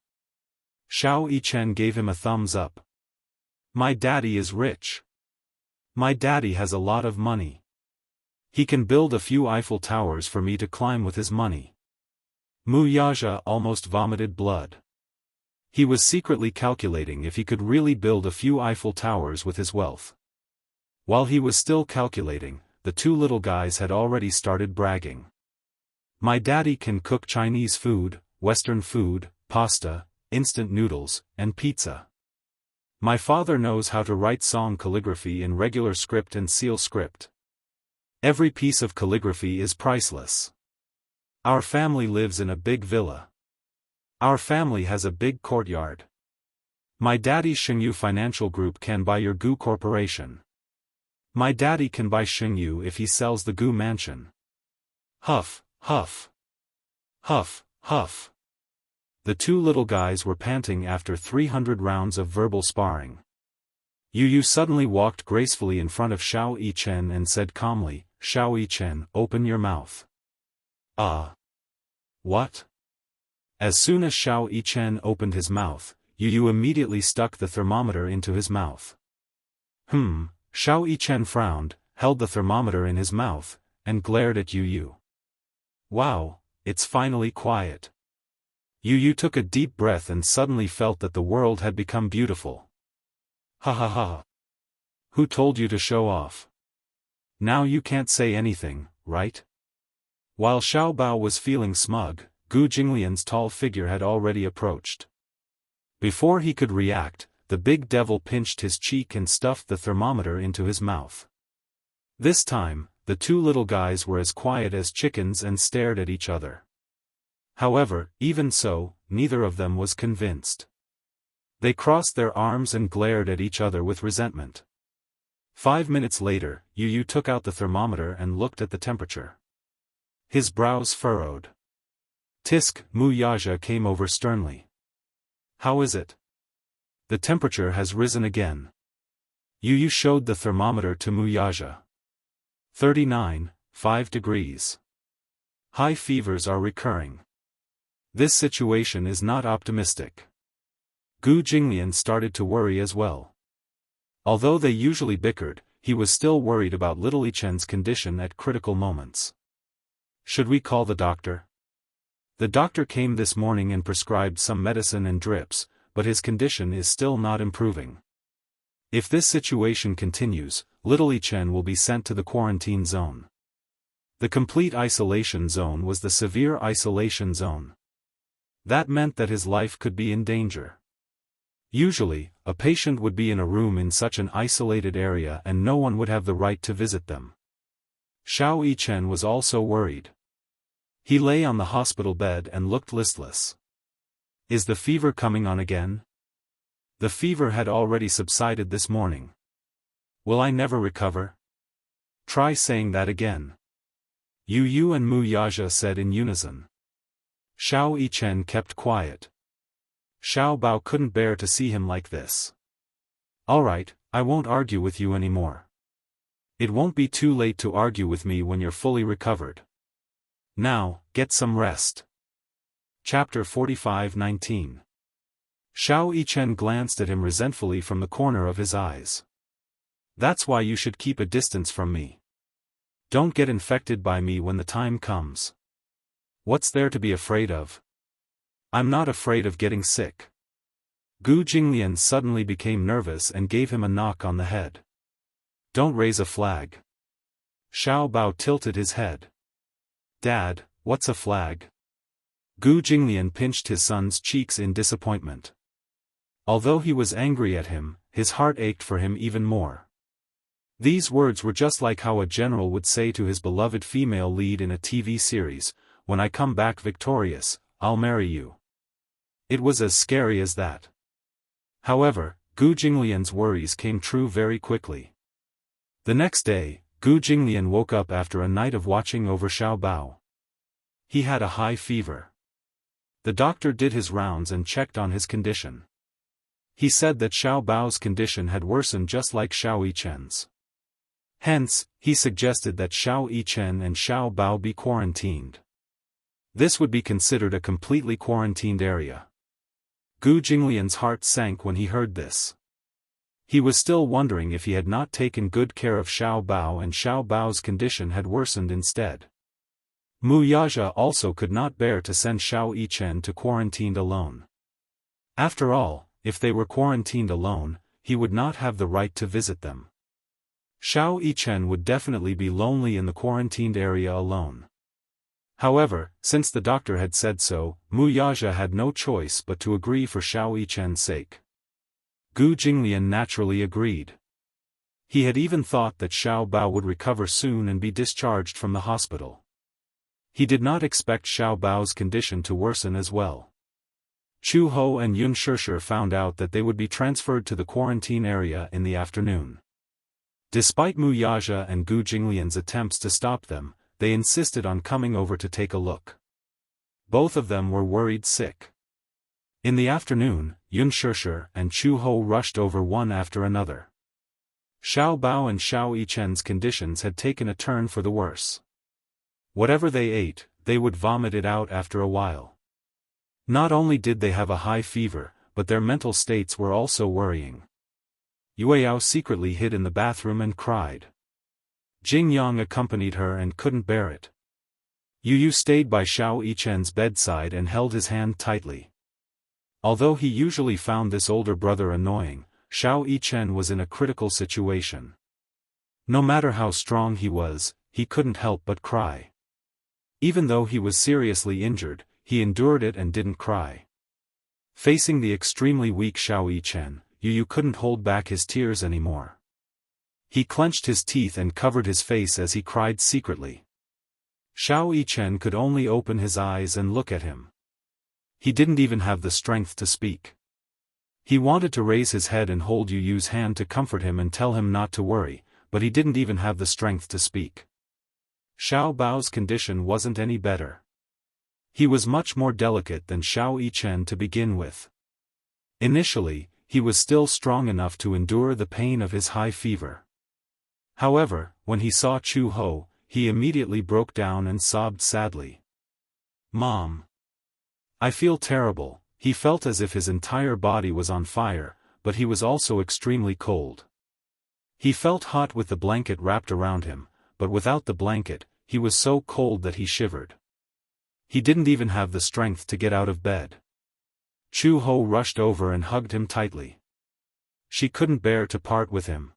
Xiao Yichen gave him a thumbs up. My daddy is rich. My daddy has a lot of money. He can build a few Eiffel Towers for me to climb with his money. Mu Yaja almost vomited blood. He was secretly calculating if he could really build a few Eiffel Towers with his wealth. While he was still calculating, the two little guys had already started bragging. My daddy can cook Chinese food, Western food, pasta, instant noodles, and pizza. My father knows how to write song calligraphy in regular script and seal script. Every piece of calligraphy is priceless. Our family lives in a big villa. Our family has a big courtyard. My daddy's Xingyu Financial Group can buy your Gu Corporation. My daddy can buy Xingyu if he sells the Gu Mansion. Huff, huff. Huff, huff. The two little guys were panting after 300 rounds of verbal sparring. Yu Yu suddenly walked gracefully in front of Xiao Yichen and said calmly, "Xiao Yichen, open your mouth." What? As soon as Xiao Yichen opened his mouth, Yu Yu immediately stuck the thermometer into his mouth. Xiao Yichen frowned, held the thermometer in his mouth, and glared at Yu Yu. Wow, it's finally quiet. Yu Yu took a deep breath and suddenly felt that the world had become beautiful. Ha ha ha. Who told you to show off? Now you can't say anything, right? While Xiao Bao was feeling smug, Gu Jinglian's tall figure had already approached. Before he could react, the big devil pinched his cheek and stuffed the thermometer into his mouth. This time, the two little guys were as quiet as chickens and stared at each other. However, even so, neither of them was convinced. They crossed their arms and glared at each other with resentment. 5 minutes later, Yu Yu took out the thermometer and looked at the temperature. His brows furrowed. Tisk, Mu Yaja came over sternly. How is it? The temperature has risen again. Yu Yu showed the thermometer to Mu Yaja. 39.5 degrees. High fevers are recurring. This situation is not optimistic. Gu Jinglian started to worry as well. Although they usually bickered, he was still worried about little Yichen's condition at critical moments. Should we call the doctor? The doctor came this morning and prescribed some medicine and drips, but his condition is still not improving. If this situation continues, little Yichen will be sent to the quarantine zone. The complete isolation zone was the severe isolation zone. That meant that his life could be in danger. Usually, a patient would be in a room in such an isolated area and no one would have the right to visit them. Xiao Yichen was also worried. He lay on the hospital bed and looked listless. Is the fever coming on again? The fever had already subsided this morning. Will I never recover? Try saying that again. Yu Yu and Mu Yaja said in unison. Xiao Yichen kept quiet. Xiao Bao couldn't bear to see him like this. Alright, I won't argue with you anymore. It won't be too late to argue with me when you're fully recovered. Now, get some rest. Chapter 45:19. Xiao Yichen glanced at him resentfully from the corner of his eyes. That's why you should keep a distance from me. Don't get infected by me when the time comes. What's there to be afraid of? I'm not afraid of getting sick. Gu Jinglian suddenly became nervous and gave him a knock on the head. Don't raise a flag. Xiao Bao tilted his head. Dad, what's a flag? Gu Jinglian pinched his son's cheeks in disappointment. Although he was angry at him, his heart ached for him even more. These words were just like how a general would say to his beloved female lead in a TV series, "When I come back victorious, I'll marry you." It was as scary as that. However, Gu Jinglian's worries came true very quickly. The next day, Gu Jinglian woke up after a night of watching over Xiao Bao. He had a high fever. The doctor did his rounds and checked on his condition. He said that Xiao Bao's condition had worsened just like Xiao Yichen's. Hence, he suggested that Xiao Yichen and Xiao Bao be quarantined. This would be considered a completely quarantined area. Gu Jinglian's heart sank when he heard this. He was still wondering if he had not taken good care of Xiao Bao and Xiao Bao's condition had worsened instead. Mu Yaja also could not bear to send Xiao Yichen to quarantined alone. After all, if they were quarantined alone, he would not have the right to visit them. Xiao Yichen would definitely be lonely in the quarantined area alone. However, since the doctor had said so, Mu Yaja had no choice but to agree for Xiao Yichen's sake. Gu Jinglian naturally agreed. He had even thought that Xiao Bao would recover soon and be discharged from the hospital. He did not expect Xiao Bao's condition to worsen as well. Chu Ho and Yun Shishir found out that they would be transferred to the quarantine area in the afternoon. Despite Mu Yaja and Gu Jinglian's attempts to stop them, they insisted on coming over to take a look. Both of them were worried sick. In the afternoon, Yun Shishir and Chu Ho rushed over one after another. Xiao Bao and Xiao Yichen's conditions had taken a turn for the worse. Whatever they ate, they would vomit it out after a while. Not only did they have a high fever, but their mental states were also worrying. Yueyao secretly hid in the bathroom and cried. Jing Yang accompanied her and couldn't bear it. Yu Yu stayed by Xiao Yichen's bedside and held his hand tightly. Although he usually found this older brother annoying, Xiao Yichen was in a critical situation. No matter how strong he was, he couldn't help but cry. Even though he was seriously injured, he endured it and didn't cry. Facing the extremely weak Xiao Yichen, Yu Yu couldn't hold back his tears anymore. He clenched his teeth and covered his face as he cried secretly. Xiao Yichen could only open his eyes and look at him. He didn't even have the strength to speak. He wanted to raise his head and hold Yu Yu's hand to comfort him and tell him not to worry, but he didn't even have the strength to speak. Xiao Bao's condition wasn't any better. He was much more delicate than Xiao Yichen to begin with. Initially, he was still strong enough to endure the pain of his high fever. However, when he saw Chu Ho, he immediately broke down and sobbed sadly. "Mom. I feel terrible." He felt as if his entire body was on fire, but he was also extremely cold. He felt hot with the blanket wrapped around him, but without the blanket, he was so cold that he shivered. He didn't even have the strength to get out of bed. Chu Ho rushed over and hugged him tightly. She couldn't bear to part with him.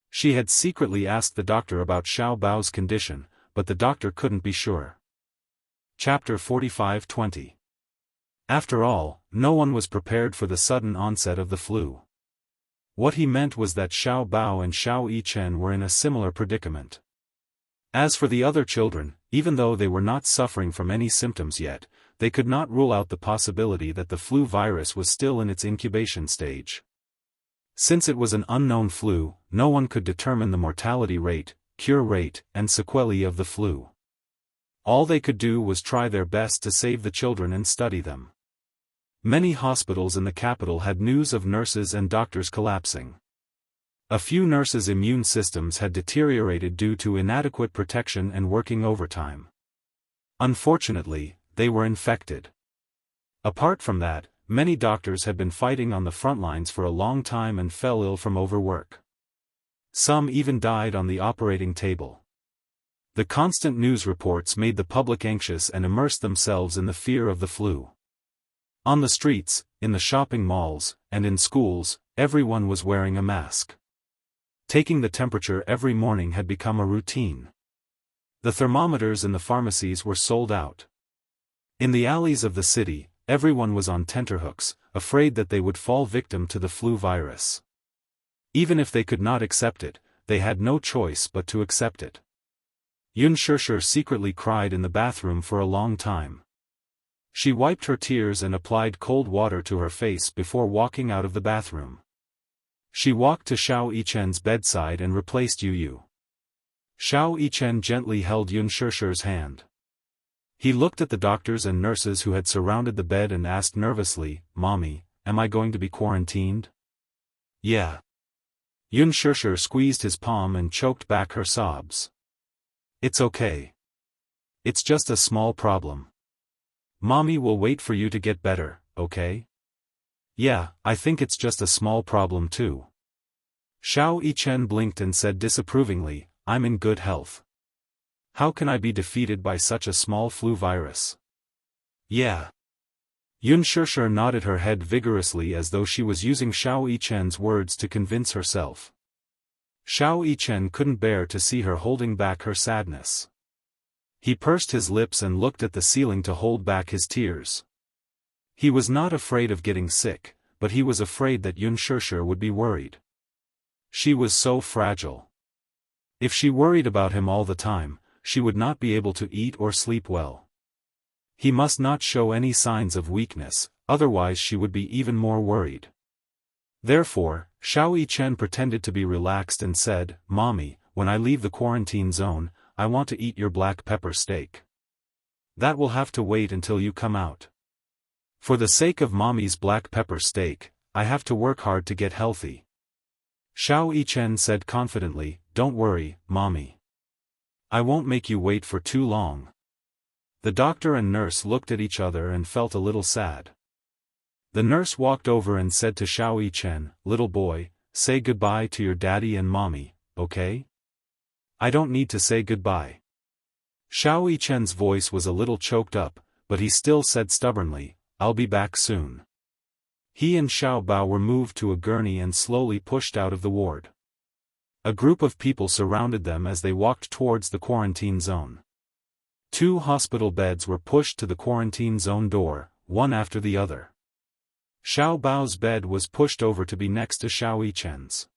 She had secretly asked the doctor about Xiao Bao's condition, but the doctor couldn't be sure. Chapter 45-20. After all, no one was prepared for the sudden onset of the flu. What he meant was that Xiao Bao and Xiao Yichen were in a similar predicament. As for the other children, even though they were not suffering from any symptoms yet, they could not rule out the possibility that the flu virus was still in its incubation stage. Since it was an unknown flu, no one could determine the mortality rate, cure rate, and sequelae of the flu. All they could do was try their best to save the children and study them. Many hospitals in the capital had news of nurses and doctors collapsing. A few nurses' immune systems had deteriorated due to inadequate protection and working overtime. Unfortunately, they were infected. Apart from that, many doctors had been fighting on the front lines for a long time and fell ill from overwork. Some even died on the operating table. The constant news reports made the public anxious and immersed themselves in the fear of the flu. On the streets, in the shopping malls, and in schools, everyone was wearing a mask. Taking the temperature every morning had become a routine. The thermometers in the pharmacies were sold out. In the alleys of the city, everyone was on tenterhooks, afraid that they would fall victim to the flu virus. Even if they could not accept it, they had no choice but to accept it. Xianxia secretly cried in the bathroom for a long time. She wiped her tears and applied cold water to her face before walking out of the bathroom. She walked to Xiao Yichen's bedside and replaced Yu. Xiao Yichen gently held Xianxia's hand. He looked at the doctors and nurses who had surrounded the bed and asked nervously, "Mommy, am I going to be quarantined?" "Yeah." Xianxia squeezed his palm and choked back her sobs. "It's okay. It's just a small problem. Mommy will wait for you to get better, okay?" "Yeah, I think it's just a small problem too." Xiao Yichen blinked and said disapprovingly, "I'm in good health. How can I be defeated by such a small flu virus?" "Yeah." Xianxia nodded her head vigorously as though she was using Xiao Yichen's words to convince herself. Xiao Yichen couldn't bear to see her holding back her sadness. He pursed his lips and looked at the ceiling to hold back his tears. He was not afraid of getting sick, but he was afraid that Xianxia would be worried. She was so fragile. If she worried about him all the time, she would not be able to eat or sleep well. He must not show any signs of weakness, otherwise she would be even more worried. Therefore, Xiao Yichen pretended to be relaxed and said, "Mommy, when I leave the quarantine zone, I want to eat your black pepper steak. That will have to wait until you come out. For the sake of Mommy's black pepper steak, I have to work hard to get healthy." Xiao Yichen said confidently, "Don't worry, Mommy. I won't make you wait for too long." The doctor and nurse looked at each other and felt a little sad. The nurse walked over and said to Xiao Yichen, "Little boy, say goodbye to your daddy and mommy, okay?" "I don't need to say goodbye." Xiao Yichen's voice was a little choked up, but he still said stubbornly, "I'll be back soon." He and Xiao Bao were moved to a gurney and slowly pushed out of the ward. A group of people surrounded them as they walked towards the quarantine zone. 2 hospital beds were pushed to the quarantine zone door, one after the other. Xiao Bao's bed was pushed over to be next to Xiao Yichen's.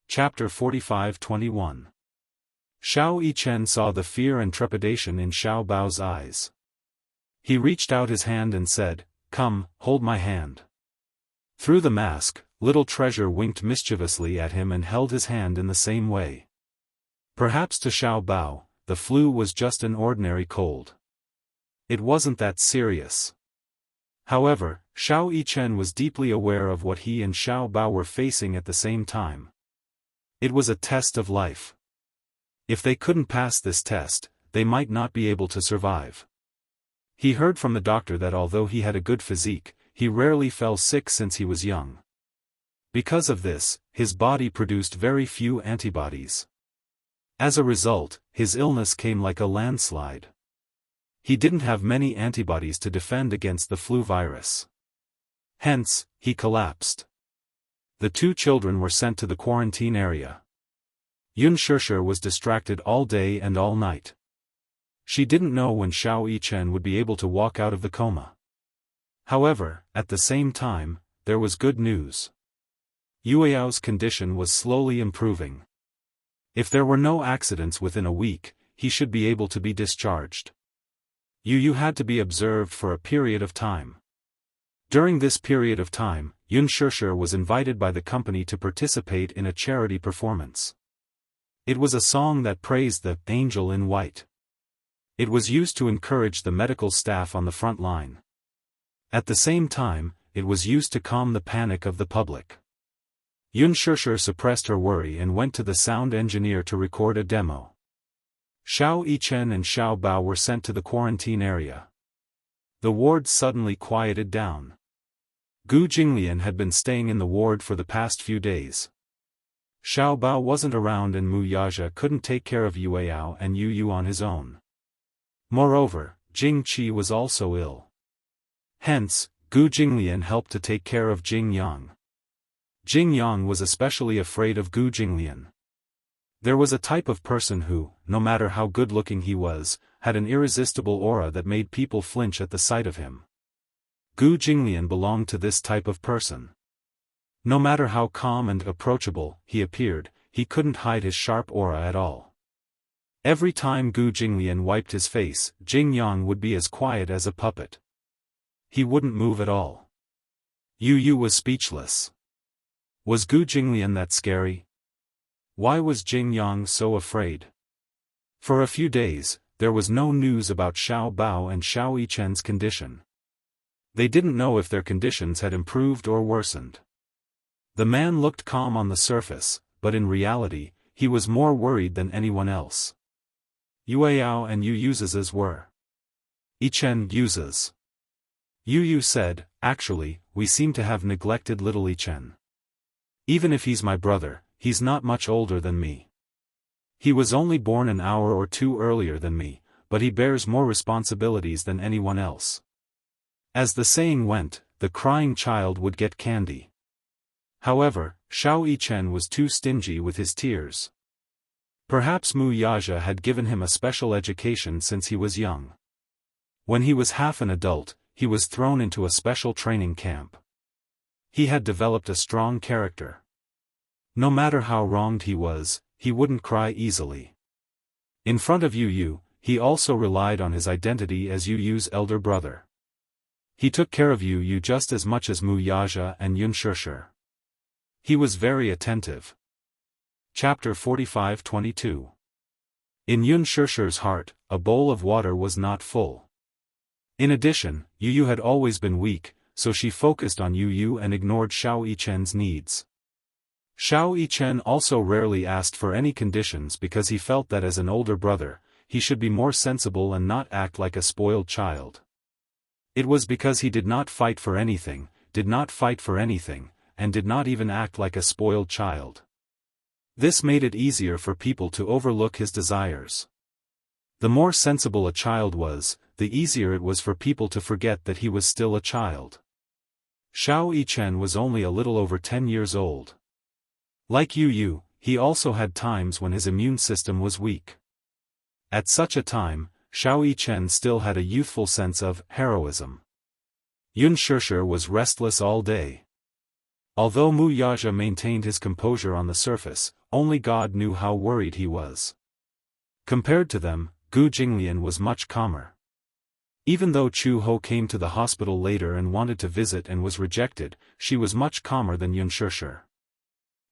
Chapter 45-21. Xiao Yichen saw the fear and trepidation in Xiao Bao's eyes. He reached out his hand and said, "Come, hold my hand." Through the mask, Little Treasure winked mischievously at him and held his hand in the same way. Perhaps to Xiao Bao, the flu was just an ordinary cold. It wasn't that serious. However, Xiao Yichen was deeply aware of what he and Xiao Bao were facing at the same time. It was a test of life. If they couldn't pass this test, they might not be able to survive. He heard from the doctor that although he had a good physique, he rarely fell sick since he was young. Because of this, his body produced very few antibodies. As a result, his illness came like a landslide. He didn't have many antibodies to defend against the flu virus. Hence, he collapsed. The 2 children were sent to the quarantine area. Xianxia was distracted all day and all night. She didn't know when Xiao Yichen would be able to walk out of the coma. However, at the same time, there was good news. Yueyao's condition was slowly improving. If there were no accidents within a week, he should be able to be discharged. Yu had to be observed for a period of time. During this period of time, Xianxia was invited by the company to participate in a charity performance. It was a song that praised the angel in white. It was used to encourage the medical staff on the front line. At the same time, it was used to calm the panic of the public. Xianxia suppressed her worry and went to the sound engineer to record a demo. Xiao Yichen and Xiao Bao were sent to the quarantine area. The ward suddenly quieted down. Gu Jinglian had been staying in the ward for the past few days. Xiao Bao wasn't around and Mu Yaja couldn't take care of Yueyao and Yu on his own. Moreover, Jing Qi was also ill. Hence, Gu Jinglian helped to take care of Jing Yang. Jing Yang was especially afraid of Gu Jinglian. There was a type of person who, no matter how good-looking he was, had an irresistible aura that made people flinch at the sight of him. Gu Jinglian belonged to this type of person. No matter how calm and approachable he appeared, he couldn't hide his sharp aura at all. Every time Gu Jinglian wiped his face, Jing Yang would be as quiet as a puppet. He wouldn't move at all. Yu Yu was speechless. Was Gu Jinglian that scary? Why was Jing Yang so afraid? For a few days, there was no news about Xiao Bao and Xiao Yichen's condition. They didn't know if their conditions had improved or worsened. The man looked calm on the surface, but in reality, he was more worried than anyone else. Yueyao and Yu Yu's were. Yichen Yu's. Yu Yu said, "Actually, we seem to have neglected little Yichen. Even if he's my brother, he's not much older than me. He was only born an hour or two earlier than me, but he bears more responsibilities than anyone else." As the saying went, the crying child would get candy. However, Xiao Yichen was too stingy with his tears. Perhaps Mu Yaja had given him a special education since he was young. When he was half an adult, he was thrown into a special training camp. He had developed a strong character. No matter how wronged he was, he wouldn't cry easily. In front of Yu Yu, he also relied on his identity as Yu Yu's elder brother. He took care of Yu Yu just as much as Mu Yaja and Yun Shishir. He was very attentive. Chapter 45-22. In Yun Shishir's heart, a bowl of water was not full. In addition, Yu Yu had always been weak, so she focused on Yu Yu and ignored Xiao Yichen's needs. Xiao Yichen also rarely asked for any conditions because he felt that as an older brother, he should be more sensible and not act like a spoiled child. It was because he did not fight for anything, and did not even act like a spoiled child. This made it easier for people to overlook his desires. The more sensible a child was, the easier it was for people to forget that he was still a child. Xiao Yichen was only a little over 10 years old. Like Yu Yu, he also had times when his immune system was weak. At such a time, Xiao Yichen still had a youthful sense of heroism. Yun Shishir was restless all day. Although Mu Yaja maintained his composure on the surface, only God knew how worried he was. Compared to them, Gu Jinglian was much calmer. Even though Chu Ho came to the hospital later and wanted to visit and was rejected, she was much calmer than Yun Shishir.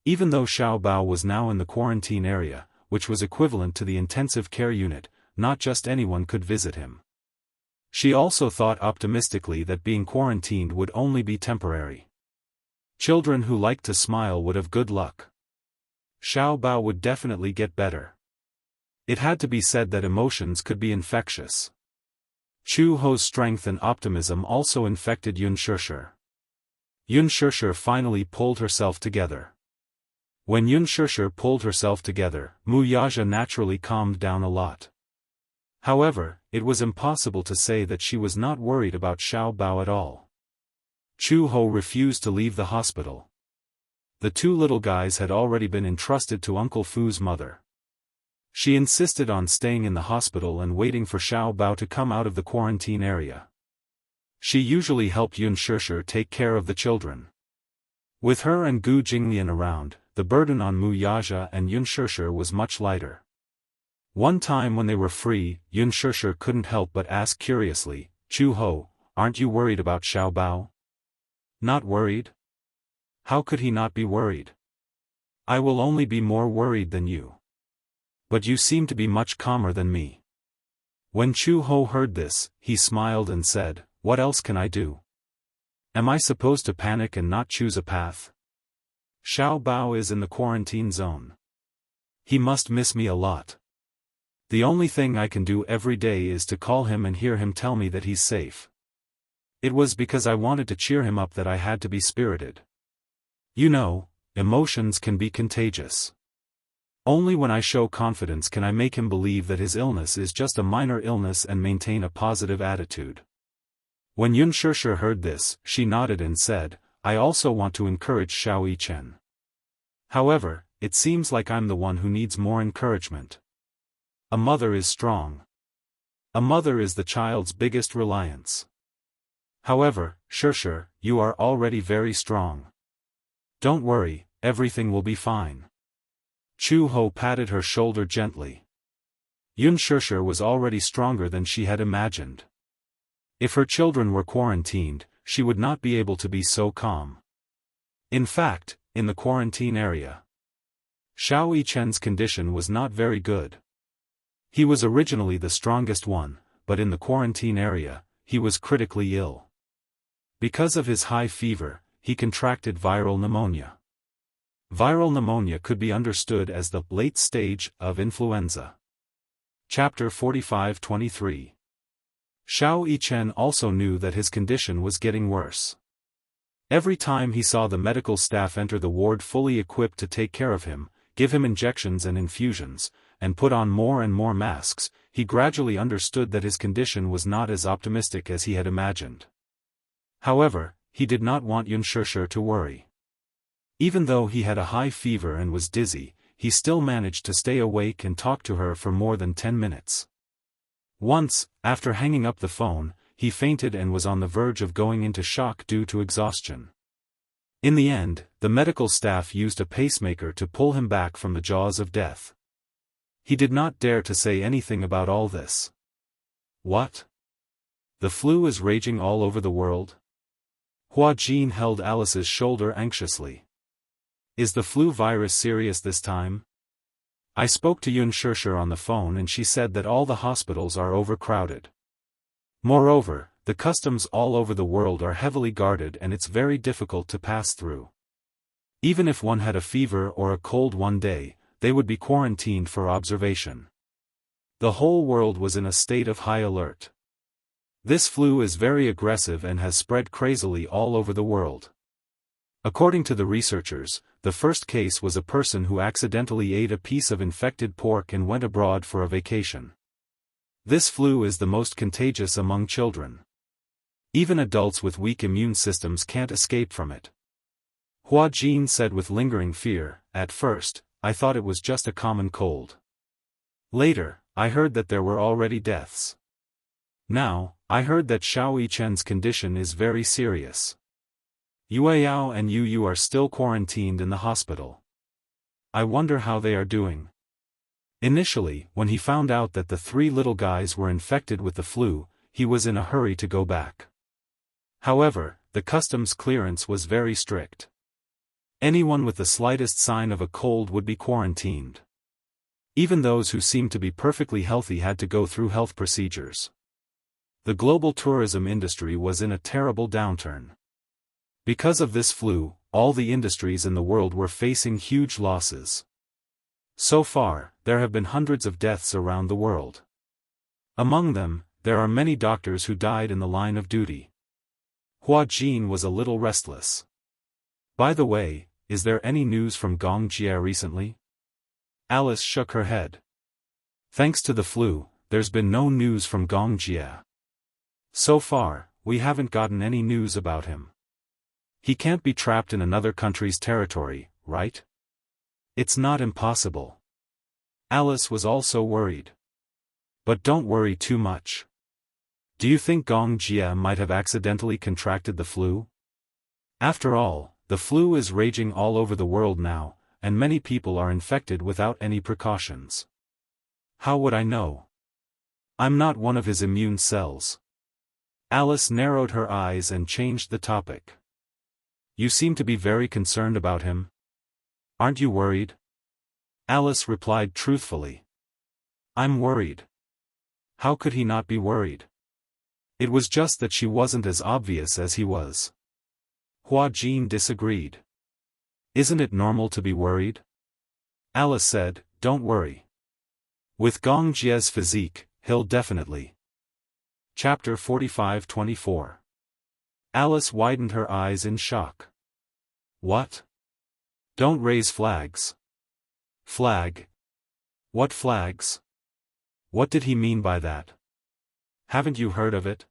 Even though Xiao Bao was now in the quarantine area, which was equivalent to the intensive care unit, not just anyone could visit him. She also thought optimistically that being quarantined would only be temporary. Children who liked to smile would have good luck. Xiao Bao would definitely get better. It had to be said that emotions could be infectious. Chu Ho's strength and optimism also infected Yun Shishir. Yun Shishir finally pulled herself together. When Yun Shishir pulled herself together, Mu Yaja naturally calmed down a lot. However, it was impossible to say that she was not worried about Xiao Bao at all. Chu Ho refused to leave the hospital. The two little guys had already been entrusted to Uncle Fu's mother. She insisted on staying in the hospital and waiting for Xiao Bao to come out of the quarantine area. She usually helped Yun Shishir take care of the children. With her and Gu Jinglian around, the burden on Mu Yaja and Yun Shishir was much lighter. One time when they were free, Yun Shishir couldn't help but ask curiously, "Chu Ho, aren't you worried about Xiao Bao?" "Not worried? How could he not be worried? I will only be more worried than you. But you seem to be much calmer than me." When Chu Ho heard this, he smiled and said, "What else can I do? Am I supposed to panic and not choose a path? Xiao Bao is in the quarantine zone. He must miss me a lot. The only thing I can do every day is to call him and hear him tell me that he's safe. It was because I wanted to cheer him up that I had to be spirited. You know, emotions can be contagious. Only when I show confidence can I make him believe that his illness is just a minor illness and maintain a positive attitude." When Yunshushu heard this, she nodded and said, I also want to encourage Xiao Yichen. However, it seems like I'm the one who needs more encouragement. A mother is strong. A mother is the child's biggest reliance. However, Shushu, you are already very strong. Don't worry, everything will be fine. Chu Ho patted her shoulder gently. Yunshushu was already stronger than she had imagined. If her children were quarantined, she would not be able to be so calm. In fact, in the quarantine area, Xiao Yichen's condition was not very good. He was originally the strongest one, but in the quarantine area, he was critically ill. Because of his high fever, he contracted viral pneumonia. Viral pneumonia could be understood as the late stage of influenza. Chapter 45-23. Xiao Yichen also knew that his condition was getting worse. Every time he saw the medical staff enter the ward fully equipped to take care of him, give him injections and infusions, and put on more and more masks, he gradually understood that his condition was not as optimistic as he had imagined. However, he did not want Yunshushu to worry. Even though he had a high fever and was dizzy, he still managed to stay awake and talk to her for more than 10 minutes. Once, after hanging up the phone, he fainted and was on the verge of going into shock due to exhaustion. In the end, the medical staff used a pacemaker to pull him back from the jaws of death. He did not dare to say anything about all this. What? The flu is raging all over the world? Hua Jin held Alice's shoulder anxiously. Is the flu virus serious this time? I spoke to Yunshushu on the phone and she said that all the hospitals are overcrowded. Moreover, the customs all over the world are heavily guarded and it's very difficult to pass through. Even if one had a fever or a cold one day, they would be quarantined for observation. The whole world was in a state of high alert. This flu is very aggressive and has spread crazily all over the world. According to the researchers, the first case was a person who accidentally ate a piece of infected pork and went abroad for a vacation. This flu is the most contagious among children. Even adults with weak immune systems can't escape from it. Hua Jin said with lingering fear, at first, I thought it was just a common cold. Later, I heard that there were already deaths. Now, I heard that Xiao Yichen's condition is very serious. Yueyao and Yu are still quarantined in the hospital. I wonder how they are doing. Initially, when he found out that the 3 little guys were infected with the flu, he was in a hurry to go back. However, the customs clearance was very strict. Anyone with the slightest sign of a cold would be quarantined. Even those who seemed to be perfectly healthy had to go through health procedures. The global tourism industry was in a terrible downturn. Because of this flu, all the industries in the world were facing huge losses. So far, there have been hundreds of deaths around the world. Among them, there are many doctors who died in the line of duty. Hua Jin was a little restless. By the way, is there any news from Gongjie recently? Alice shook her head. Thanks to the flu, there's been no news from Gongjie. So far, we haven't gotten any news about him. He can't be trapped in another country's territory, right? It's not impossible. Alice was also worried. But don't worry too much. Do you think Gongjie might have accidentally contracted the flu? After all, the flu is raging all over the world now, and many people are infected without any precautions. How would I know? I'm not one of his immune cells. Alice narrowed her eyes and changed the topic. You seem to be very concerned about him. Aren't you worried? Alice replied truthfully. I'm worried. How could he not be worried? It was just that she wasn't as obvious as he was. Hua Jin disagreed. Isn't it normal to be worried? Alice said, don't worry. With Gongjie's physique, he'll definitely. Chapter 45-24. Alice widened her eyes in shock. What? Don't raise flags. Flag? What flags? What did he mean by that? Haven't you heard of it?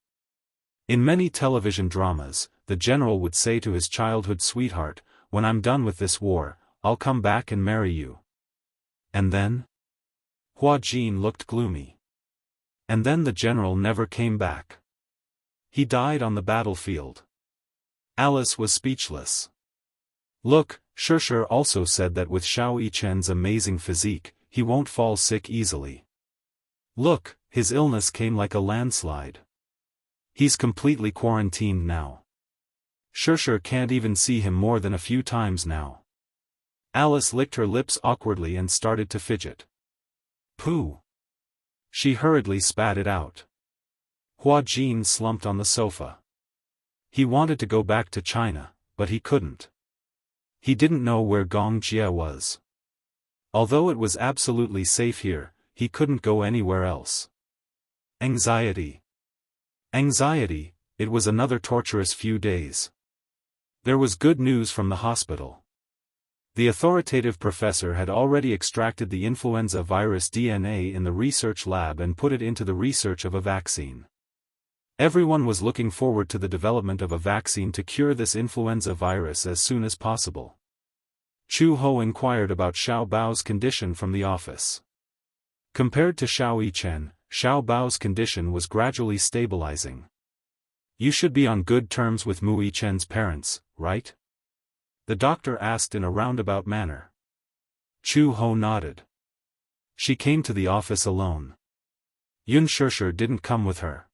In many television dramas, the general would say to his childhood sweetheart, "When I'm done with this war, I'll come back and marry you." And then? Hua Jin looked gloomy. And then the general never came back. He died on the battlefield. Alice was speechless. Look, Xianxia also said that with Xiao Yichen's amazing physique, he won't fall sick easily. Look, his illness came like a landslide. He's completely quarantined now. Xianxia can't even see him more than a few times now. Alice licked her lips awkwardly and started to fidget. Pooh! She hurriedly spat it out. Hua Jin slumped on the sofa. He wanted to go back to China, but he couldn't. He didn't know where Gong Jie was. Although it was absolutely safe here, he couldn't go anywhere else. Anxiety. Anxiety, it was another torturous few days. There was good news from the hospital. The authoritative professor had already extracted the influenza virus DNA in the research lab and put it into the research of a vaccine. Everyone was looking forward to the development of a vaccine to cure this influenza virus as soon as possible. Chu Ho inquired about Xiao Bao's condition from the office. Compared to Xiao Yichen, Xiao Bao's condition was gradually stabilizing. You should be on good terms with Mu Yichen's parents, right? The doctor asked in a roundabout manner. Chu Ho nodded. She came to the office alone. Yun Xianxia didn't come with her.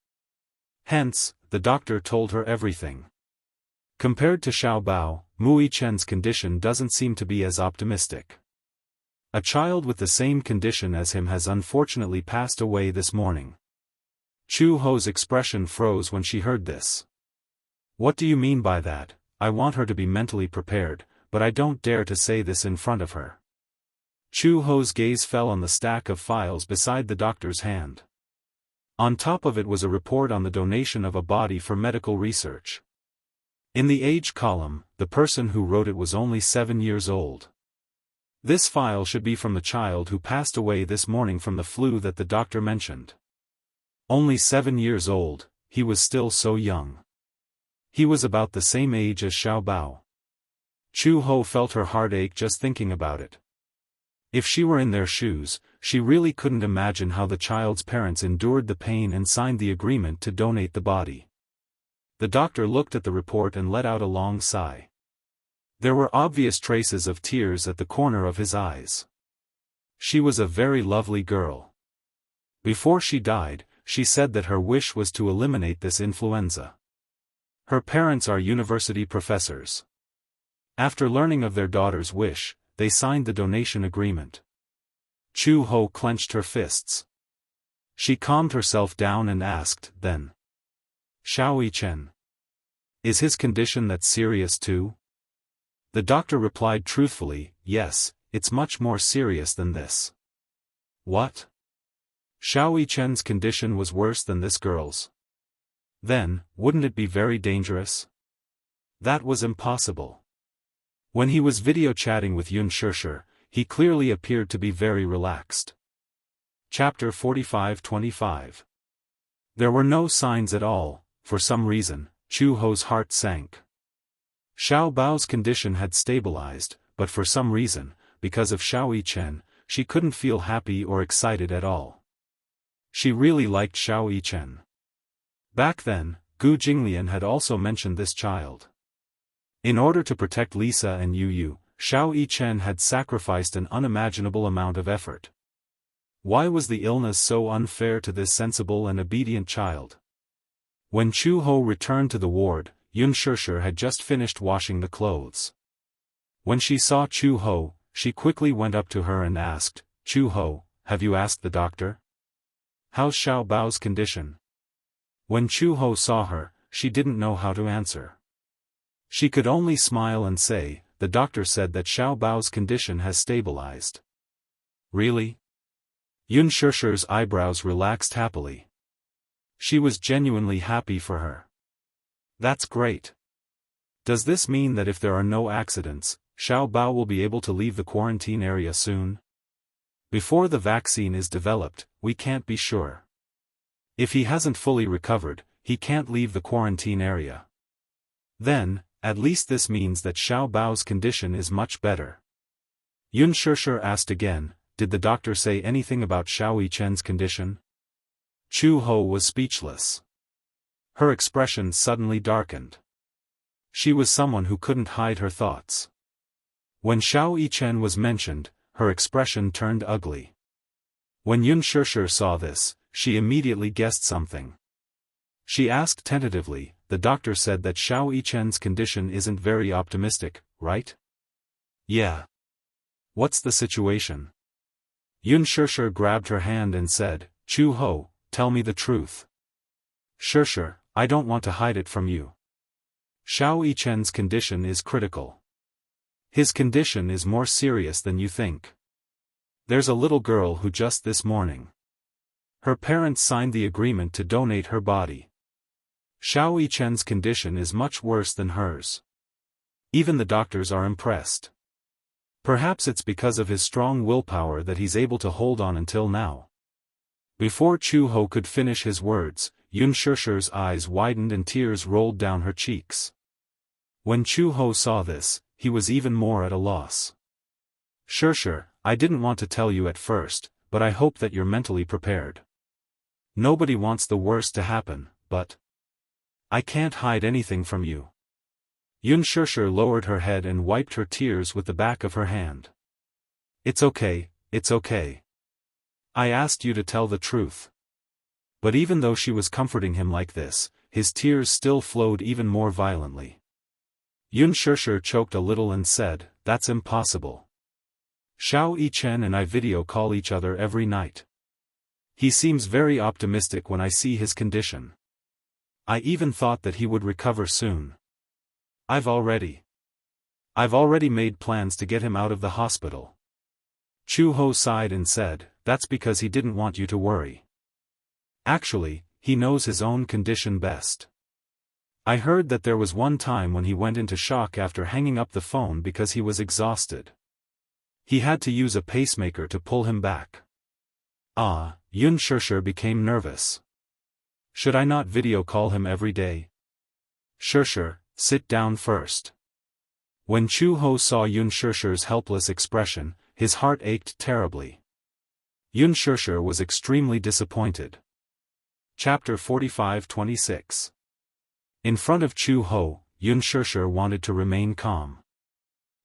Hence, the doctor told her everything. Compared to Xiao Bao, Mu Yichen's condition doesn't seem to be as optimistic. A child with the same condition as him has unfortunately passed away this morning. Chu Ho's expression froze when she heard this. What do you mean by that? I want her to be mentally prepared, but I don't dare to say this in front of her. Chu Ho's gaze fell on the stack of files beside the doctor's hand. On top of it was a report on the donation of a body for medical research. In the age column, the person who wrote it was only 7 years old. This file should be from the child who passed away this morning from the flu that the doctor mentioned. Only 7 years old, he was still so young. He was about the same age as Xiao Bao. Chu Ho felt her heart ache just thinking about it. If she were in their shoes, she really couldn't imagine how the child's parents endured the pain and signed the agreement to donate the body. The doctor looked at the report and let out a long sigh. There were obvious traces of tears at the corner of his eyes. She was a very lovely girl. Before she died, she said that her wish was to eliminate this influenza. Her parents are university professors. After learning of their daughter's wish, they signed the donation agreement. Chu Ho clenched her fists. She calmed herself down and asked, then. Xiao Yichen. Is his condition that serious too? The doctor replied truthfully, yes, it's much more serious than this. What? Xiao Yichen's condition was worse than this girl's. Then, wouldn't it be very dangerous? That was impossible. When he was video chatting with Yun Xianxia, he clearly appeared to be very relaxed. Chapter 45-25. There were no signs at all. For some reason, Chu Ho's heart sank. Xiao Bao's condition had stabilized, but for some reason, because of Xiao Yichen, she couldn't feel happy or excited at all. She really liked Xiao Yichen. Back then, Gu Jinglian had also mentioned this child. In order to protect Lisa and Yu, Xiao Yichen had sacrificed an unimaginable amount of effort. Why was the illness so unfair to this sensible and obedient child? When Chu Ho returned to the ward, Yun Xianxia had just finished washing the clothes. When she saw Chu Ho, she quickly went up to her and asked, Chu Ho, have you asked the doctor? How's Xiao Bao's condition? When Chu Ho saw her, she didn't know how to answer. She could only smile and say, the doctor said that Xiao Bao's condition has stabilized. Really? Yun Xianxia's eyebrows relaxed happily. She was genuinely happy for her. That's great. Does this mean that if there are no accidents, Xiao Bao will be able to leave the quarantine area soon? Before the vaccine is developed, we can't be sure. If he hasn't fully recovered, he can't leave the quarantine area. Then, at least this means that Xiao Bao's condition is much better. Yun Shishir asked again, did the doctor say anything about Xiao Yichen's condition? Chu Ho was speechless. Her expression suddenly darkened. She was someone who couldn't hide her thoughts. When Xiao Yichen was mentioned, her expression turned ugly. When Yun Shishir saw this, she immediately guessed something. She asked tentatively, the doctor said that Xiao Yichen's condition isn't very optimistic, right? Yeah. What's the situation? Yun Shishir grabbed her hand and said, Chu Ho, tell me the truth. Shishir, I don't want to hide it from you. Xiao Yichen's condition is critical. His condition is more serious than you think. There's a little girl who just this morning. Her parents signed the agreement to donate her body. Xiao Yichen's condition is much worse than hers. Even the doctors are impressed. Perhaps it's because of his strong willpower that he's able to hold on until now. Before Chu Ho could finish his words, Yun Shishir's eyes widened and tears rolled down her cheeks. When Chu Ho saw this, he was even more at a loss. Shishir, I didn't want to tell you at first, but I hope that you're mentally prepared. Nobody wants the worst to happen, but I can't hide anything from you. Yun Shishir lowered her head and wiped her tears with the back of her hand. It's okay, it's okay. I asked you to tell the truth. But even though she was comforting him like this, his tears still flowed even more violently. Yun Shishir choked a little and said, that's impossible. Xiao Yichen and I video call each other every night. He seems very optimistic when I see his condition. I even thought that he would recover soon. I've already made plans to get him out of the hospital. Chu Ho sighed and said, that's because he didn't want you to worry. Actually, he knows his own condition best. I heard that there was one time when he went into shock after hanging up the phone because he was exhausted. He had to use a pacemaker to pull him back. Yun Shishir became nervous. Should I not video call him every day? Shishir, sit down first. When Chu Ho saw Yun Shishir's helpless expression, his heart ached terribly. Yun Shishir was extremely disappointed. Chapter 45-26. In front of Chu Ho, Yun Shishir wanted to remain calm.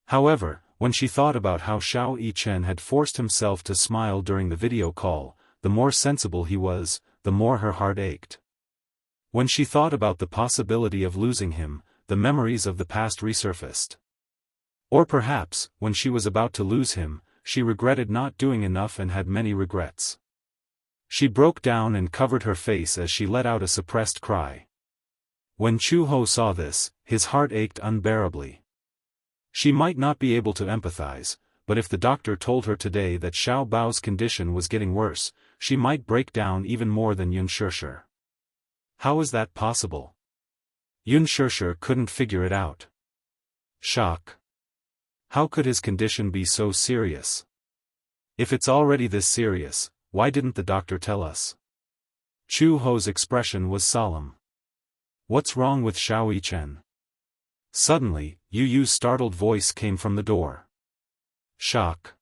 However, when she thought about how Xiao Yichen had forced himself to smile during the video call, the more sensible he was, the more her heart ached. When she thought about the possibility of losing him, the memories of the past resurfaced. Or perhaps, when she was about to lose him, she regretted not doing enough and had many regrets. She broke down and covered her face as she let out a suppressed cry. When Chu Ho saw this, his heart ached unbearably. She might not be able to empathize, but if the doctor told her today that Xiao Bao's condition was getting worse, she might break down even more than Yun Shishir. How is that possible? Yun Shishir couldn't figure it out. Shock. How could his condition be so serious? If it's already this serious, why didn't the doctor tell us? Chu Ho's expression was solemn. What's wrong with Xiao Yichen? Suddenly, Yu Yu's startled voice came from the door. Shock.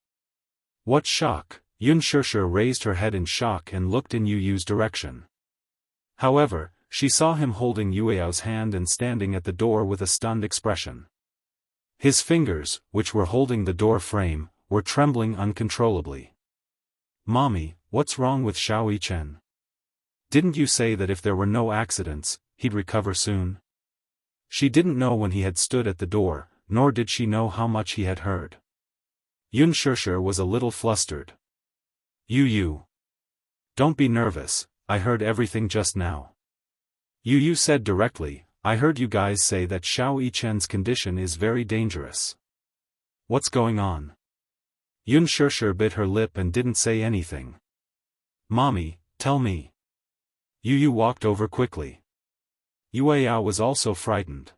What shock? Yun Shishir raised her head in shock and looked in Yu Yu's direction. However, she saw him holding Yueyao's hand and standing at the door with a stunned expression. His fingers, which were holding the door frame, were trembling uncontrollably. Mommy, what's wrong with Xiao Yichen? Didn't you say that if there were no accidents, he'd recover soon? She didn't know when he had stood at the door, nor did she know how much he had heard. Yun Shishir was a little flustered. Yu. Don't be nervous, I heard everything just now. Yu said directly, I heard you guys say that Xiao Yichen's condition is very dangerous. What's going on? Yun Shishir bit her lip and didn't say anything. Mommy, tell me. Yu walked over quickly. Yueyao was also frightened.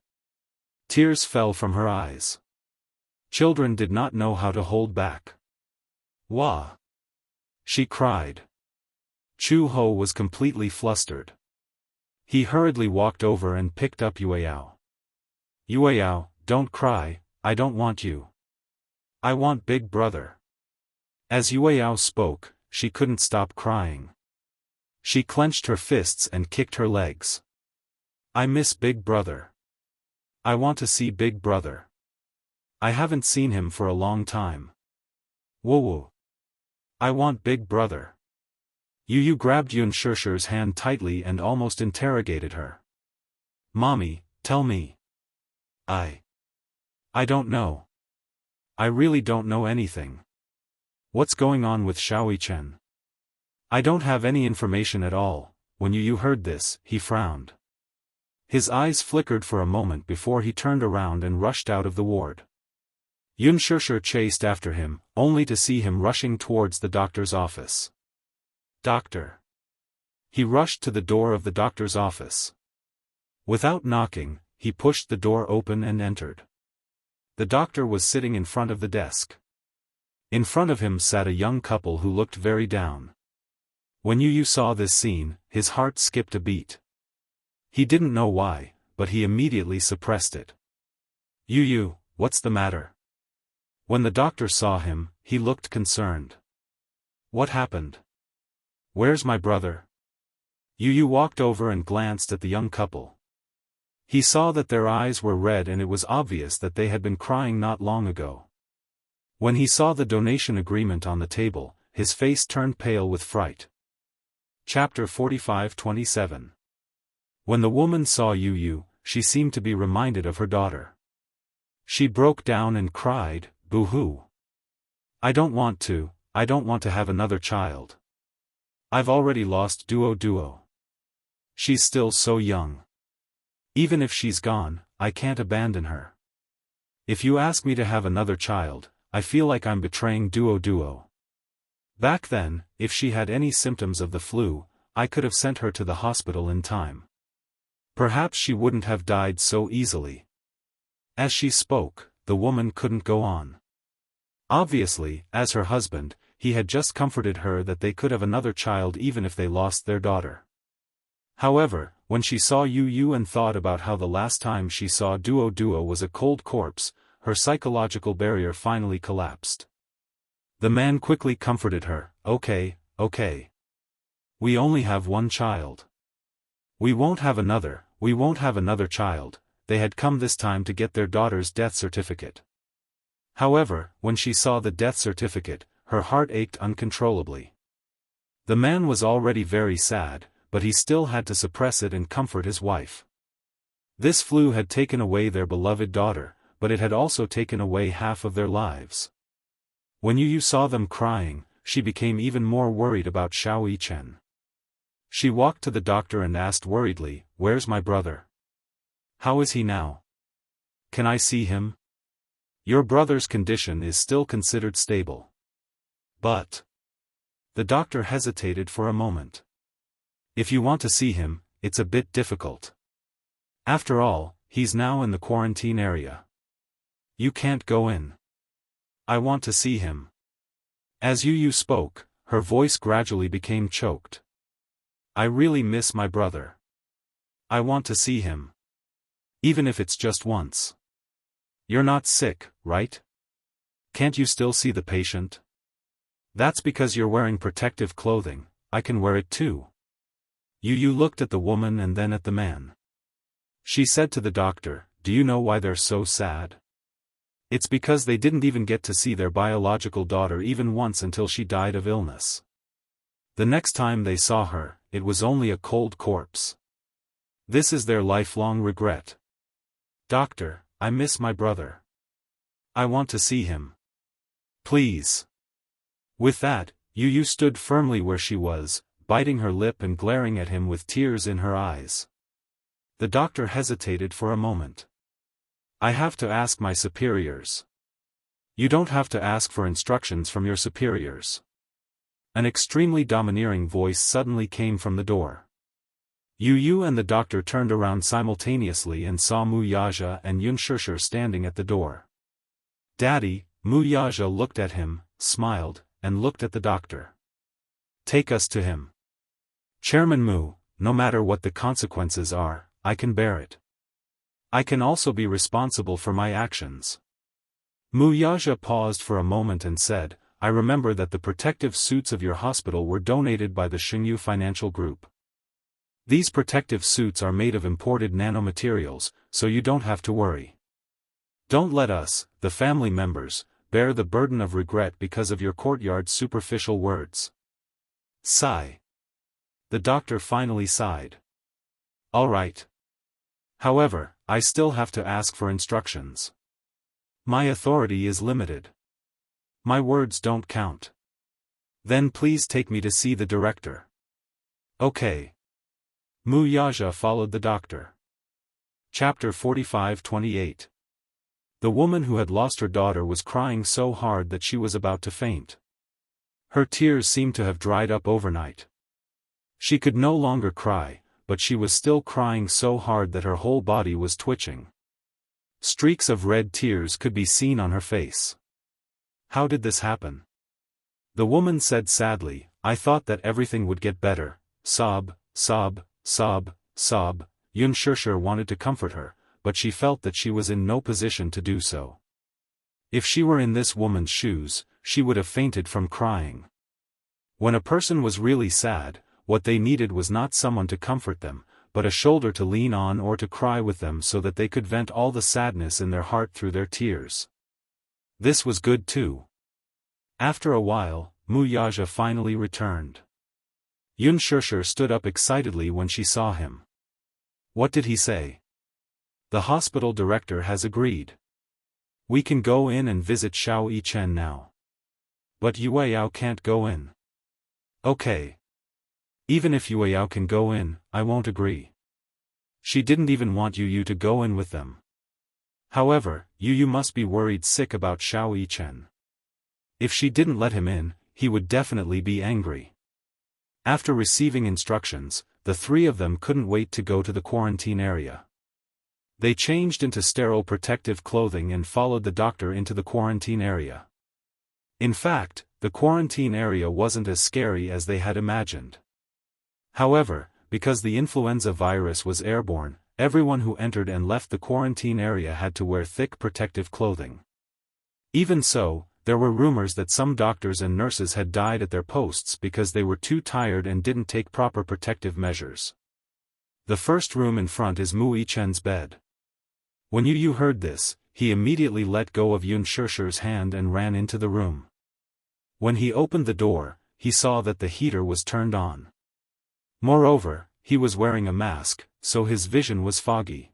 Tears fell from her eyes. Children did not know how to hold back. Wah! She cried. Chu Ho was completely flustered. He hurriedly walked over and picked up Yueyao. Yueyao, don't cry, I don't want you. I want Big Brother. As Yueyao spoke, she couldn't stop crying. She clenched her fists and kicked her legs. I miss Big Brother. I want to see Big Brother. I haven't seen him for a long time. Woo. I want Big Brother. Yu grabbed Yunshirshi's hand tightly and almost interrogated her. Mommy, tell me. I don't know. I really don't know anything. What's going on with Xiaoyichen? I don't have any information at all. When Yu heard this, he frowned. His eyes flickered for a moment before he turned around and rushed out of the ward. Yunshirsher chased after him, only to see him rushing towards the doctor's office. Doctor. He rushed to the door of the doctor's office. Without knocking, he pushed the door open and entered. The doctor was sitting in front of the desk. In front of him sat a young couple who looked very down. When Yu saw this scene, his heart skipped a beat. He didn't know why, but he immediately suppressed it. Yu, what's the matter? When the doctor saw him, he looked concerned. What happened? Where's my brother? Yu walked over and glanced at the young couple. He saw that their eyes were red and it was obvious that they had been crying not long ago. When he saw the donation agreement on the table, his face turned pale with fright. Chapter 45:27. When the woman saw Yu, she seemed to be reminded of her daughter. She broke down and cried, boo-hoo. I don't want to have another child. I've already lost Duo. She's still so young. Even if she's gone, I can't abandon her. If you ask me to have another child, I feel like I'm betraying Duo. Back then, if she had any symptoms of the flu, I could have sent her to the hospital in time. Perhaps she wouldn't have died so easily. As she spoke, the woman couldn't go on. Obviously, as her husband, he had just comforted her that they could have another child even if they lost their daughter. However, when she saw Yu and thought about how the last time she saw Duo was a cold corpse, her psychological barrier finally collapsed. The man quickly comforted her, okay. We only have one child. We won't have another child. They had come this time to get their daughter's death certificate. However, when she saw the death certificate, her heart ached uncontrollably. The man was already very sad, but he still had to suppress it and comfort his wife. This flu had taken away their beloved daughter, but it had also taken away half of their lives. When Yu saw them crying, she became even more worried about Xiaoyichen. She walked to the doctor and asked worriedly, "Where's my brother? How is he now? Can I see him? Your brother's condition is still considered stable." But the doctor hesitated for a moment. "If you want to see him, it's a bit difficult. After all, he's now in the quarantine area. You can't go in. I want to see him." As Yu spoke, her voice gradually became choked. "I really miss my brother. I want to see him. Even if it's just once. You're not sick, right? Can't you still see the patient? That's because you're wearing protective clothing. I can wear it too." Yu looked at the woman and then at the man. She said to the doctor, "Do you know why they're so sad? It's because they didn't even get to see their biological daughter even once until she died of illness. The next time they saw her, it was only a cold corpse. This is their lifelong regret. Doctor, I miss my brother. I want to see him. Please." With that, Yu stood firmly where she was, biting her lip and glaring at him with tears in her eyes. The doctor hesitated for a moment. "I have to ask my superiors." "You don't have to ask for instructions from your superiors." An extremely domineering voice suddenly came from the door. Yu and the doctor turned around simultaneously and saw Mu Yaja and Yunshirsher standing at the door. "Daddy," Mu Yaja looked at him, smiled, and looked at the doctor. "Take us to him." "Chairman Mu, no matter what the consequences are, I can bear it. I can also be responsible for my actions. Wuxia paused for a moment and said, I remember that the protective suits of your hospital were donated by the Jianghu Financial Group. These protective suits are made of imported nanomaterials, so you don't have to worry. Don't let us, the family members, bear the burden of regret because of your courtyard's superficial words. Sigh. The doctor finally sighed. All right. However, I still have to ask for instructions. My authority is limited. My words don't count. Then please take me to see the director. Okay. Wuxia followed the doctor. Chapter 45-28. The woman who had lost her daughter was crying so hard that she was about to faint. Her tears seemed to have dried up overnight. She could no longer cry, but she was still crying so hard that her whole body was twitching. Streaks of red tears could be seen on her face. How did this happen? The woman said sadly, I thought that everything would get better. Sob, sob, sob, sob. Xianxia wanted to comfort her, but she felt that she was in no position to do so. If she were in this woman's shoes, she would have fainted from crying. When a person was really sad, what they needed was not someone to comfort them, but a shoulder to lean on or to cry with them so that they could vent all the sadness in their heart through their tears. This was good too. After a while, Wuxia finally returned. Xianxia stood up excitedly when she saw him. What did he say? The hospital director has agreed. We can go in and visit Xianxia now. But Yueyao can't go in. Okay. Even if Yueyao can go in, I won't agree. She didn't even want Yu to go in with them. However, Yu must be worried sick about Xianxia. If she didn't let him in, he would definitely be angry. After receiving instructions, the three of them couldn't wait to go to the quarantine area. They changed into sterile protective clothing and followed the doctor into the quarantine area. In fact, the quarantine area wasn't as scary as they had imagined. However, because the influenza virus was airborne, everyone who entered and left the quarantine area had to wear thick protective clothing. Even so, there were rumors that some doctors and nurses had died at their posts because they were too tired and didn't take proper protective measures. The first room in front is Wuxia's bed. When Yu heard this, he immediately let go of Xianxia's hand and ran into the room. When he opened the door, he saw that the heater was turned on. Moreover, he was wearing a mask, so his vision was foggy.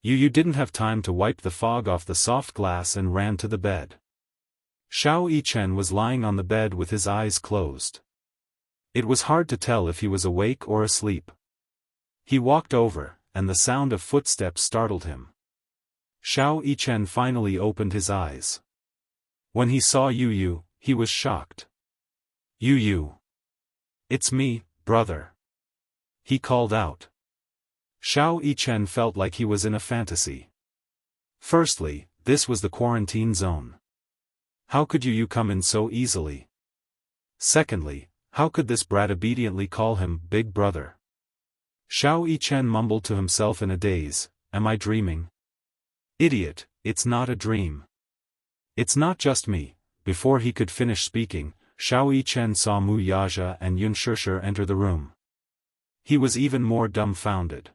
Yu didn't have time to wipe the fog off the soft glass and ran to the bed. Xianxia was lying on the bed with his eyes closed. It was hard to tell if he was awake or asleep. He walked over, and the sound of footsteps startled him. Xianxia finally opened his eyes. When he saw Yu, he was shocked. Yu. It's me, brother. He called out. Xianxia felt like he was in a fantasy. Firstly, this was the quarantine zone. How could Yu come in so easily? Secondly, how could this brat obediently call him big brother? Xianxia mumbled to himself in a daze, am I dreaming? Idiot, it's not a dream. It's not just me. Before he could finish speaking, Xianxia saw Wuxia and Xianxia enter the room. He was even more dumbfounded.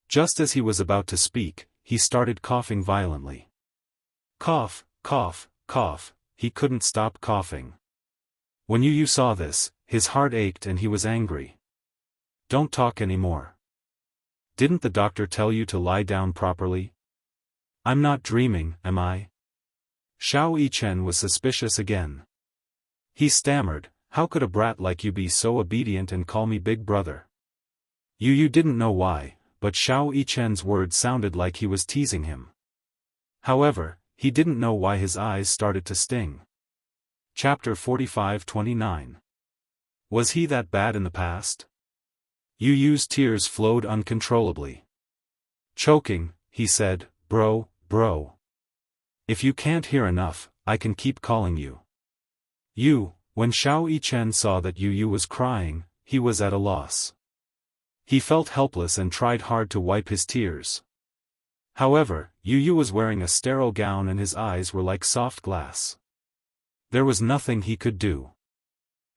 Just as he was about to speak, he started coughing violently. Cough, cough, cough, he couldn't stop coughing. When Yu saw this, his heart ached and he was angry. Don't talk anymore. Didn't the doctor tell you to lie down properly? I'm not dreaming, am I? Xianxia was suspicious again. He stammered, how could a brat like you be so obedient and call me big brother? Yu didn't know why, but Xianxia's words sounded like he was teasing him. However, he didn't know why his eyes started to sting. Chapter 45-29. Was he that bad in the past? Yu's tears flowed uncontrollably. Choking, he said, bro. If you can't hear enough, I can keep calling you. When Xianxia saw that Yu was crying, he was at a loss. He felt helpless and tried hard to wipe his tears. However, Yu was wearing a sterile gown and his eyes were like soft glass. There was nothing he could do.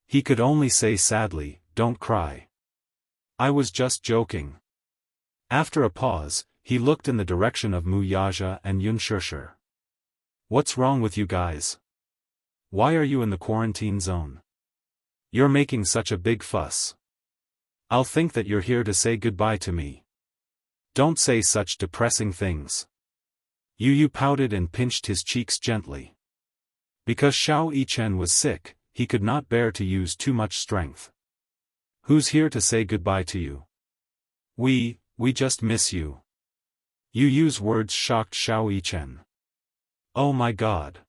He could only say sadly, "Don't cry. I was just joking." After a pause, he looked in the direction of Wuxia and Xianxia. "What's wrong with you guys? Why are you in the quarantine zone? You're making such a big fuss. I'll think that you're here to say goodbye to me. Don't say such depressing things." Yu pouted and pinched his cheeks gently. Because Xiao Yichen was sick, he could not bear to use too much strength. "Who's here to say goodbye to you? We just miss you." Yu's words shocked Xiao Yichen. Oh my god.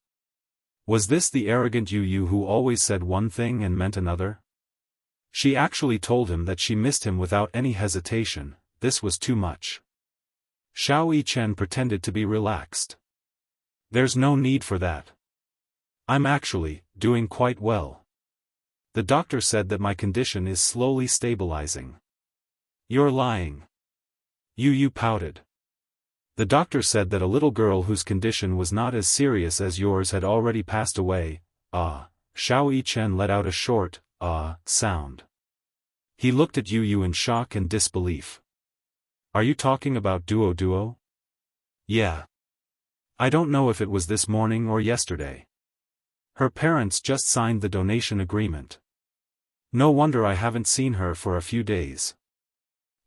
Was this the arrogant Yu who always said one thing and meant another? She actually told him that she missed him without any hesitation. This was too much. Xiao Yichen pretended to be relaxed. "There's no need for that. I'm actually doing quite well. The doctor said that my condition is slowly stabilizing." "You're lying." Yu pouted. "The doctor said that a little girl whose condition was not as serious as yours had already passed away." "Ah." Xiao Yichen let out a short, "ah" sound. He looked at Yu in shock and disbelief. "Are you talking about Duo? Yeah. I don't know if it was this morning or yesterday. Her parents just signed the donation agreement. No wonder I haven't seen her for a few days."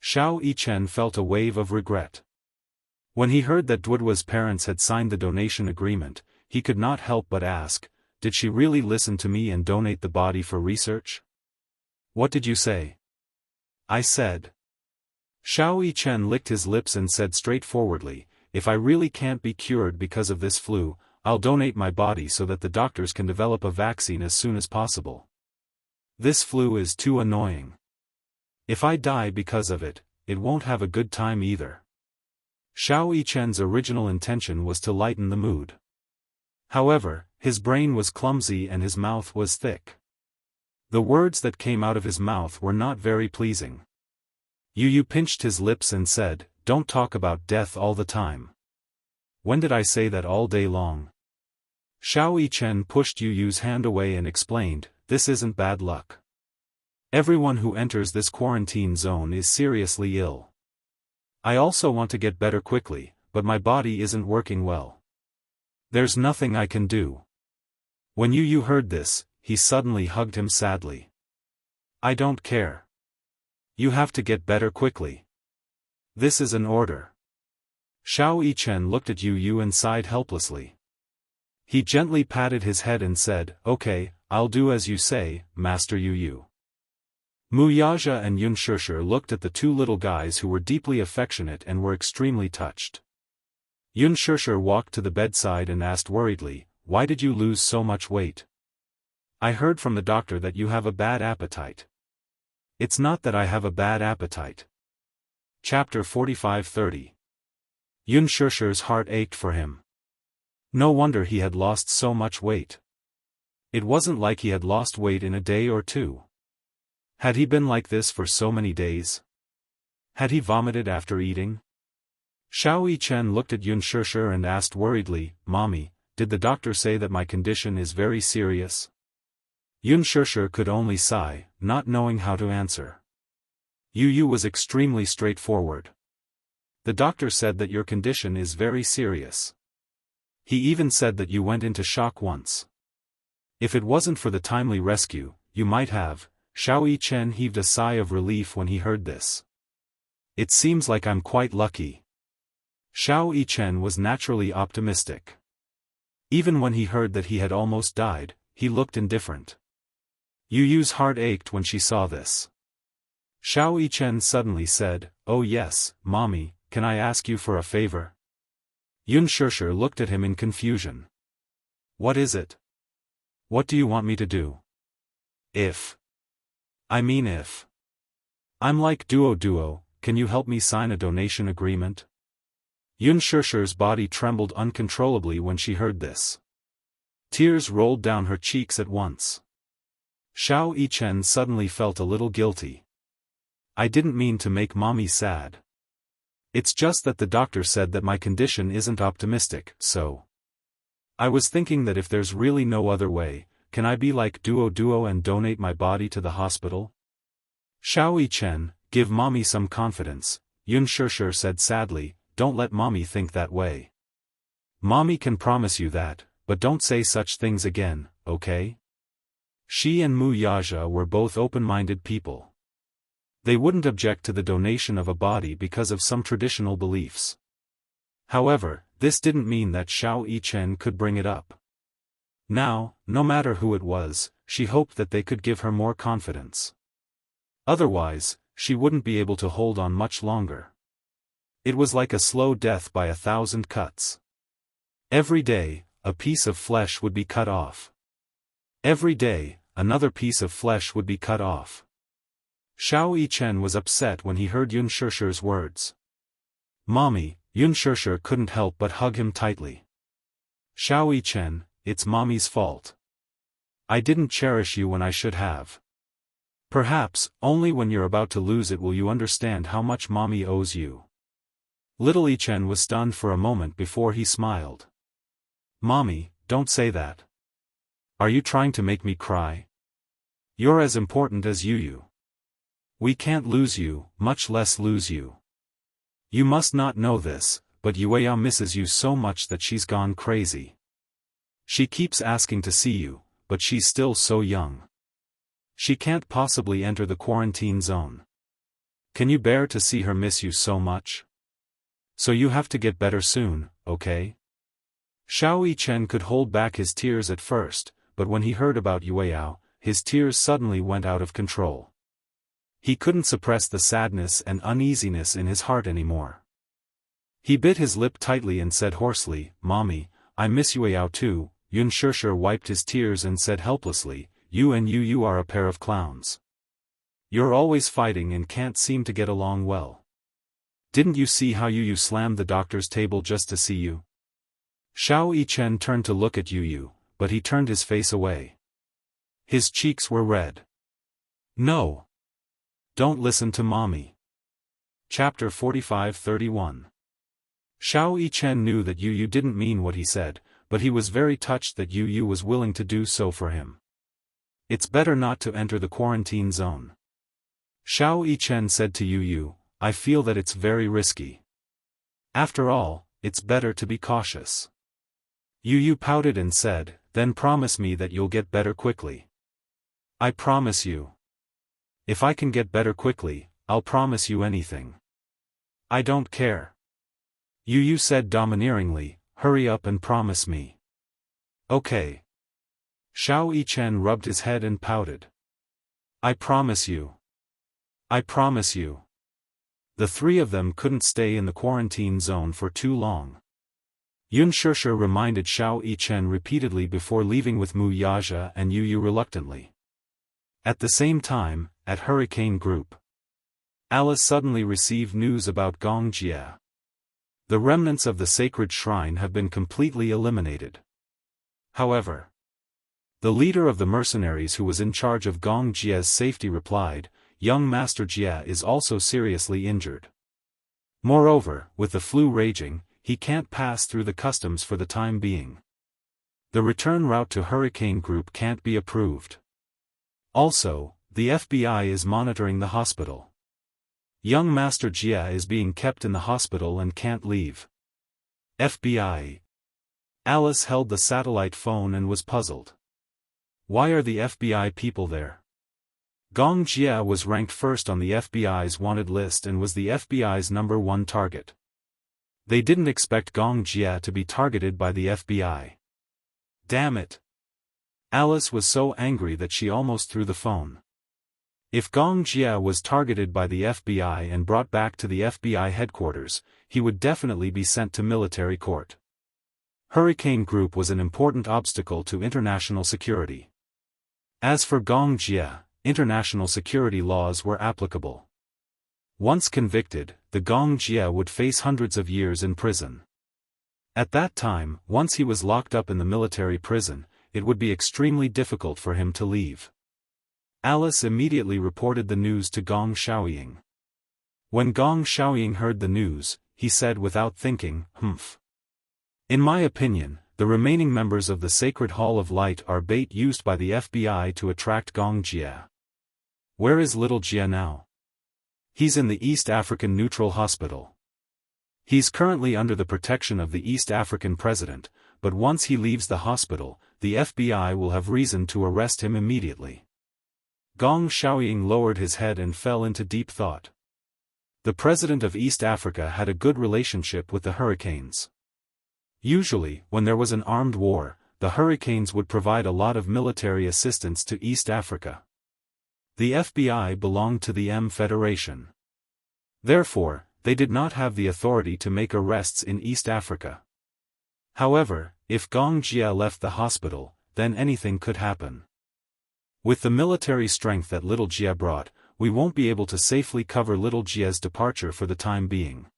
Xiao Yichen felt a wave of regret. When he heard that Duo's parents had signed the donation agreement, he could not help but ask, "Did she really listen to me and donate the body for research?" "What did you say?" "I said." Xiao Yichen licked his lips and said straightforwardly, "If I really can't be cured because of this flu, I'll donate my body so that the doctors can develop a vaccine as soon as possible. This flu is too annoying. If I die because of it, it won't have a good time either." Xiao Yichen's original intention was to lighten the mood. However, his brain was clumsy and his mouth was thick. The words that came out of his mouth were not very pleasing. Yu pinched his lips and said, "Don't talk about death all the time." "When did I say that all day long?" Xiao Yichen pushed Yu's hand away and explained, "This isn't bad luck. Everyone who enters this quarantine zone is seriously ill. I also want to get better quickly, but my body isn't working well. There's nothing I can do." When Yu heard this, he suddenly hugged him sadly. "I don't care. You have to get better quickly. This is an order." Xiao Yichen looked at Yu and sighed helplessly. He gently patted his head and said, "Okay, I'll do as you say, Master Yu." Wuxia and Xianxia looked at the two little guys who were deeply affectionate and were extremely touched. Xianxia walked to the bedside and asked worriedly, "Why did you lose so much weight? I heard from the doctor that you have a bad appetite." "It's not that I have a bad appetite." Chapter 45-30. Xianxia's heart ached for him. No wonder he had lost so much weight. It wasn't like he had lost weight in a day or two. Had he been like this for so many days? Had he vomited after eating? Xiao Yichen looked at Xianxia and asked worriedly, "Mommy, did the doctor say that my condition is very serious?" Xianxia could only sigh, not knowing how to answer. Yu was extremely straightforward. "The doctor said that your condition is very serious. He even said that you went into shock once. If it wasn't for the timely rescue, you might have." Xiao Yichen heaved a sigh of relief when he heard this. "It seems like I'm quite lucky." Xiao Yichen was naturally optimistic. Even when he heard that he had almost died, he looked indifferent. Yu's heart ached when she saw this. Xiao Yichen suddenly said, "Oh yes, Mommy, can I ask you for a favor?" Xianxia looked at him in confusion. "What is it? What do you want me to do?" If I'm like Duo, can you help me sign a donation agreement?" Xianxia's body trembled uncontrollably when she heard this. Tears rolled down her cheeks at once. Xiao Yichen suddenly felt a little guilty. I didn't mean to make Mommy sad. It's just that the doctor said that my condition isn't optimistic, so. I was thinking that if there's really no other way, can I be like Duo and donate my body to the hospital? Xiao Yichen, give Mommy some confidence, Yunshishir said sadly, don't let Mommy think that way. Mommy can promise you that, but don't say such things again, okay? She and Mu Yaja were both open-minded people. They wouldn't object to the donation of a body because of some traditional beliefs. However, this didn't mean that Xiao Yichen could bring it up. Now, no matter who it was, she hoped that they could give her more confidence. Otherwise, she wouldn't be able to hold on much longer. It was like a slow death by 1,000 cuts. Every day, a piece of flesh would be cut off. Every day, another piece of flesh would be cut off. Xiao Yichen was upset when he heard Yunshishir's words. Mommy, Yunshishir couldn't help but hug him tightly. Xiao Yichen, it's Mommy's fault. I didn't cherish you when I should have. Perhaps, only when you're about to lose it will you understand how much Mommy owes you. Little Yichen was stunned for a moment before he smiled. Mommy, don't say that. Are you trying to make me cry? You're as important as Yu. We can't lose you, much less lose you. You must not know this, but Yueyao misses you so much that she's gone crazy. She keeps asking to see you, but she's still so young. She can't possibly enter the quarantine zone. Can you bear to see her miss you so much? So you have to get better soon, okay? Xiao Yichen could hold back his tears at first, but when he heard about Yueyao, his tears suddenly went out of control. He couldn't suppress the sadness and uneasiness in his heart anymore. He bit his lip tightly and said hoarsely, Mommy, I miss Yueyao too. Yunshishir wiped his tears and said helplessly, You and Yu are a pair of clowns. You're always fighting and can't seem to get along well. Didn't you see how Yu slammed the doctor's table just to see you? Xiao Yichen turned to look at Yu, but he turned his face away. His cheeks were red. No. Don't listen to Mommy. Chapter 45-31. Xiao Yichen knew that Yu didn't mean what he said, but he was very touched that Yu was willing to do so for him. It's better not to enter the quarantine zone. Xiao Yichen said to Yu, I feel that it's very risky. After all, it's better to be cautious. Yu pouted and said, Then promise me that you'll get better quickly. I promise you. If I can get better quickly, I'll promise you anything. I don't care. Yu said domineeringly, Hurry up and promise me. Okay. Xiao Yichen rubbed his head and pouted. I promise you. I promise you. The three of them couldn't stay in the quarantine zone for too long. Yunshishir reminded Xiao Yichen repeatedly before leaving with Mu Yaja and Yu reluctantly. At the same time, at Hurricane Group, Alice suddenly received news about Gongjie. The remnants of the sacred shrine have been completely eliminated. However, the leader of the mercenaries who was in charge of Gongjie's safety replied, Young Master Jie is also seriously injured. Moreover, with the flu raging, he can't pass through the customs for the time being. The return route to Hurricane Group can't be approved. Also, the FBI is monitoring the hospital. Young Master Jie is being kept in the hospital and can't leave. FBI. Alice held the satellite phone and was puzzled. Why are the FBI people there? Gongjie was ranked first on the FBI's wanted list and was the FBI's #1 target. They didn't expect Gongjie to be targeted by the FBI. Damn it! Alice was so angry that she almost threw the phone. If Gongjie was targeted by the FBI and brought back to the FBI headquarters, he would definitely be sent to military court. Hurricane Group was an important obstacle to international security. As for Gongjie, international security laws were applicable. Once convicted, the Gongjie would face hundreds of years in prison. At that time, once he was locked up in the military prison, it would be extremely difficult for him to leave. Alice immediately reported the news to Gong Shaoying. When Gong Xiaoying heard the news, he said without thinking, "Humph. In my opinion, the remaining members of the Sacred Hall of Light are bait used by the FBI to attract Gong Jia. Where is little Jia now? He's in the East African Neutral Hospital. He's currently under the protection of the East African president, but once he leaves the hospital, the FBI will have reason to arrest him immediately." Gong Xiaoying lowered his head and fell into deep thought. The president of East Africa had a good relationship with the Hurricanes. Usually, when there was an armed war, the Hurricanes would provide a lot of military assistance to East Africa. The FBI belonged to the M Federation. Therefore, they did not have the authority to make arrests in East Africa. However, if Gong Jia left the hospital, then anything could happen. With the military strength that little Jia brought, we won't be able to safely cover little Jia's departure for the time being.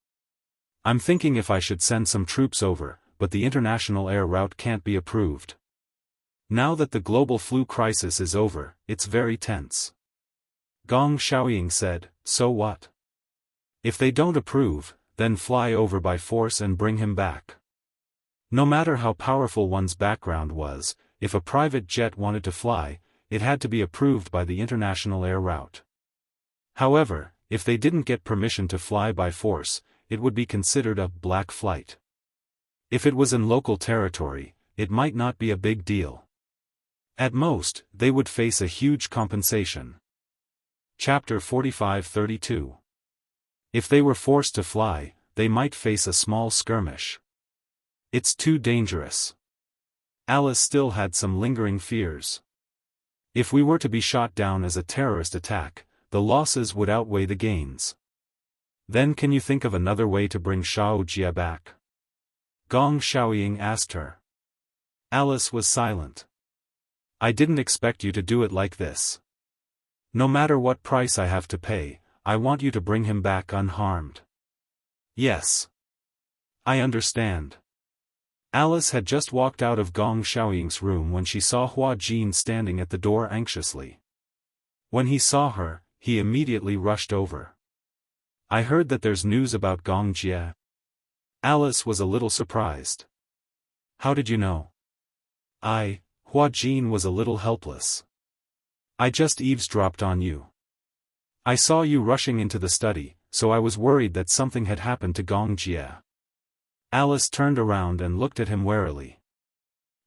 I'm thinking if I should send some troops over, but the international air route can't be approved. Now that the global flu crisis is over, it's very tense. Gong Xiaoying said, "So what? If they don't approve, then fly over by force and bring him back." No matter how powerful one's background was, if a private jet wanted to fly, it had to be approved by the international air route. However, if they didn't get permission to fly by force, it would be considered a black flight. If it was in local territory, it might not be a big deal. At most, they would face a huge compensation. Chapter 45-32. If they were forced to fly, they might face a small skirmish. It's too dangerous. Alice still had some lingering fears. If we were to be shot down as a terrorist attack, the losses would outweigh the gains. Then can you think of another way to bring Shao Jia back? Gong Xiaoying asked her. Alice was silent. I didn't expect you to do it like this. No matter what price I have to pay, I want you to bring him back unharmed. Yes. I understand. Alice had just walked out of Gong Xiaoying's room when she saw Hua Jin standing at the door anxiously. When he saw her, he immediately rushed over. I heard that there's news about Gong Jia. Alice was a little surprised. How did you know? Hua Jin was a little helpless. I just eavesdropped on you. I saw you rushing into the study, so I was worried that something had happened to Gong Jia. Alice turned around and looked at him warily.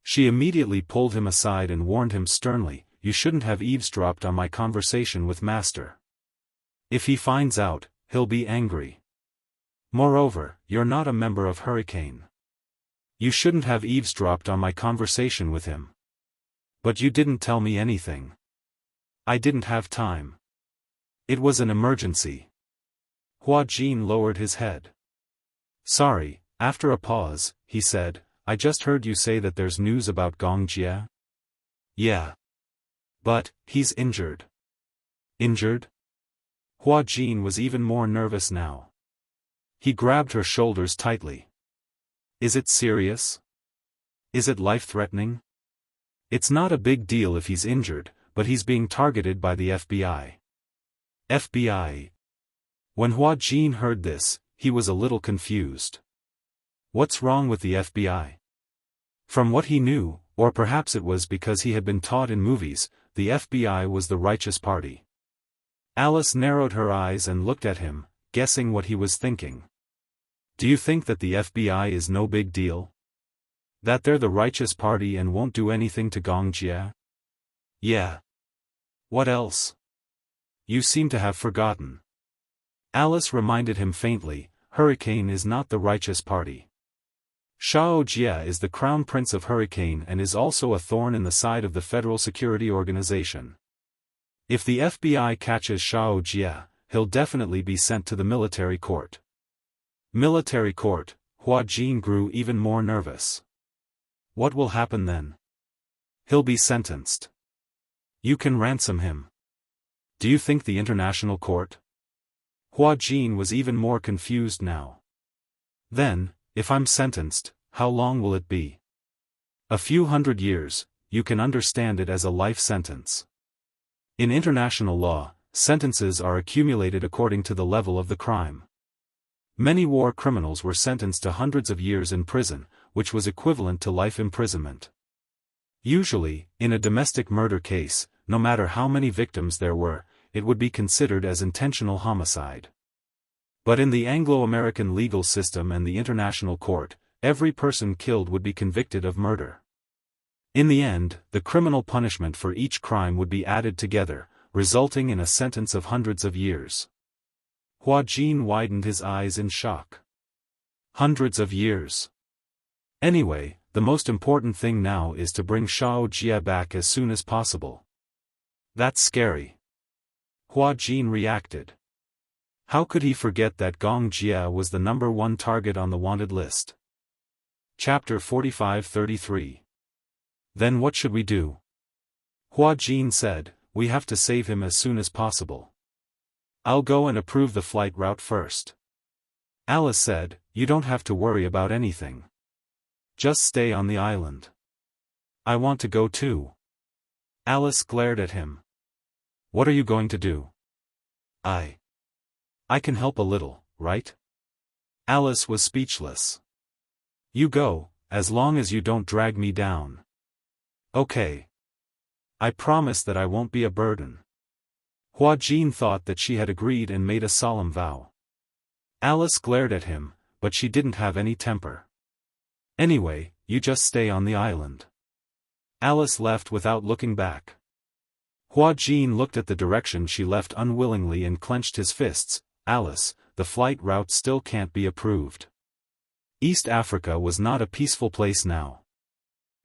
She immediately pulled him aside and warned him sternly, "You shouldn't have eavesdropped on my conversation with Master. If he finds out, he'll be angry. Moreover, you're not a member of Hurricane. You shouldn't have eavesdropped on my conversation with him. But you didn't tell me anything. I didn't have time. It was an emergency." Hua Jin lowered his head. Sorry. After a pause, he said, I just heard you say that there's news about Gong Jia. Yeah. But, he's injured. Injured? Hua Jin was even more nervous now. He grabbed her shoulders tightly. Is it serious? Is it life-threatening? It's not a big deal if he's injured, but he's being targeted by the FBI. FBI? When Hua Jin heard this, he was a little confused. What's wrong with the FBI? From what he knew, or perhaps it was because he had been taught in movies, the FBI was the righteous party. Alice narrowed her eyes and looked at him, guessing what he was thinking. Do you think that the FBI is no big deal? That they're the righteous party and won't do anything to Gong Jia? Yeah. What else? You seem to have forgotten. Alice reminded him faintly, Hurricane is not the righteous party. Shao Jia is the crown prince of Hurricane and is also a thorn in the side of the Federal Security Organization. If the FBI catches Shao Jia, he'll definitely be sent to the military court. Military court? Hua Jin grew even more nervous. What will happen then? He'll be sentenced. You can ransom him. Do you think the international court? Hua Jin was even more confused now. Then, if I'm sentenced, how long will it be? A few hundred years. You can understand it as a life sentence. In international law, sentences are accumulated according to the level of the crime. Many war criminals were sentenced to hundreds of years in prison, which was equivalent to life imprisonment. Usually, in a domestic murder case, no matter how many victims there were, it would be considered as intentional homicide. But in the Anglo-American legal system and the international court, every person killed would be convicted of murder. In the end, the criminal punishment for each crime would be added together, resulting in a sentence of hundreds of years. Hua Jin widened his eyes in shock. Hundreds of years. Anyway, the most important thing now is to bring Shao Jia back as soon as possible. That's scary. Hua Jin reacted. How could he forget that Gong Jia was the #1 target on the wanted list? Chapter 45-33. Then what should we do? Hua Jin said, we have to save him as soon as possible. I'll go and approve the flight route first. Alice said, you don't have to worry about anything. Just stay on the island. I want to go too. Alice glared at him. What are you going to do? I can help a little, right? Alice was speechless. You go, as long as you don't drag me down. Okay. I promise that I won't be a burden. Hua Jin thought that she had agreed and made a solemn vow. Alice glared at him, but she didn't have any temper. Anyway, you just stay on the island. Alice left without looking back. Hua Jin looked at the direction she left unwillingly and clenched his fists. Alice, the flight route still can't be approved. East Africa was not a peaceful place now.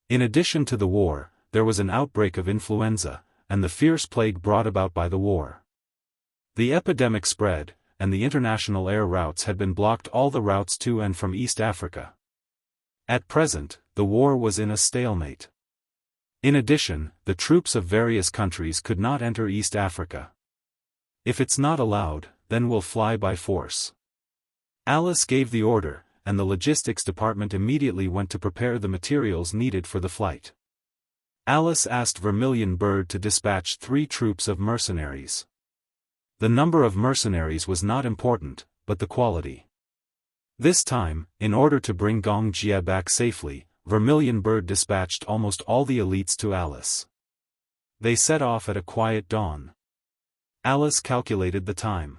In addition to the war, there was an outbreak of influenza, and the fierce plague brought about by the war. The epidemic spread, and the international air routes had been blocked, all the routes to and from East Africa. At present, the war was in a stalemate. In addition, the troops of various countries could not enter East Africa. If it's not allowed, then we'll fly by force. Alice gave the order, and the logistics department immediately went to prepare the materials needed for the flight. Alice asked Vermilion Bird to dispatch 3 troops of mercenaries. The number of mercenaries was not important, but the quality. This time, in order to bring Gong Jia back safely, Vermilion Bird dispatched almost all the elites to Alice. They set off at a quiet dawn. Alice calculated the time.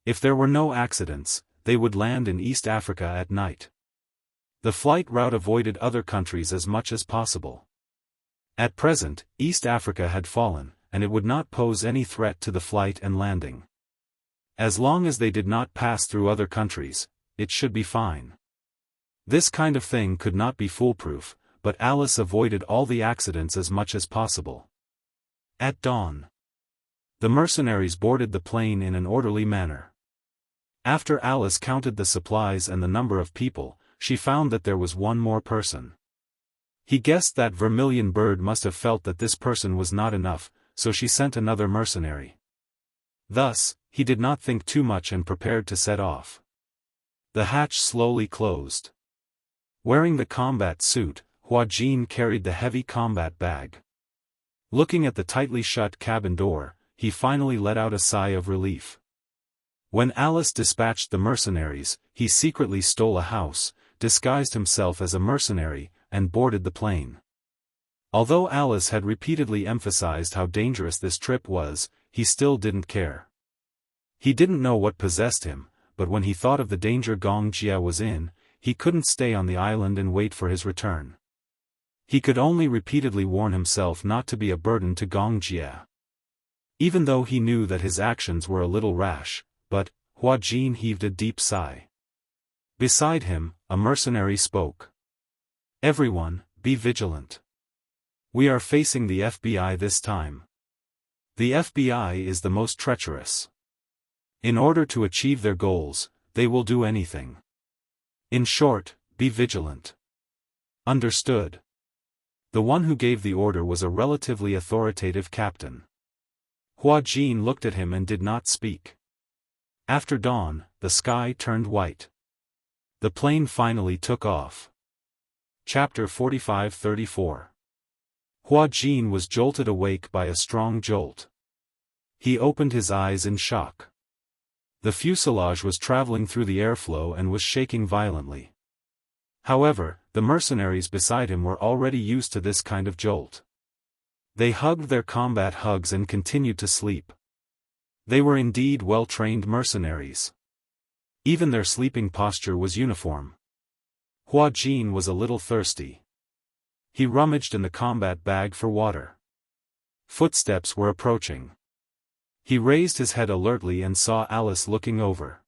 If there were no accidents, they would land in East Africa at night. The flight route avoided other countries as much as possible. At present, East Africa had fallen, and it would not pose any threat to the flight and landing. As long as they did not pass through other countries, it should be fine. This kind of thing could not be foolproof, but Alice avoided all the accidents as much as possible. At dawn, the mercenaries boarded the plane in an orderly manner. After Alice counted the supplies and the number of people, she found that there was one more person. He guessed that Vermilion Bird must have felt that this person was not enough, so she sent another mercenary. Thus, he did not think too much and prepared to set off. The hatch slowly closed. Wearing the combat suit, Hua Jin carried the heavy combat bag. Looking at the tightly shut cabin door, he finally let out a sigh of relief. When Alice dispatched the mercenaries, he secretly stole a house, disguised himself as a mercenary, and boarded the plane. Although Alice had repeatedly emphasized how dangerous this trip was, he still didn't care. He didn't know what possessed him, but when he thought of the danger Gong Jia was in, he couldn't stay on the island and wait for his return. He could only repeatedly warn himself not to be a burden to Gong Jia. Even though he knew that his actions were a little rash, but Hua Jin heaved a deep sigh. Beside him, a mercenary spoke. Everyone, be vigilant. We are facing the FBI this time. The FBI is the most treacherous. In order to achieve their goals, they will do anything. In short, be vigilant. Understood. The one who gave the order was a relatively authoritative captain. Hua Jin looked at him and did not speak. After dawn, the sky turned white. The plane finally took off. Chapter 45-34. Hua Jin was jolted awake by a strong jolt. He opened his eyes in shock. The fuselage was traveling through the airflow and was shaking violently. However, the mercenaries beside him were already used to this kind of jolt. They hugged their combat hugs and continued to sleep. They were indeed well-trained mercenaries. Even their sleeping posture was uniform. Hua Jin was a little thirsty. He rummaged in the combat bag for water. Footsteps were approaching. He raised his head alertly and saw Alice looking over.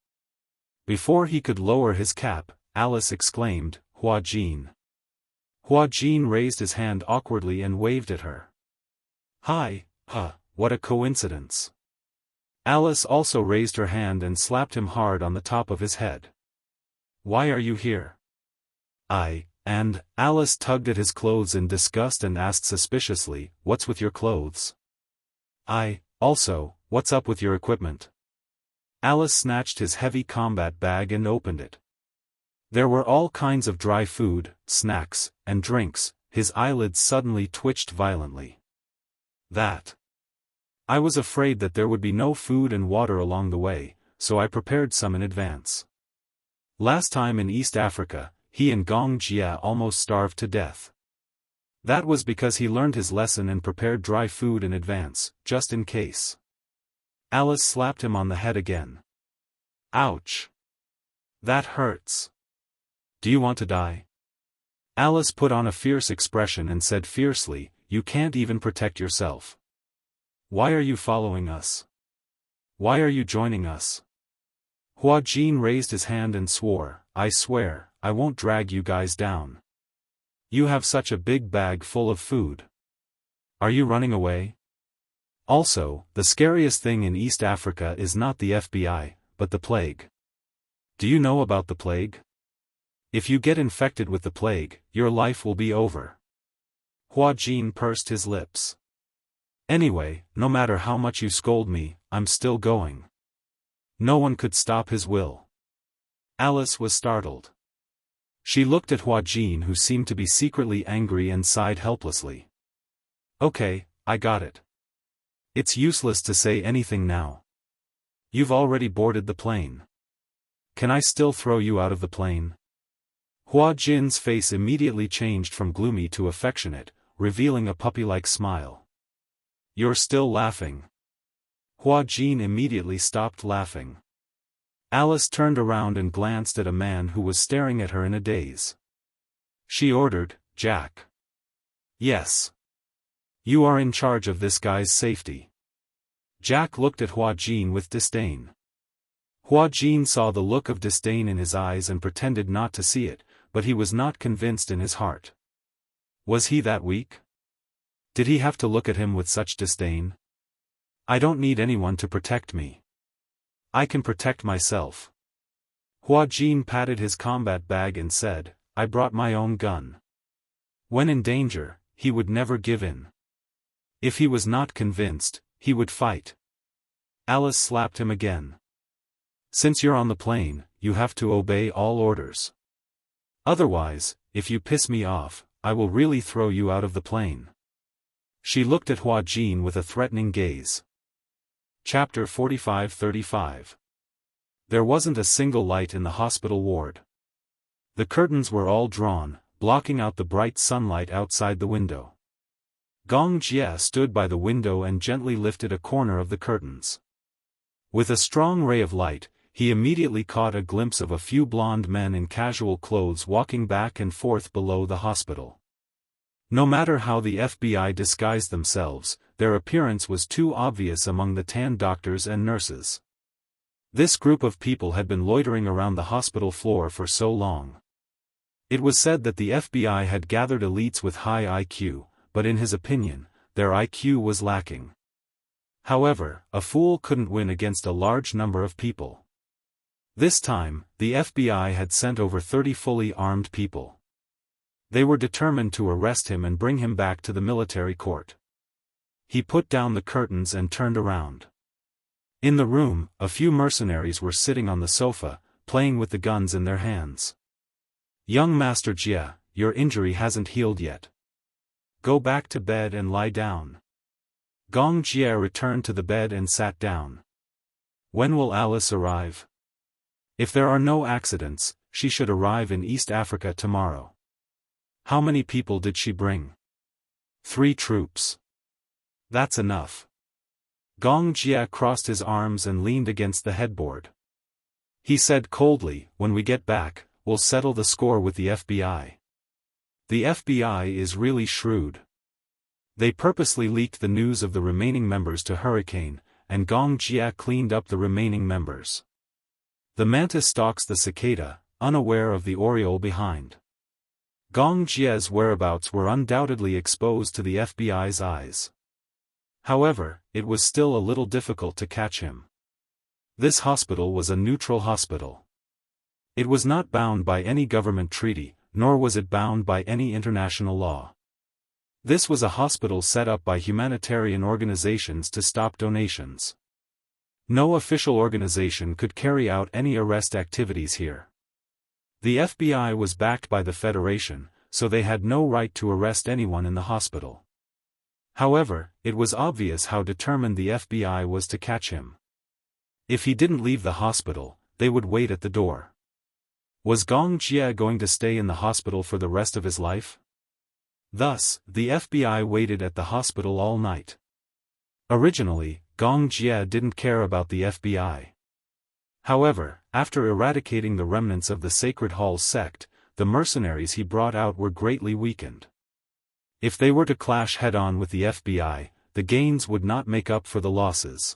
Before he could lower his cap, Alice exclaimed, "Hua Jin." Hua Jin raised his hand awkwardly and waved at her. "Hi, what a coincidence." Alice also raised her hand and slapped him hard on the top of his head. "Why are you here?" And Alice tugged at his clothes in disgust and asked suspiciously, "What's with your clothes?" Also, what's up with your equipment?" Alice snatched his heavy combat bag and opened it. There were all kinds of dry food, snacks, and drinks. His eyelids suddenly twitched violently. I was afraid that there would be no food and water along the way, so I prepared some in advance. Last time in East Africa, he and Gong Jia almost starved to death. That was because he learned his lesson and prepared dry food in advance, just in case. Alice slapped him on the head again. "Ouch. That hurts. Do you want to die?" Alice put on a fierce expression and said fiercely, "You can't even protect yourself. Why are you following us? Why are you joining us?" Hua Jin raised his hand and swore, "I swear, I won't drag you guys down. You have such a big bag full of food. Are you running away? Also, the scariest thing in East Africa is not the FBI, but the plague. Do you know about the plague? If you get infected with the plague, your life will be over." Hua Jin pursed his lips. "Anyway, no matter how much you scold me, I'm still going." No one could stop his will. Alice was startled. She looked at Hua Jin, who seemed to be secretly angry, and sighed helplessly. "Okay, I got it. It's useless to say anything now. You've already boarded the plane. Can I still throw you out of the plane?" Hua Jin's face immediately changed from gloomy to affectionate, revealing a puppy-like smile. "You're still laughing." Hua Jin immediately stopped laughing. Alice turned around and glanced at a man who was staring at her in a daze. She ordered, "Jack." "Yes. You are in charge of this guy's safety." Jack looked at Hua Jin with disdain. Hua Jin saw the look of disdain in his eyes and pretended not to see it, but he was not convinced in his heart. Was he that weak? Did he have to look at him with such disdain? "I don't need anyone to protect me. I can protect myself." Hua Jin patted his combat bag and said, "I brought my own gun." When in danger, he would never give in. If he was not convinced, he would fight. Alice slapped him again. "Since you're on the plane, you have to obey all orders. Otherwise, if you piss me off, I will really throw you out of the plane." She looked at Hua Jin with a threatening gaze. Chapter 45-35. There wasn't a single light in the hospital ward. The curtains were all drawn, blocking out the bright sunlight outside the window. Gong Jia stood by the window and gently lifted a corner of the curtains. With a strong ray of light, he immediately caught a glimpse of a few blond men in casual clothes walking back and forth below the hospital. No matter how the FBI disguised themselves, their appearance was too obvious among the tan doctors and nurses. This group of people had been loitering around the hospital floor for so long. It was said that the FBI had gathered elites with high IQ, but in his opinion, their IQ was lacking. However, a fool couldn't win against a large number of people. This time, the FBI had sent over 30 fully armed people. They were determined to arrest him and bring him back to the military court. He put down the curtains and turned around. In the room, a few mercenaries were sitting on the sofa, playing with the guns in their hands. "Young Master Jia, your injury hasn't healed yet. Go back to bed and lie down." Gong Jie returned to the bed and sat down. When will Alice arrive? If there are no accidents, she should arrive in East Africa tomorrow. How many people did she bring? 3 troops. That's enough. Gong Jie crossed his arms and leaned against the headboard. He said coldly, when we get back, we'll settle the score with the FBI. The FBI is really shrewd. They purposely leaked the news of the remaining members to Hurricane, and Gong Jie cleaned up the remaining members. The mantis stalks the cicada, unaware of the oriole behind. Gong Jie's whereabouts were undoubtedly exposed to the FBI's eyes. However, it was still a little difficult to catch him. This hospital was a neutral hospital. It was not bound by any government treaty, nor was it bound by any international law. This was a hospital set up by humanitarian organizations to stop donations. No official organization could carry out any arrest activities here. The FBI was backed by the Federation, so they had no right to arrest anyone in the hospital. However, it was obvious how determined the FBI was to catch him. If he didn't leave the hospital, they would wait at the door. Was Gong Jie going to stay in the hospital for the rest of his life? Thus, the FBI waited at the hospital all night. Originally, Gong Jie didn't care about the FBI. However, after eradicating the remnants of the Sacred Hall sect, the mercenaries he brought out were greatly weakened. If they were to clash head-on with the FBI, the gains would not make up for the losses.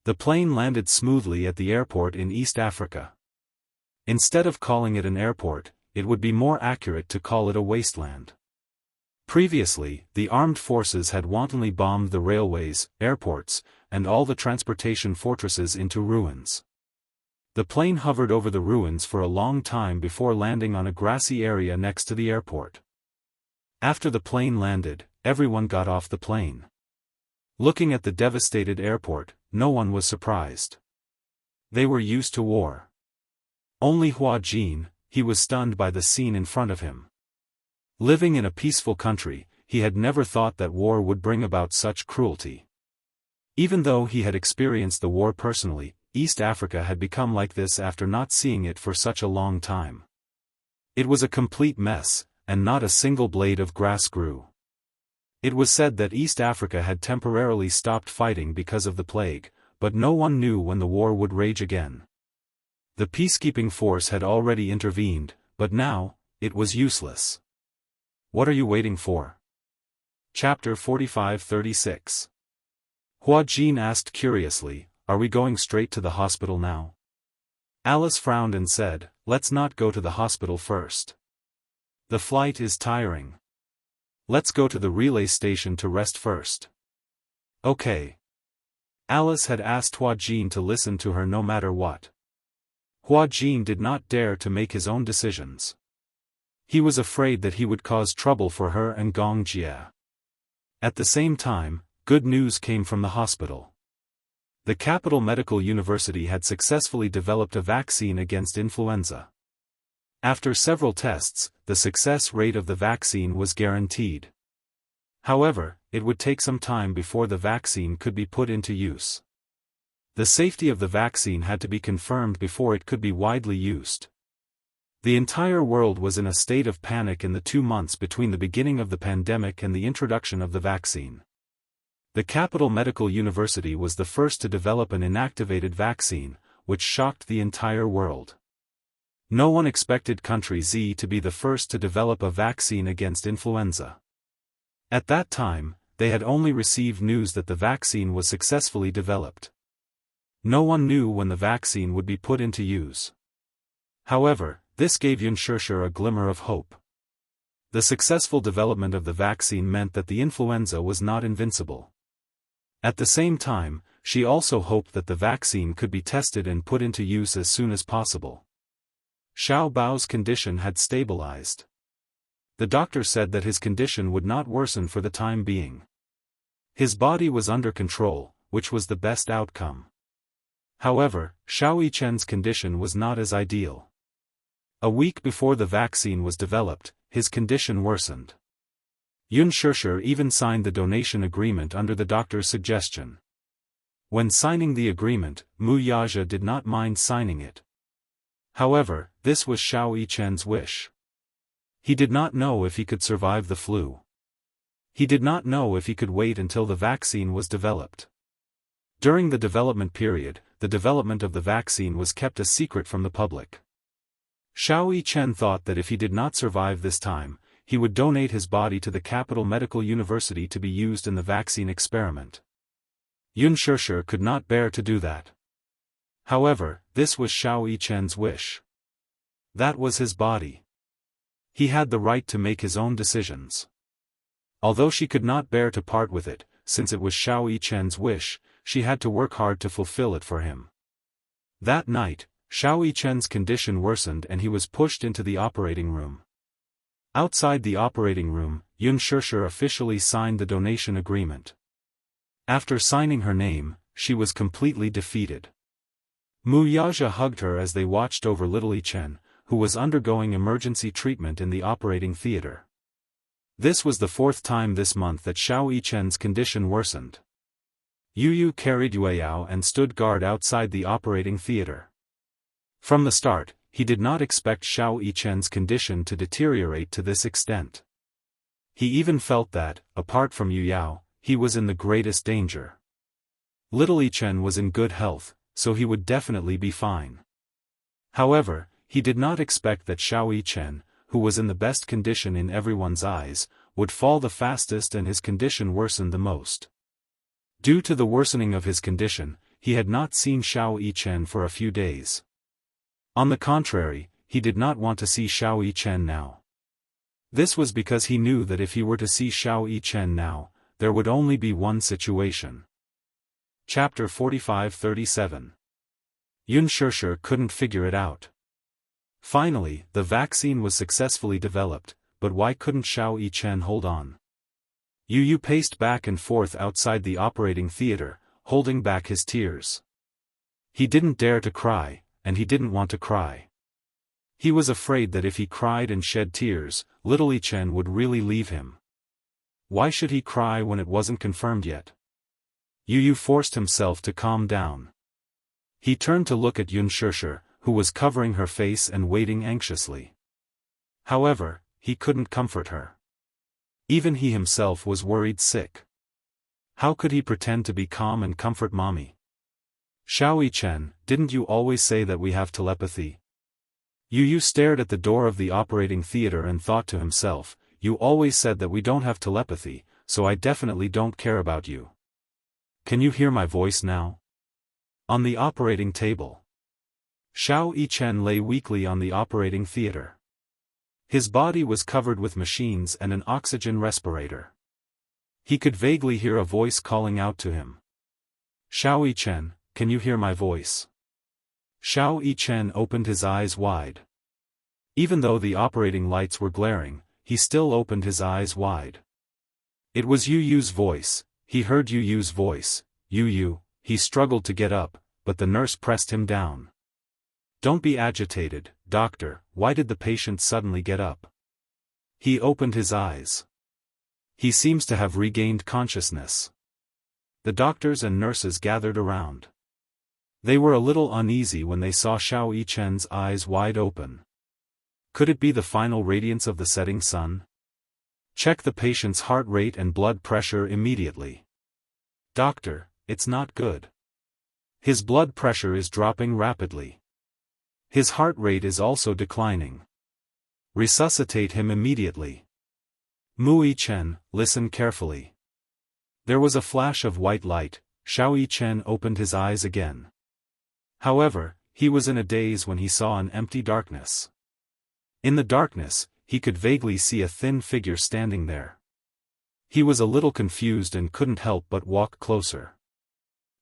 The plane landed smoothly at the airport in East Africa. Instead of calling it an airport, it would be more accurate to call it a wasteland. Previously, the armed forces had wantonly bombed the railways, airports, and all the transportation fortresses into ruins. The plane hovered over the ruins for a long time before landing on a grassy area next to the airport. After the plane landed, everyone got off the plane. Looking at the devastated airport, no one was surprised. They were used to war. Only Hua Jin, he was stunned by the scene in front of him. Living in a peaceful country, he had never thought that war would bring about such cruelty. Even though he had experienced the war personally, East Africa had become like this after not seeing it for such a long time. It was a complete mess, and not a single blade of grass grew. It was said that East Africa had temporarily stopped fighting because of the plague, but no one knew when the war would rage again. The peacekeeping force had already intervened, but now, it was useless. What are you waiting for? Chapter 45-36. Hua Jin asked curiously, are we going straight to the hospital now? Alice frowned and said, let's not go to the hospital first. The flight is tiring. Let's go to the relay station to rest first. Okay. Alice had asked Hua Jin to listen to her no matter what. Hua Jin did not dare to make his own decisions. He was afraid that he would cause trouble for her and Gong Jie. At the same time, good news came from the hospital. The Capital Medical University had successfully developed a vaccine against influenza. After several tests, the success rate of the vaccine was guaranteed. However, it would take some time before the vaccine could be put into use. The safety of the vaccine had to be confirmed before it could be widely used. The entire world was in a state of panic in the 2 months between the beginning of the pandemic and the introduction of the vaccine. The Capital Medical University was the first to develop an inactivated vaccine, which shocked the entire world. No one expected country Z to be the first to develop a vaccine against influenza. At that time, they had only received news that the vaccine was successfully developed. No one knew when the vaccine would be put into use. However, this gave Yunshurshu a glimmer of hope. The successful development of the vaccine meant that the influenza was not invincible. At the same time, she also hoped that the vaccine could be tested and put into use as soon as possible. Xiao Bao's condition had stabilized. The doctor said that his condition would not worsen for the time being. His body was under control, which was the best outcome. However, Xiao Yichen's condition was not as ideal. A week before the vaccine was developed, his condition worsened. Unspoken even signed the donation agreement under the doctor's suggestion. When signing the agreement, Wuxia did not mind signing it. However, this was Xiao Yichen's wish. He did not know if he could survive the flu. He did not know if he could wait until the vaccine was developed. During the development period, the development of the vaccine was kept a secret from the public. Xiao Yichen thought that if he did not survive this time, he would donate his body to the capital medical university to be used in the vaccine experiment. Unspoken could not bear to do that. However, this was Xiao Yichen's wish. That was his body. He had the right to make his own decisions. Although she could not bear to part with it, since it was Xiao Yichen's wish, she had to work hard to fulfill it for him. That night, Xiao Yichen's condition worsened and he was pushed into the operating room. Outside the operating room, Unspoken officially signed the donation agreement. After signing her name, she was completely defeated. Wuxia hugged her as they watched over little Yichen, who was undergoing emergency treatment in the operating theater. This was the fourth time this month that Xiao Yichen's condition worsened. Yu carried Yueyao and stood guard outside the operating theater. From the start, he did not expect Xiao Yichen's condition to deteriorate to this extent. He even felt that, apart from Yueyao, he was in the greatest danger. Little Yichen was in good health, so he would definitely be fine. However, he did not expect that Xiao Yichen, who was in the best condition in everyone's eyes, would fall the fastest and his condition worsen the most. Due to the worsening of his condition, he had not seen Xiao Yichen for a few days. On the contrary, he did not want to see Xiao Yichen now. This was because he knew that if he were to see Xiao Yichen now, there would only be one situation. Chapter 45-37. Unspoken couldn't figure it out. Finally, the vaccine was successfully developed, but why couldn't Xiao Yichen hold on? Yu paced back and forth outside the operating theater, holding back his tears. He didn't dare to cry, and he didn't want to cry. He was afraid that if he cried and shed tears, little Yichen would really leave him. Why should he cry when it wasn't confirmed yet? Yu forced himself to calm down. He turned to look at Unspoken, who was covering her face and waiting anxiously. However, he couldn't comfort her. Even he himself was worried sick. How could he pretend to be calm and comfort mommy? Xiao Yichen, didn't you always say that we have telepathy? Yu stared at the door of the operating theater and thought to himself, you always said that we don't have telepathy, so I definitely don't care about you. Can you hear my voice now? On the operating table. Xiao Yichen lay weakly on the operating theater. His body was covered with machines and an oxygen respirator. He could vaguely hear a voice calling out to him. Xiao Yichen, can you hear my voice? Xiao Yichen opened his eyes wide. Even though the operating lights were glaring, he still opened his eyes wide. It was Yu's voice. He heard Yu's voice. Yu, he struggled to get up, but the nurse pressed him down. Don't be agitated, doctor, why did the patient suddenly get up? He opened his eyes. He seems to have regained consciousness. The doctors and nurses gathered around. They were a little uneasy when they saw Xiao Yichen's eyes wide open. Could it be the final radiance of the setting sun? Check the patient's heart rate and blood pressure immediately. Doctor, it's not good. His blood pressure is dropping rapidly. His heart rate is also declining. Resuscitate him immediately. Yichen, listen carefully. There was a flash of white light. Xiao Yichen opened his eyes again. However, he was in a daze when he saw an empty darkness. In the darkness, he could vaguely see a thin figure standing there. He was a little confused and couldn't help but walk closer.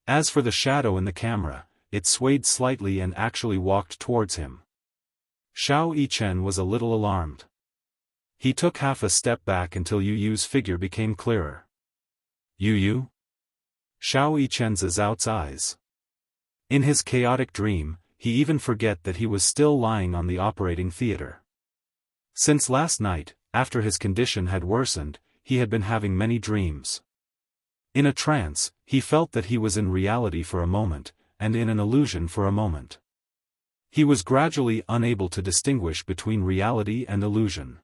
As for the shadow in the camera, it swayed slightly and actually walked towards him. Xiao Yichen was a little alarmed. He took half a step back until Yu's figure became clearer. Yu? Xiao Yichen's Zhao's eyes. In his chaotic dream, he even forget that he was still lying on the operating theater. Since last night, after his condition had worsened, he had been having many dreams. In a trance, he felt that he was in reality for a moment, and in an illusion for a moment. He was gradually unable to distinguish between reality and illusion.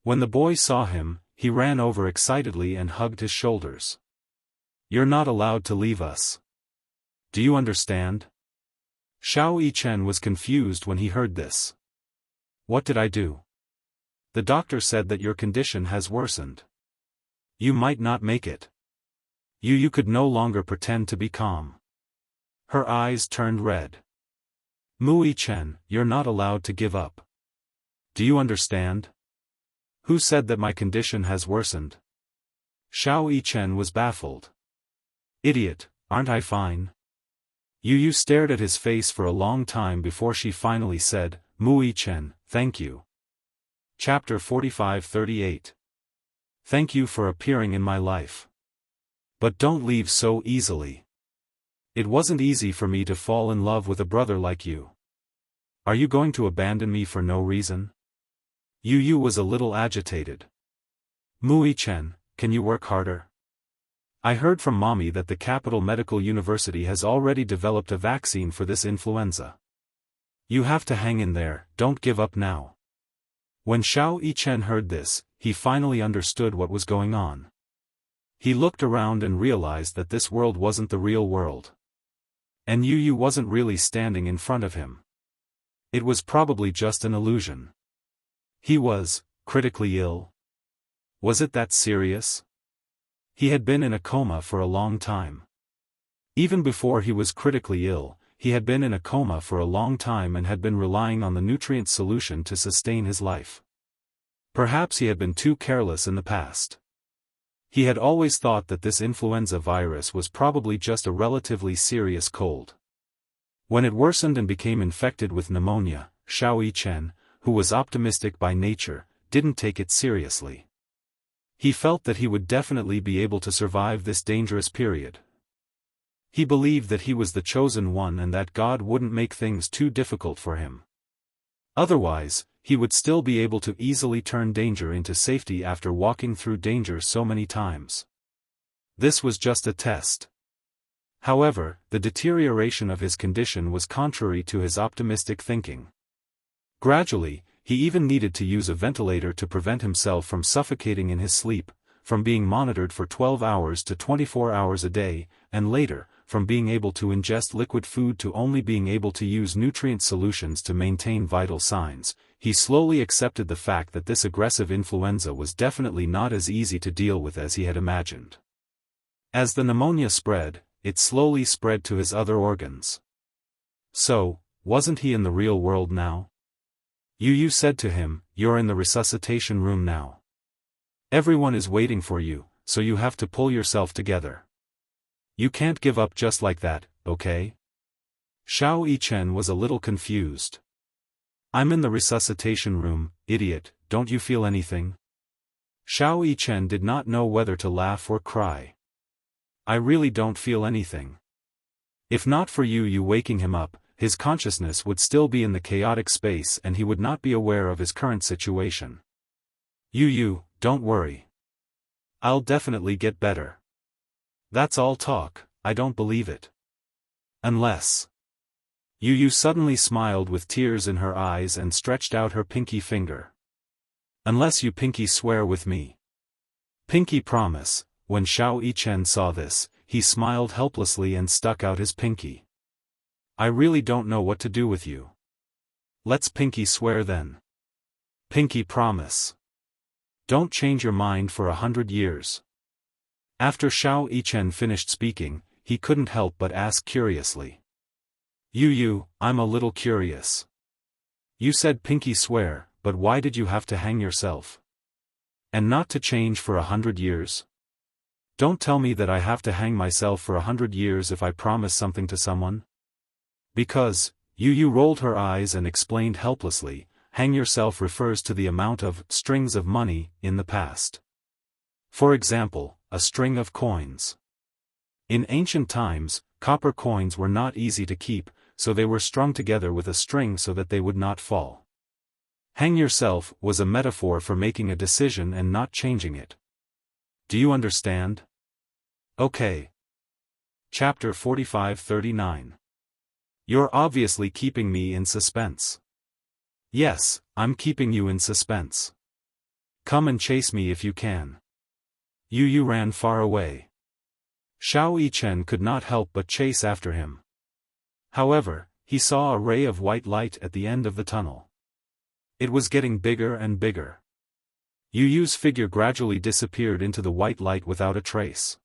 When the boy saw him, he ran over excitedly and hugged his shoulders. "You're not allowed to leave us. Do you understand?" Xiao Yichen was confused when he heard this. "What did I do?" "The doctor said that your condition has worsened. You might not make it." You could no longer pretend to be calm. Her eyes turned red. "Mu Yichen, you're not allowed to give up. Do you understand?" "Who said that my condition has worsened?" Xiao Yichen was baffled. "Idiot, aren't I fine?" Yu stared at his face for a long time before she finally said, "Mu Yichen, thank you." Chapter 45-38. Thank you for appearing in my life. But don't leave so easily. It wasn't easy for me to fall in love with a brother like you. Are you going to abandon me for no reason? Yu was a little agitated. "Mu Yichen, can you work harder? I heard from Mommy that the Capital Medical University has already developed a vaccine for this influenza. You have to hang in there, don't give up now." When Xiao Yichen heard this, he finally understood what was going on. He looked around and realized that this world wasn't the real world. And Yu wasn't really standing in front of him. It was probably just an illusion. He was critically ill. Was it that serious? He had been in a coma for a long time. Even before he was critically ill, he had been in a coma for a long time and had been relying on the nutrient solution to sustain his life. Perhaps he had been too careless in the past. He had always thought that this influenza virus was probably just a relatively serious cold. When it worsened and became infected with pneumonia, Xiao Yichen, who was optimistic by nature, didn't take it seriously. He felt that he would definitely be able to survive this dangerous period. He believed that he was the chosen one and that God wouldn't make things too difficult for him. Otherwise, he would still be able to easily turn danger into safety after walking through danger so many times. This was just a test. However, the deterioration of his condition was contrary to his optimistic thinking. Gradually, he even needed to use a ventilator to prevent himself from suffocating in his sleep, from being monitored for 12 hours to 24 hours a day, and later, from being able to ingest liquid food to only being able to use nutrient solutions to maintain vital signs. He slowly accepted the fact that this aggressive influenza was definitely not as easy to deal with as he had imagined. As the pneumonia spread, it slowly spread to his other organs. So, wasn't he in the real world now? Yu said to him, "You're in the resuscitation room now. Everyone is waiting for you, so you have to pull yourself together. You can't give up just like that, okay?" Xiao Yichen was a little confused. "I'm in the resuscitation room, idiot, don't you feel anything?" Xiao Yichen did not know whether to laugh or cry. "I really don't feel anything." If not for you waking him up, his consciousness would still be in the chaotic space and he would not be aware of his current situation. Yu, don't worry. I'll definitely get better." "That's all talk, I don't believe it. Unless..." Yu suddenly smiled with tears in her eyes and stretched out her pinky finger. "Unless you pinky swear with me." Pinky promise. When Xiao Yichen saw this, he smiled helplessly and stuck out his pinky. "I really don't know what to do with you. Let's pinky swear then." Pinky promise. "Don't change your mind for 100 years. After Xiao Yichen finished speaking, he couldn't help but ask curiously. Yu, I'm a little curious. You said pinky swear, but why did you have to hang yourself? And not to change for 100 years? Don't tell me that I have to hang myself for 100 years if I promise something to someone?" "Because," Yu rolled her eyes and explained helplessly, "hang yourself refers to the amount of strings of money in the past. For example, a string of coins. In ancient times, copper coins were not easy to keep, so they were strung together with a string so that they would not fall. Hang yourself was a metaphor for making a decision and not changing it. Do you understand? Okay. Chapter 45-39. You're obviously keeping me in suspense. Yes, I'm keeping you in suspense. Come and chase me if you can. Yu Yu ran far away. Xiao Yichen could not help but chase after him. However, he saw a ray of white light at the end of the tunnel. It was getting bigger and bigger. Yu Yu's figure gradually disappeared into the white light without a trace.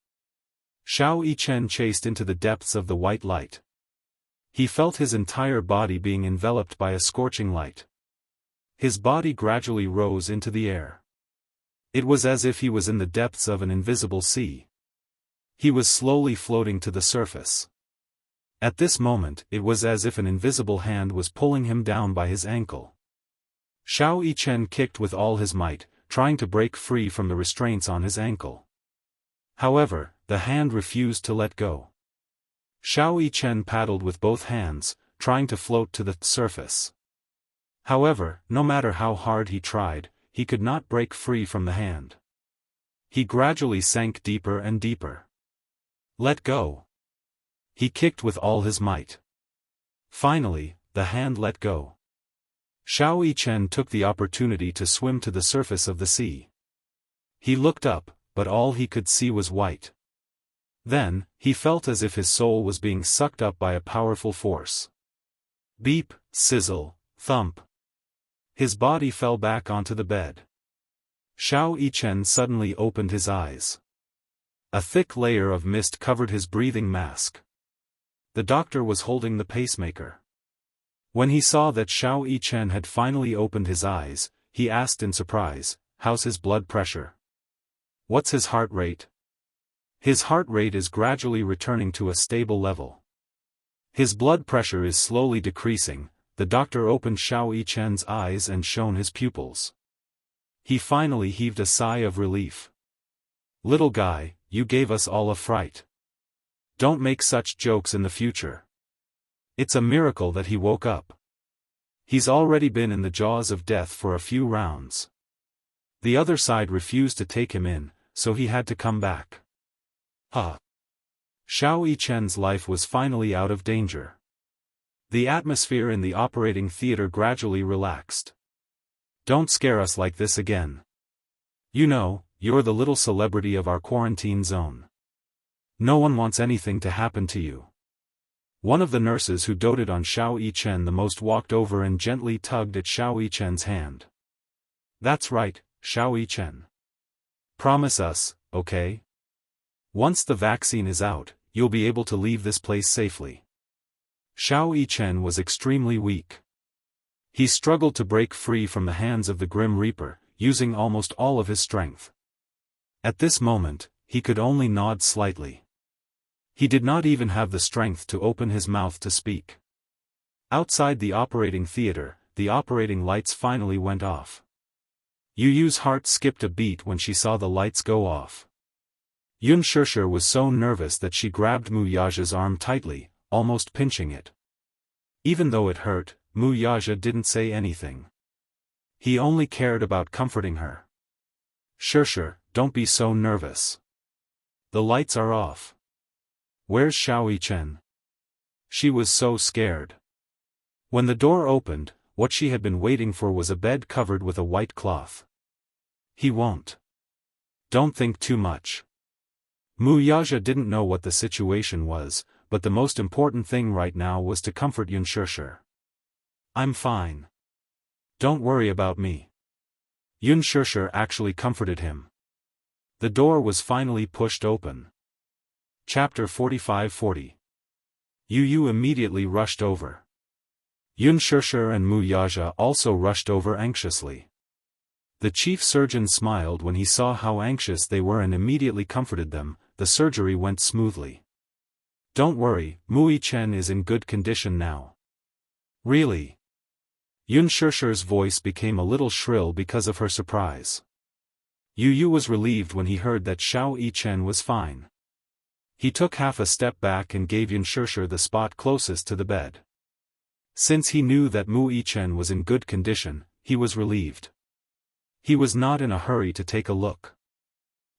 Xiao Yichen chased into the depths of the white light. He felt his entire body being enveloped by a scorching light. His body gradually rose into the air. It was as if he was in the depths of an invisible sea. He was slowly floating to the surface. At this moment, it was as if an invisible hand was pulling him down by his ankle. Xiao Yichen kicked with all his might, trying to break free from the restraints on his ankle. However, the hand refused to let go. Xiao Yichen paddled with both hands, trying to float to the surface. However, no matter how hard he tried, he could not break free from the hand. He gradually sank deeper and deeper. Let go. He kicked with all his might. Finally, the hand let go. Xiao Yichen took the opportunity to swim to the surface of the sea. He looked up, but all he could see was white. Then, he felt as if his soul was being sucked up by a powerful force. Beep, sizzle, thump. His body fell back onto the bed. Xiao Yichen suddenly opened his eyes. A thick layer of mist covered his breathing mask. The doctor was holding the pacemaker. When he saw that Xiao Yichen had finally opened his eyes, he asked in surprise, "How's his blood pressure? What's his heart rate?" His heart rate is gradually returning to a stable level. His blood pressure is slowly decreasing. The doctor opened Xiao Yichen's eyes and shone his pupils. He finally heaved a sigh of relief. "Little guy, you gave us all a fright. Don't make such jokes in the future. It's a miracle that he woke up. He's already been in the jaws of death for a few rounds. The other side refused to take him in, so he had to come back." Xiao Yichen's life was finally out of danger. The atmosphere in the operating theater gradually relaxed. "Don't scare us like this again. You know, you're the little celebrity of our quarantine zone. No one wants anything to happen to you." One of the nurses who doted on Xiao Yichen the most walked over and gently tugged at Xiao Yichen's hand. "That's right, Xiao Yichen. Promise us, okay? Once the vaccine is out, you'll be able to leave this place safely." Xiao Yichen was extremely weak. He struggled to break free from the hands of the Grim Reaper, using almost all of his strength. At this moment, he could only nod slightly. He did not even have the strength to open his mouth to speak. Outside the operating theater, the operating lights finally went off. Yu Yu's heart skipped a beat when she saw the lights go off. Unspoken was so nervous that she grabbed Mu Yaja's arm tightly, almost pinching it. Even though it hurt, Mu Yaja didn't say anything. He only cared about comforting her. "Sure, don't be so nervous. The lights are off. Where's Xiao Yichen?" She was so scared. When the door opened, what she had been waiting for was a bed covered with a white cloth. "He won't. Don't think too much." Mu Yaja didn't know what the situation was, but the most important thing right now was to comfort Unspoken. "I'm fine. Don't worry about me." Unspoken actually comforted him. The door was finally pushed open. Chapter 45-40. Yu Yu immediately rushed over. Unspoken and Mu Yaja also rushed over anxiously. The chief surgeon smiled when he saw how anxious they were and immediately comforted them. The surgery went smoothly. "Don't worry, Mu Yichen is in good condition now." "Really?" Unspoken's voice became a little shrill because of her surprise. Yu Yu was relieved when he heard that Xiao Yichen was fine. He took half a step back and gave Unspoken the spot closest to the bed. Since he knew that Mu Yichen was in good condition, he was relieved. He was not in a hurry to take a look.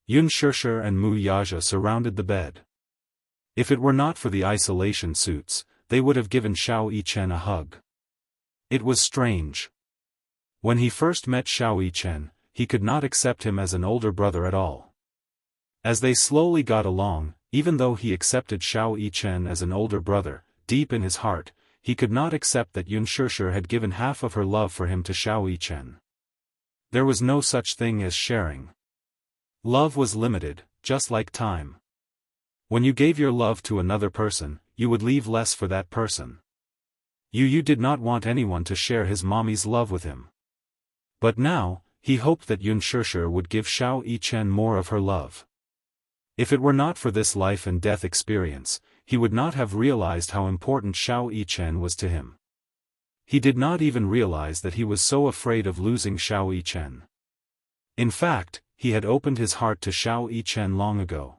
Yun Shishir and Mu Yaja surrounded the bed. If it were not for the isolation suits, they would have given Xiao Yichen a hug. It was strange. When he first met Xiao Yichen, he could not accept him as an older brother at all. As they slowly got along, even though he accepted Xiao Yichen as an older brother, deep in his heart, he could not accept that Yun Shishir had given half of her love for him to Xiao Yichen. There was no such thing as sharing. Love was limited, just like time. When you gave your love to another person, you would leave less for that person. Yu did not want anyone to share his mommy's love with him. But now, he hoped that Yun Shishir would give Xiao Yichen more of her love. If it were not for this life and death experience, he would not have realized how important Xiao Yichen was to him. He did not even realize that he was so afraid of losing Xiao Yichen. In fact, he had opened his heart to Xiao Yichen long ago.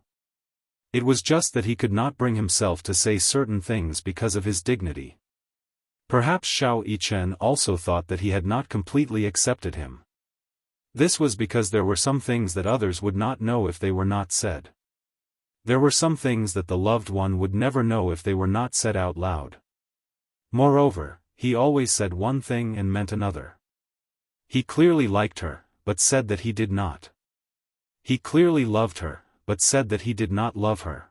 It was just that he could not bring himself to say certain things because of his dignity. Perhaps Xiao Yichen also thought that he had not completely accepted him. This was because there were some things that others would not know if they were not said. There were some things that the loved one would never know if they were not said out loud. Moreover, he always said one thing and meant another. He clearly liked her, but said that he did not. He clearly loved her, but said that he did not love her.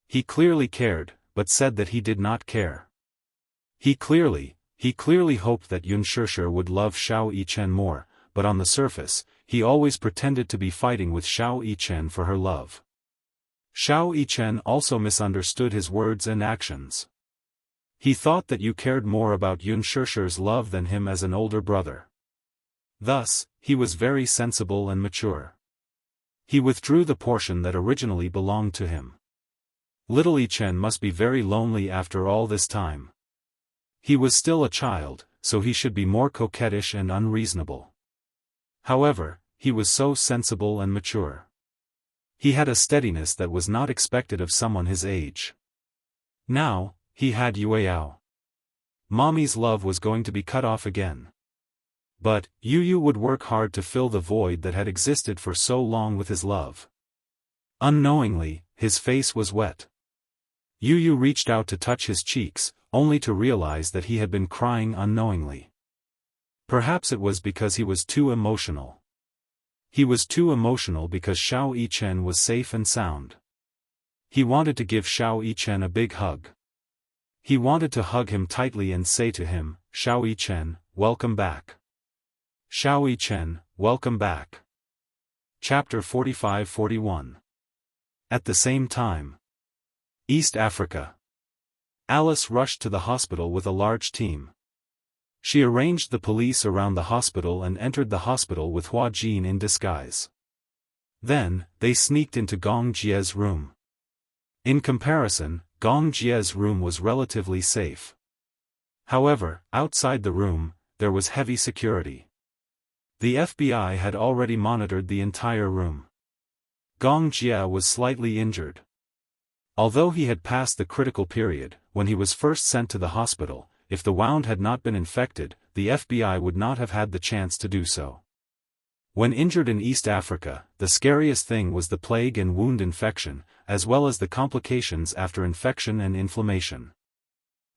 He clearly cared, but said that he did not care. He clearly hoped that Yun Shishir would love Xiao Yichen more, but on the surface, he always pretended to be fighting with Xiao Yichen for her love. Xiao Yichen also misunderstood his words and actions. He thought that Yu cared more about Yun Shishir's love than him as an older brother. Thus, he was very sensible and mature. He withdrew the portion that originally belonged to him. Little Yichen must be very lonely after all this time. He was still a child, so he should be more coquettish and unreasonable. However, he was so sensible and mature. He had a steadiness that was not expected of someone his age. Now, he had Yueyao. Mommy's love was going to be cut off again. But, Yu would work hard to fill the void that had existed for so long with his love. Unknowingly, his face was wet. Yu reached out to touch his cheeks, only to realize that he had been crying unknowingly. Perhaps it was because he was too emotional. He was too emotional because Xiao Yichen was safe and sound. He wanted to give Xiao Yichen a big hug. He wanted to hug him tightly and say to him, "Xiao Yichen, welcome back. Xiao Yichen, welcome back." Chapter 45-41. At the same time. East Africa. Alice rushed to the hospital with a large team. She arranged the police around the hospital and entered the hospital with Hua Jin in disguise. Then, they sneaked into Gong Jie's room. In comparison, Gong Jie's room was relatively safe. However, outside the room, there was heavy security. The FBI had already monitored the entire room. Gong Jie was slightly injured. Although he had passed the critical period, when he was first sent to the hospital, if the wound had not been infected, the FBI would not have had the chance to do so. When injured in East Africa, the scariest thing was the plague and wound infection, as well as the complications after infection and inflammation.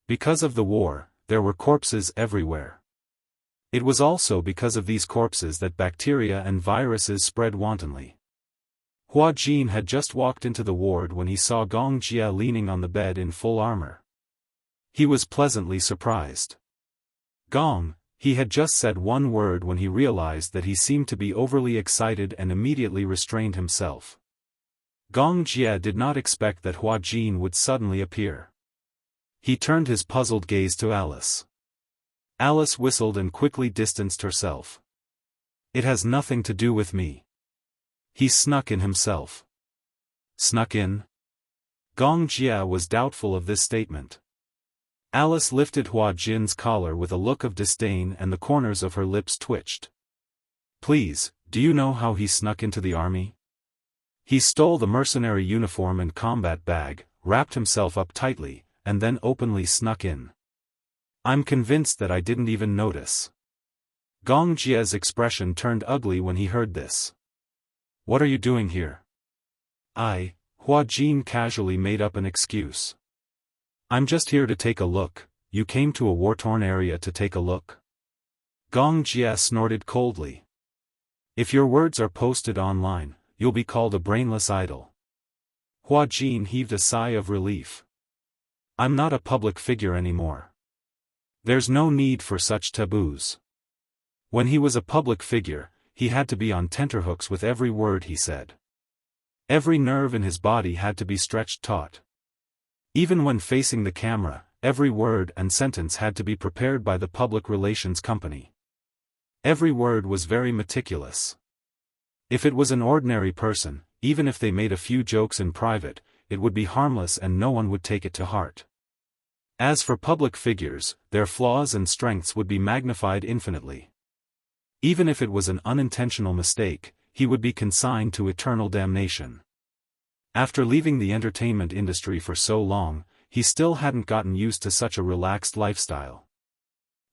Because of the war, there were corpses everywhere. It was also because of these corpses that bacteria and viruses spread wantonly. Hua Jin had just walked into the ward when he saw Gong Jie leaning on the bed in full armor. He was pleasantly surprised. Gong, he had just said one word when he realized that he seemed to be overly excited and immediately restrained himself. Gong Jie did not expect that Hua Jin would suddenly appear. He turned his puzzled gaze to Alice. Alice whistled and quickly distanced herself. "It has nothing to do with me." He snuck in himself. Snuck in? Gong Jie was doubtful of this statement. Alice lifted Hua Jin's collar with a look of disdain and the corners of her lips twitched. "Please, do you know how he snuck into the army? He stole the mercenary uniform and combat bag, wrapped himself up tightly, and then openly snuck in. I'm convinced that I didn't even notice." Gong Jie's expression turned ugly when he heard this. What are you doing here? Hua Jin casually made up an excuse. I'm just here to take a look. You came to a war-torn area to take a look? Gong Jie snorted coldly. If your words are posted online, you'll be called a brainless idol. Hua Jin heaved a sigh of relief. I'm not a public figure anymore. There's no need for such taboos. When he was a public figure, he had to be on tenterhooks with every word he said. Every nerve in his body had to be stretched taut. Even when facing the camera, every word and sentence had to be prepared by the public relations company. Every word was very meticulous. If it was an ordinary person, even if they made a few jokes in private, it would be harmless and no one would take it to heart. As for public figures, their flaws and strengths would be magnified infinitely. Even if it was an unintentional mistake, he would be consigned to eternal damnation. After leaving the entertainment industry for so long, he still hadn't gotten used to such a relaxed lifestyle.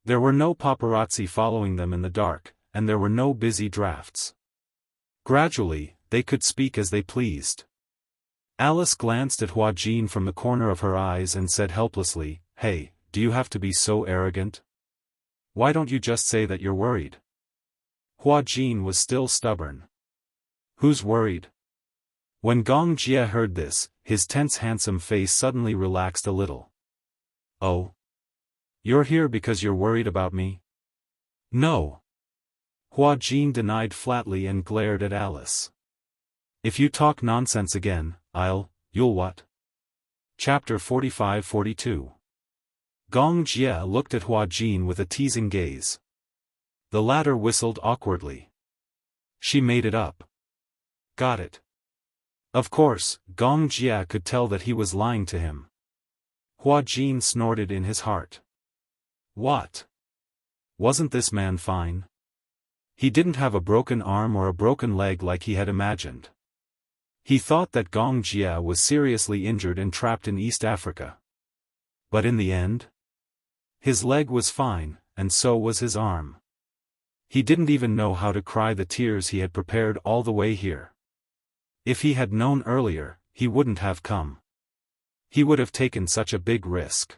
There were no paparazzi following them in the dark, and there were no busy drafts. Gradually, they could speak as they pleased. Alice glanced at Hua Jin from the corner of her eyes and said helplessly, "Hey, do you have to be so arrogant? Why don't you just say that you're worried?" Hua Jin was still stubborn. Who's worried? When Gong Jie heard this, his tense handsome face suddenly relaxed a little. Oh? You're here because you're worried about me? No. Hua Jin denied flatly and glared at Alice. If you talk nonsense again, you'll what? Chapter 45-42. Gong Jie looked at Hua Jin with a teasing gaze. The latter whistled awkwardly. She made it up. Got it. Of course, Gong Jie could tell that he was lying to him. Hua Jin snorted in his heart. What? Wasn't this man fine? He didn't have a broken arm or a broken leg like he had imagined. He thought that Gong Jie was seriously injured and trapped in East Africa. But in the end? His leg was fine, and so was his arm. He didn't even know how to cry the tears he had prepared all the way here. If he had known earlier, he wouldn't have come. He would have taken such a big risk.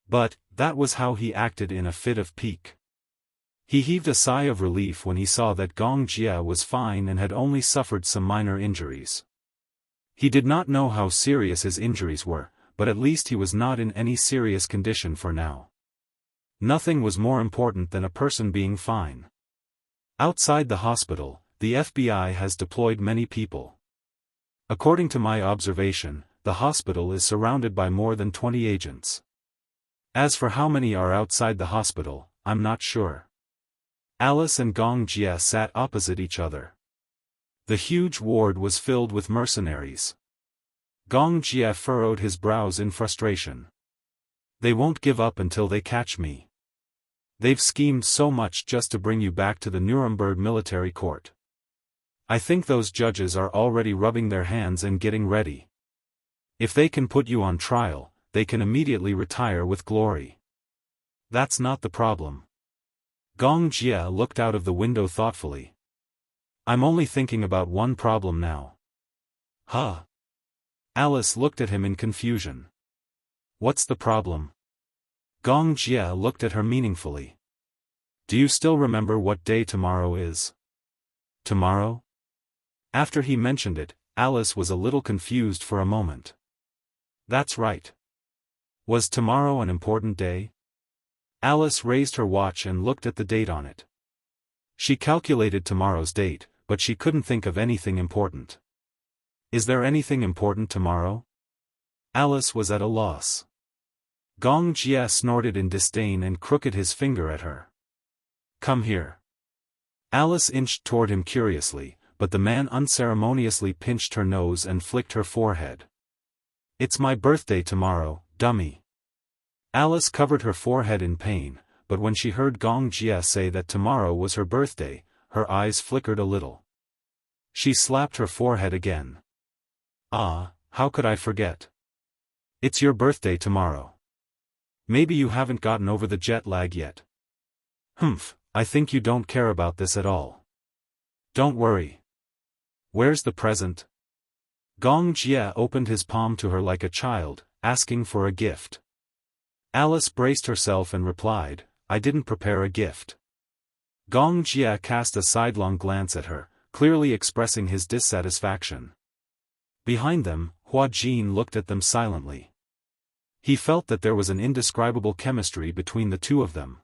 But, that was how he acted in a fit of pique. He heaved a sigh of relief when he saw that Gong Jie was fine and had only suffered some minor injuries. He did not know how serious his injuries were, but at least he was not in any serious condition for now. Nothing was more important than a person being fine. Outside the hospital, the FBI has deployed many people. According to my observation, the hospital is surrounded by more than 20 agents. As for how many are outside the hospital, I'm not sure. Alice and Gong Jie sat opposite each other. The huge ward was filled with mercenaries. Gong Jie furrowed his brows in frustration. They won't give up until they catch me. They've schemed so much just to bring you back to the Nuremberg military court. I think those judges are already rubbing their hands and getting ready. If they can put you on trial, they can immediately retire with glory. That's not the problem. Gong Jie looked out of the window thoughtfully. I'm only thinking about one problem now. Huh? Alice looked at him in confusion. What's the problem? Gong Jie looked at her meaningfully. Do you still remember what day tomorrow is? Tomorrow? After he mentioned it, Alice was a little confused for a moment. That's right. Was tomorrow an important day? Alice raised her watch and looked at the date on it. She calculated tomorrow's date, but she couldn't think of anything important. Is there anything important tomorrow? Alice was at a loss. Gong Jie snorted in disdain and crooked his finger at her. Come here. Alice inched toward him curiously, but the man unceremoniously pinched her nose and flicked her forehead. It's my birthday tomorrow, dummy. Alice covered her forehead in pain, but when she heard Gong Jie say that tomorrow was her birthday, her eyes flickered a little. She slapped her forehead again. Ah, how could I forget? It's your birthday tomorrow. Maybe you haven't gotten over the jet lag yet. Humph, I think you don't care about this at all. Don't worry. Where's the present? Gong Jie opened his palm to her like a child, asking for a gift. Alice braced herself and replied, I didn't prepare a gift. Gong Jie cast a sidelong glance at her, clearly expressing his dissatisfaction. Behind them, Hua Jin looked at them silently. He felt that there was an indescribable chemistry between the two of them.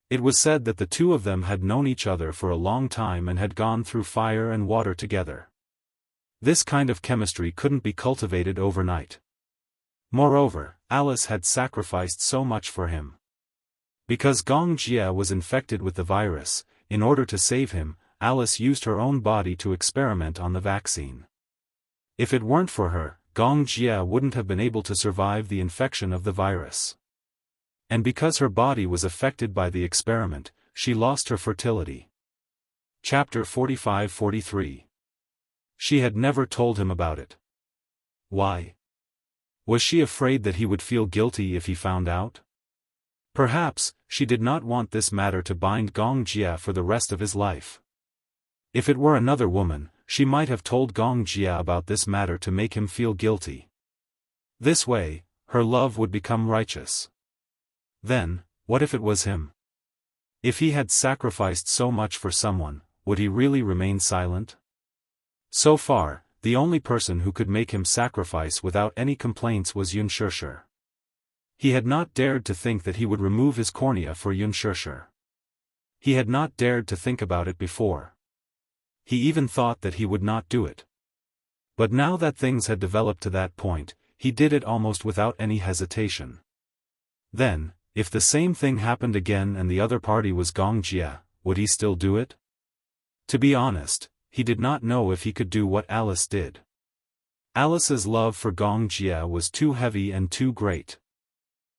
It was said that the two of them had known each other for a long time and had gone through fire and water together. This kind of chemistry couldn't be cultivated overnight. Moreover, Alice had sacrificed so much for him. Because Gong Jie was infected with the virus, in order to save him, Alice used her own body to experiment on the vaccine. If it weren't for her, Gong Jie wouldn't have been able to survive the infection of the virus. And because her body was affected by the experiment, she lost her fertility. Chapter 45-43. She had never told him about it. Why? Was she afraid that he would feel guilty if he found out? Perhaps, she did not want this matter to bind Gong Jie for the rest of his life. If it were another woman, she might have told Gong Jie about this matter to make him feel guilty. This way, her love would become righteous. Then, what if it was him? If he had sacrificed so much for someone, would he really remain silent? So far, the only person who could make him sacrifice without any complaints was Unspoken. He had not dared to think that he would remove his cornea for Unspoken. He had not dared to think about it before. He even thought that he would not do it. But now that things had developed to that point, he did it almost without any hesitation. Then, if the same thing happened again and the other party was Gong Jie, would he still do it? To be honest, he did not know if he could do what Alice did. Alice's love for Gong Jie was too heavy and too great.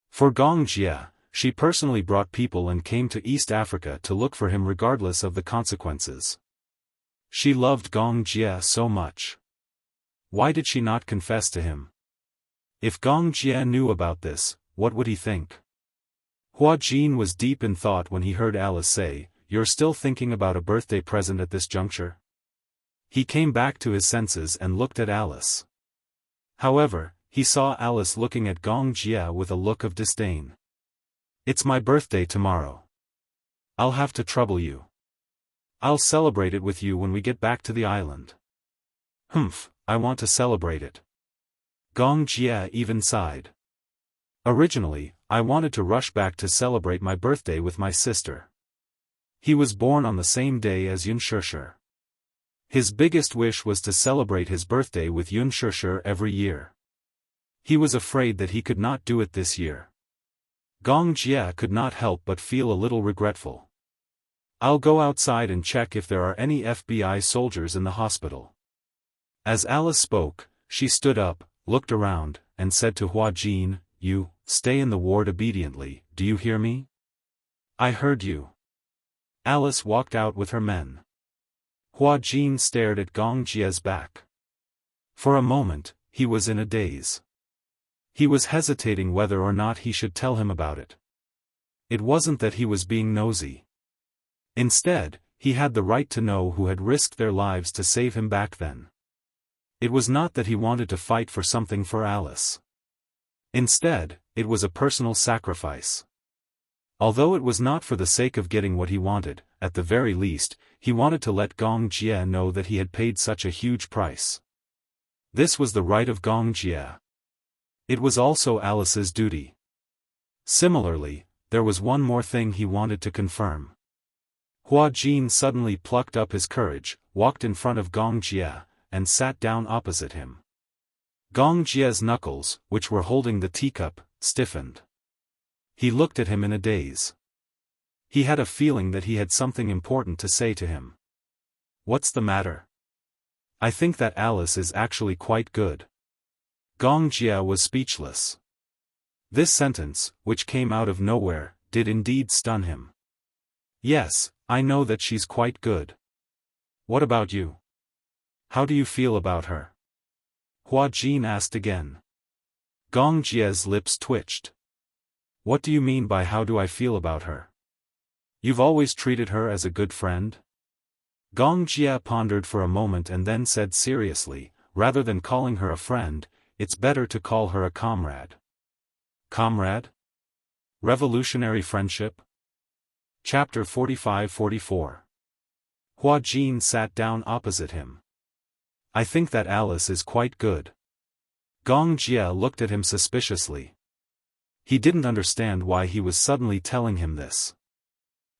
For Gong Jie, she personally brought people and came to East Africa to look for him regardless of the consequences. She loved Gong Jie so much. Why did she not confess to him? If Gong Jie knew about this, what would he think? Hua Jin was deep in thought when he heard Alice say, "You're still thinking about a birthday present at this juncture?" He came back to his senses and looked at Alice. However, he saw Alice looking at Gong Jie with a look of disdain. "It's my birthday tomorrow. I'll have to trouble you. I'll celebrate it with you when we get back to the island." "Humph, I want to celebrate it." Gong Jie even sighed. "Originally, I wanted to rush back to celebrate my birthday with my sister." He was born on the same day as Unspoken. His biggest wish was to celebrate his birthday with Unspoken every year. He was afraid that he could not do it this year. Gong Jie could not help but feel a little regretful. "I'll go outside and check if there are any FBI soldiers in the hospital." As Alice spoke, she stood up, looked around, and said to Hua Jin, "You, stay in the ward obediently, do you hear me?" "I heard you." Alice walked out with her men. Hua Jin stared at Gong Jie's back. For a moment, he was in a daze. He was hesitating whether or not he should tell him about it. It wasn't that he was being nosy. Instead, he had the right to know who had risked their lives to save him back then. It was not that he wanted to fight for something for Alice. Instead, it was a personal sacrifice. Although it was not for the sake of getting what he wanted, at the very least, he wanted to let Gong Jie know that he had paid such a huge price. This was the right of Gong Jie. It was also Alice's duty. Similarly, there was one more thing he wanted to confirm. Hua Jin suddenly plucked up his courage, walked in front of Gong Jie, and sat down opposite him. Gong Jie's knuckles, which were holding the teacup, stiffened. He looked at him in a daze. He had a feeling that he had something important to say to him. "What's the matter?" "I think that Alice is actually quite good." Gong Jie was speechless. This sentence, which came out of nowhere, did indeed stun him. "Yes, I know that she's quite good. What about you? How do you feel about her?" Hua Jin asked again. Gong Jie's lips twitched. "What do you mean by how do I feel about her? You've always treated her as a good friend?" Gong Jia pondered for a moment and then said seriously, rather than calling her a friend, it's better to call her a comrade. Comrade? Revolutionary friendship? Chapter 45-44. Hua Jin sat down opposite him. I think that Alice is quite good. Gong Jia looked at him suspiciously. He didn't understand why he was suddenly telling him this.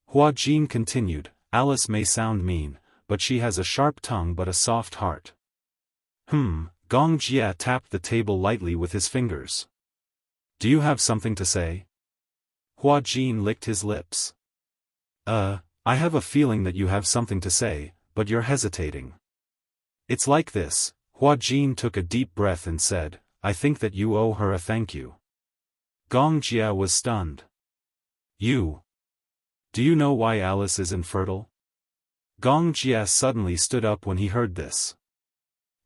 Hua Jin continued, Alice may sound mean, but she has a sharp tongue but a soft heart. Gong Jia tapped the table lightly with his fingers. Do you have something to say? Hua Jin licked his lips. I have a feeling that you have something to say, but you're hesitating. It's like this, Hua Jin took a deep breath and said, I think that you owe her a thank you. Gong Jia was stunned. You? Do you know why Alice is infertile? Gong Jia suddenly stood up when he heard this.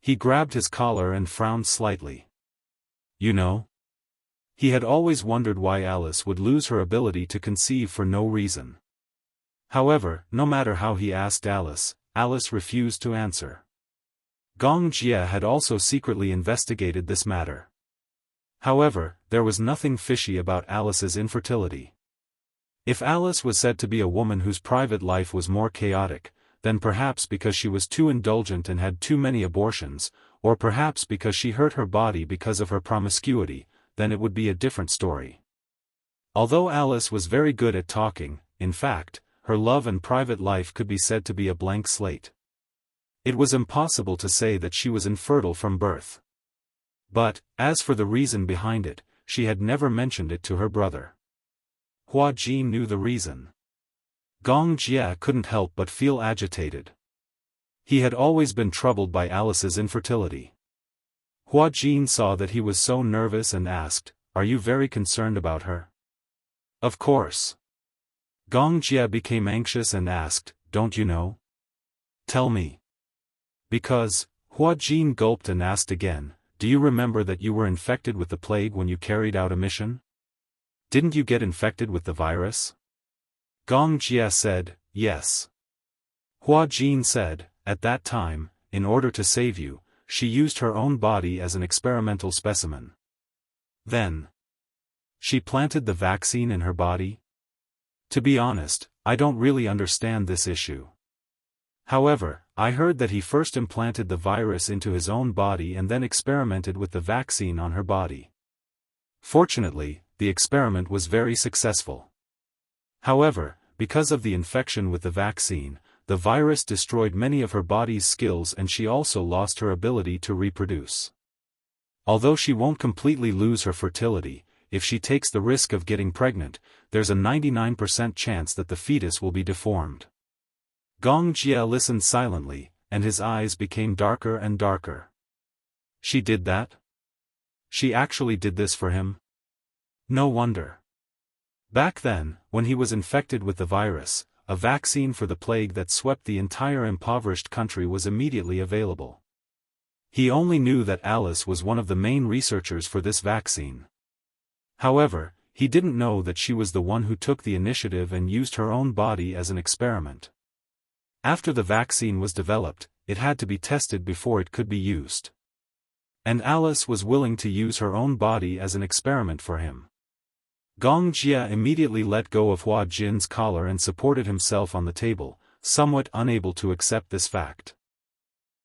He grabbed his collar and frowned slightly. You know? He had always wondered why Alice would lose her ability to conceive for no reason. However, no matter how he asked Alice, Alice refused to answer. Gong Jia had also secretly investigated this matter. However, there was nothing fishy about Alice's infertility. If Alice was said to be a woman whose private life was more chaotic, then perhaps because she was too indulgent and had too many abortions, or perhaps because she hurt her body because of her promiscuity, then it would be a different story. Although Alice was very good at talking, in fact, her love and private life could be said to be a blank slate. It was impossible to say that she was infertile from birth. But, as for the reason behind it, she had never mentioned it to her brother. Hua Jin knew the reason. Gong Jia couldn't help but feel agitated. He had always been troubled by Alice's infertility. Hua Jin saw that he was so nervous and asked, Are you very concerned about her? Of course. Gong Jia became anxious and asked, Don't you know? Tell me. Because, Hua Jin gulped and asked again, Do you remember that you were infected with the plague when you carried out a mission? Didn't you get infected with the virus? Gong Jia said, Yes. Hua Jin said, At that time, in order to save you, she used her own body as an experimental specimen. Then, she planted the vaccine in her body? To be honest, I don't really understand this issue. However, I heard that he first implanted the virus into his own body and then experimented with the vaccine on her body. Fortunately, the experiment was very successful. However, because of the infection with the vaccine, the virus destroyed many of her body's skills and she also lost her ability to reproduce. Although she won't completely lose her fertility, if she takes the risk of getting pregnant, there's a 99% chance that the fetus will be deformed. Gong Jia listened silently, and his eyes became darker and darker. She did that? She actually did this for him? No wonder. Back then, when he was infected with the virus, a vaccine for the plague that swept the entire impoverished country was immediately available. He only knew that Alice was one of the main researchers for this vaccine. However, he didn't know that she was the one who took the initiative and used her own body as an experiment. After the vaccine was developed, it had to be tested before it could be used. And Alice was willing to use her own body as an experiment for him. Gong Jia immediately let go of Hua Jin's collar and supported himself on the table, somewhat unable to accept this fact.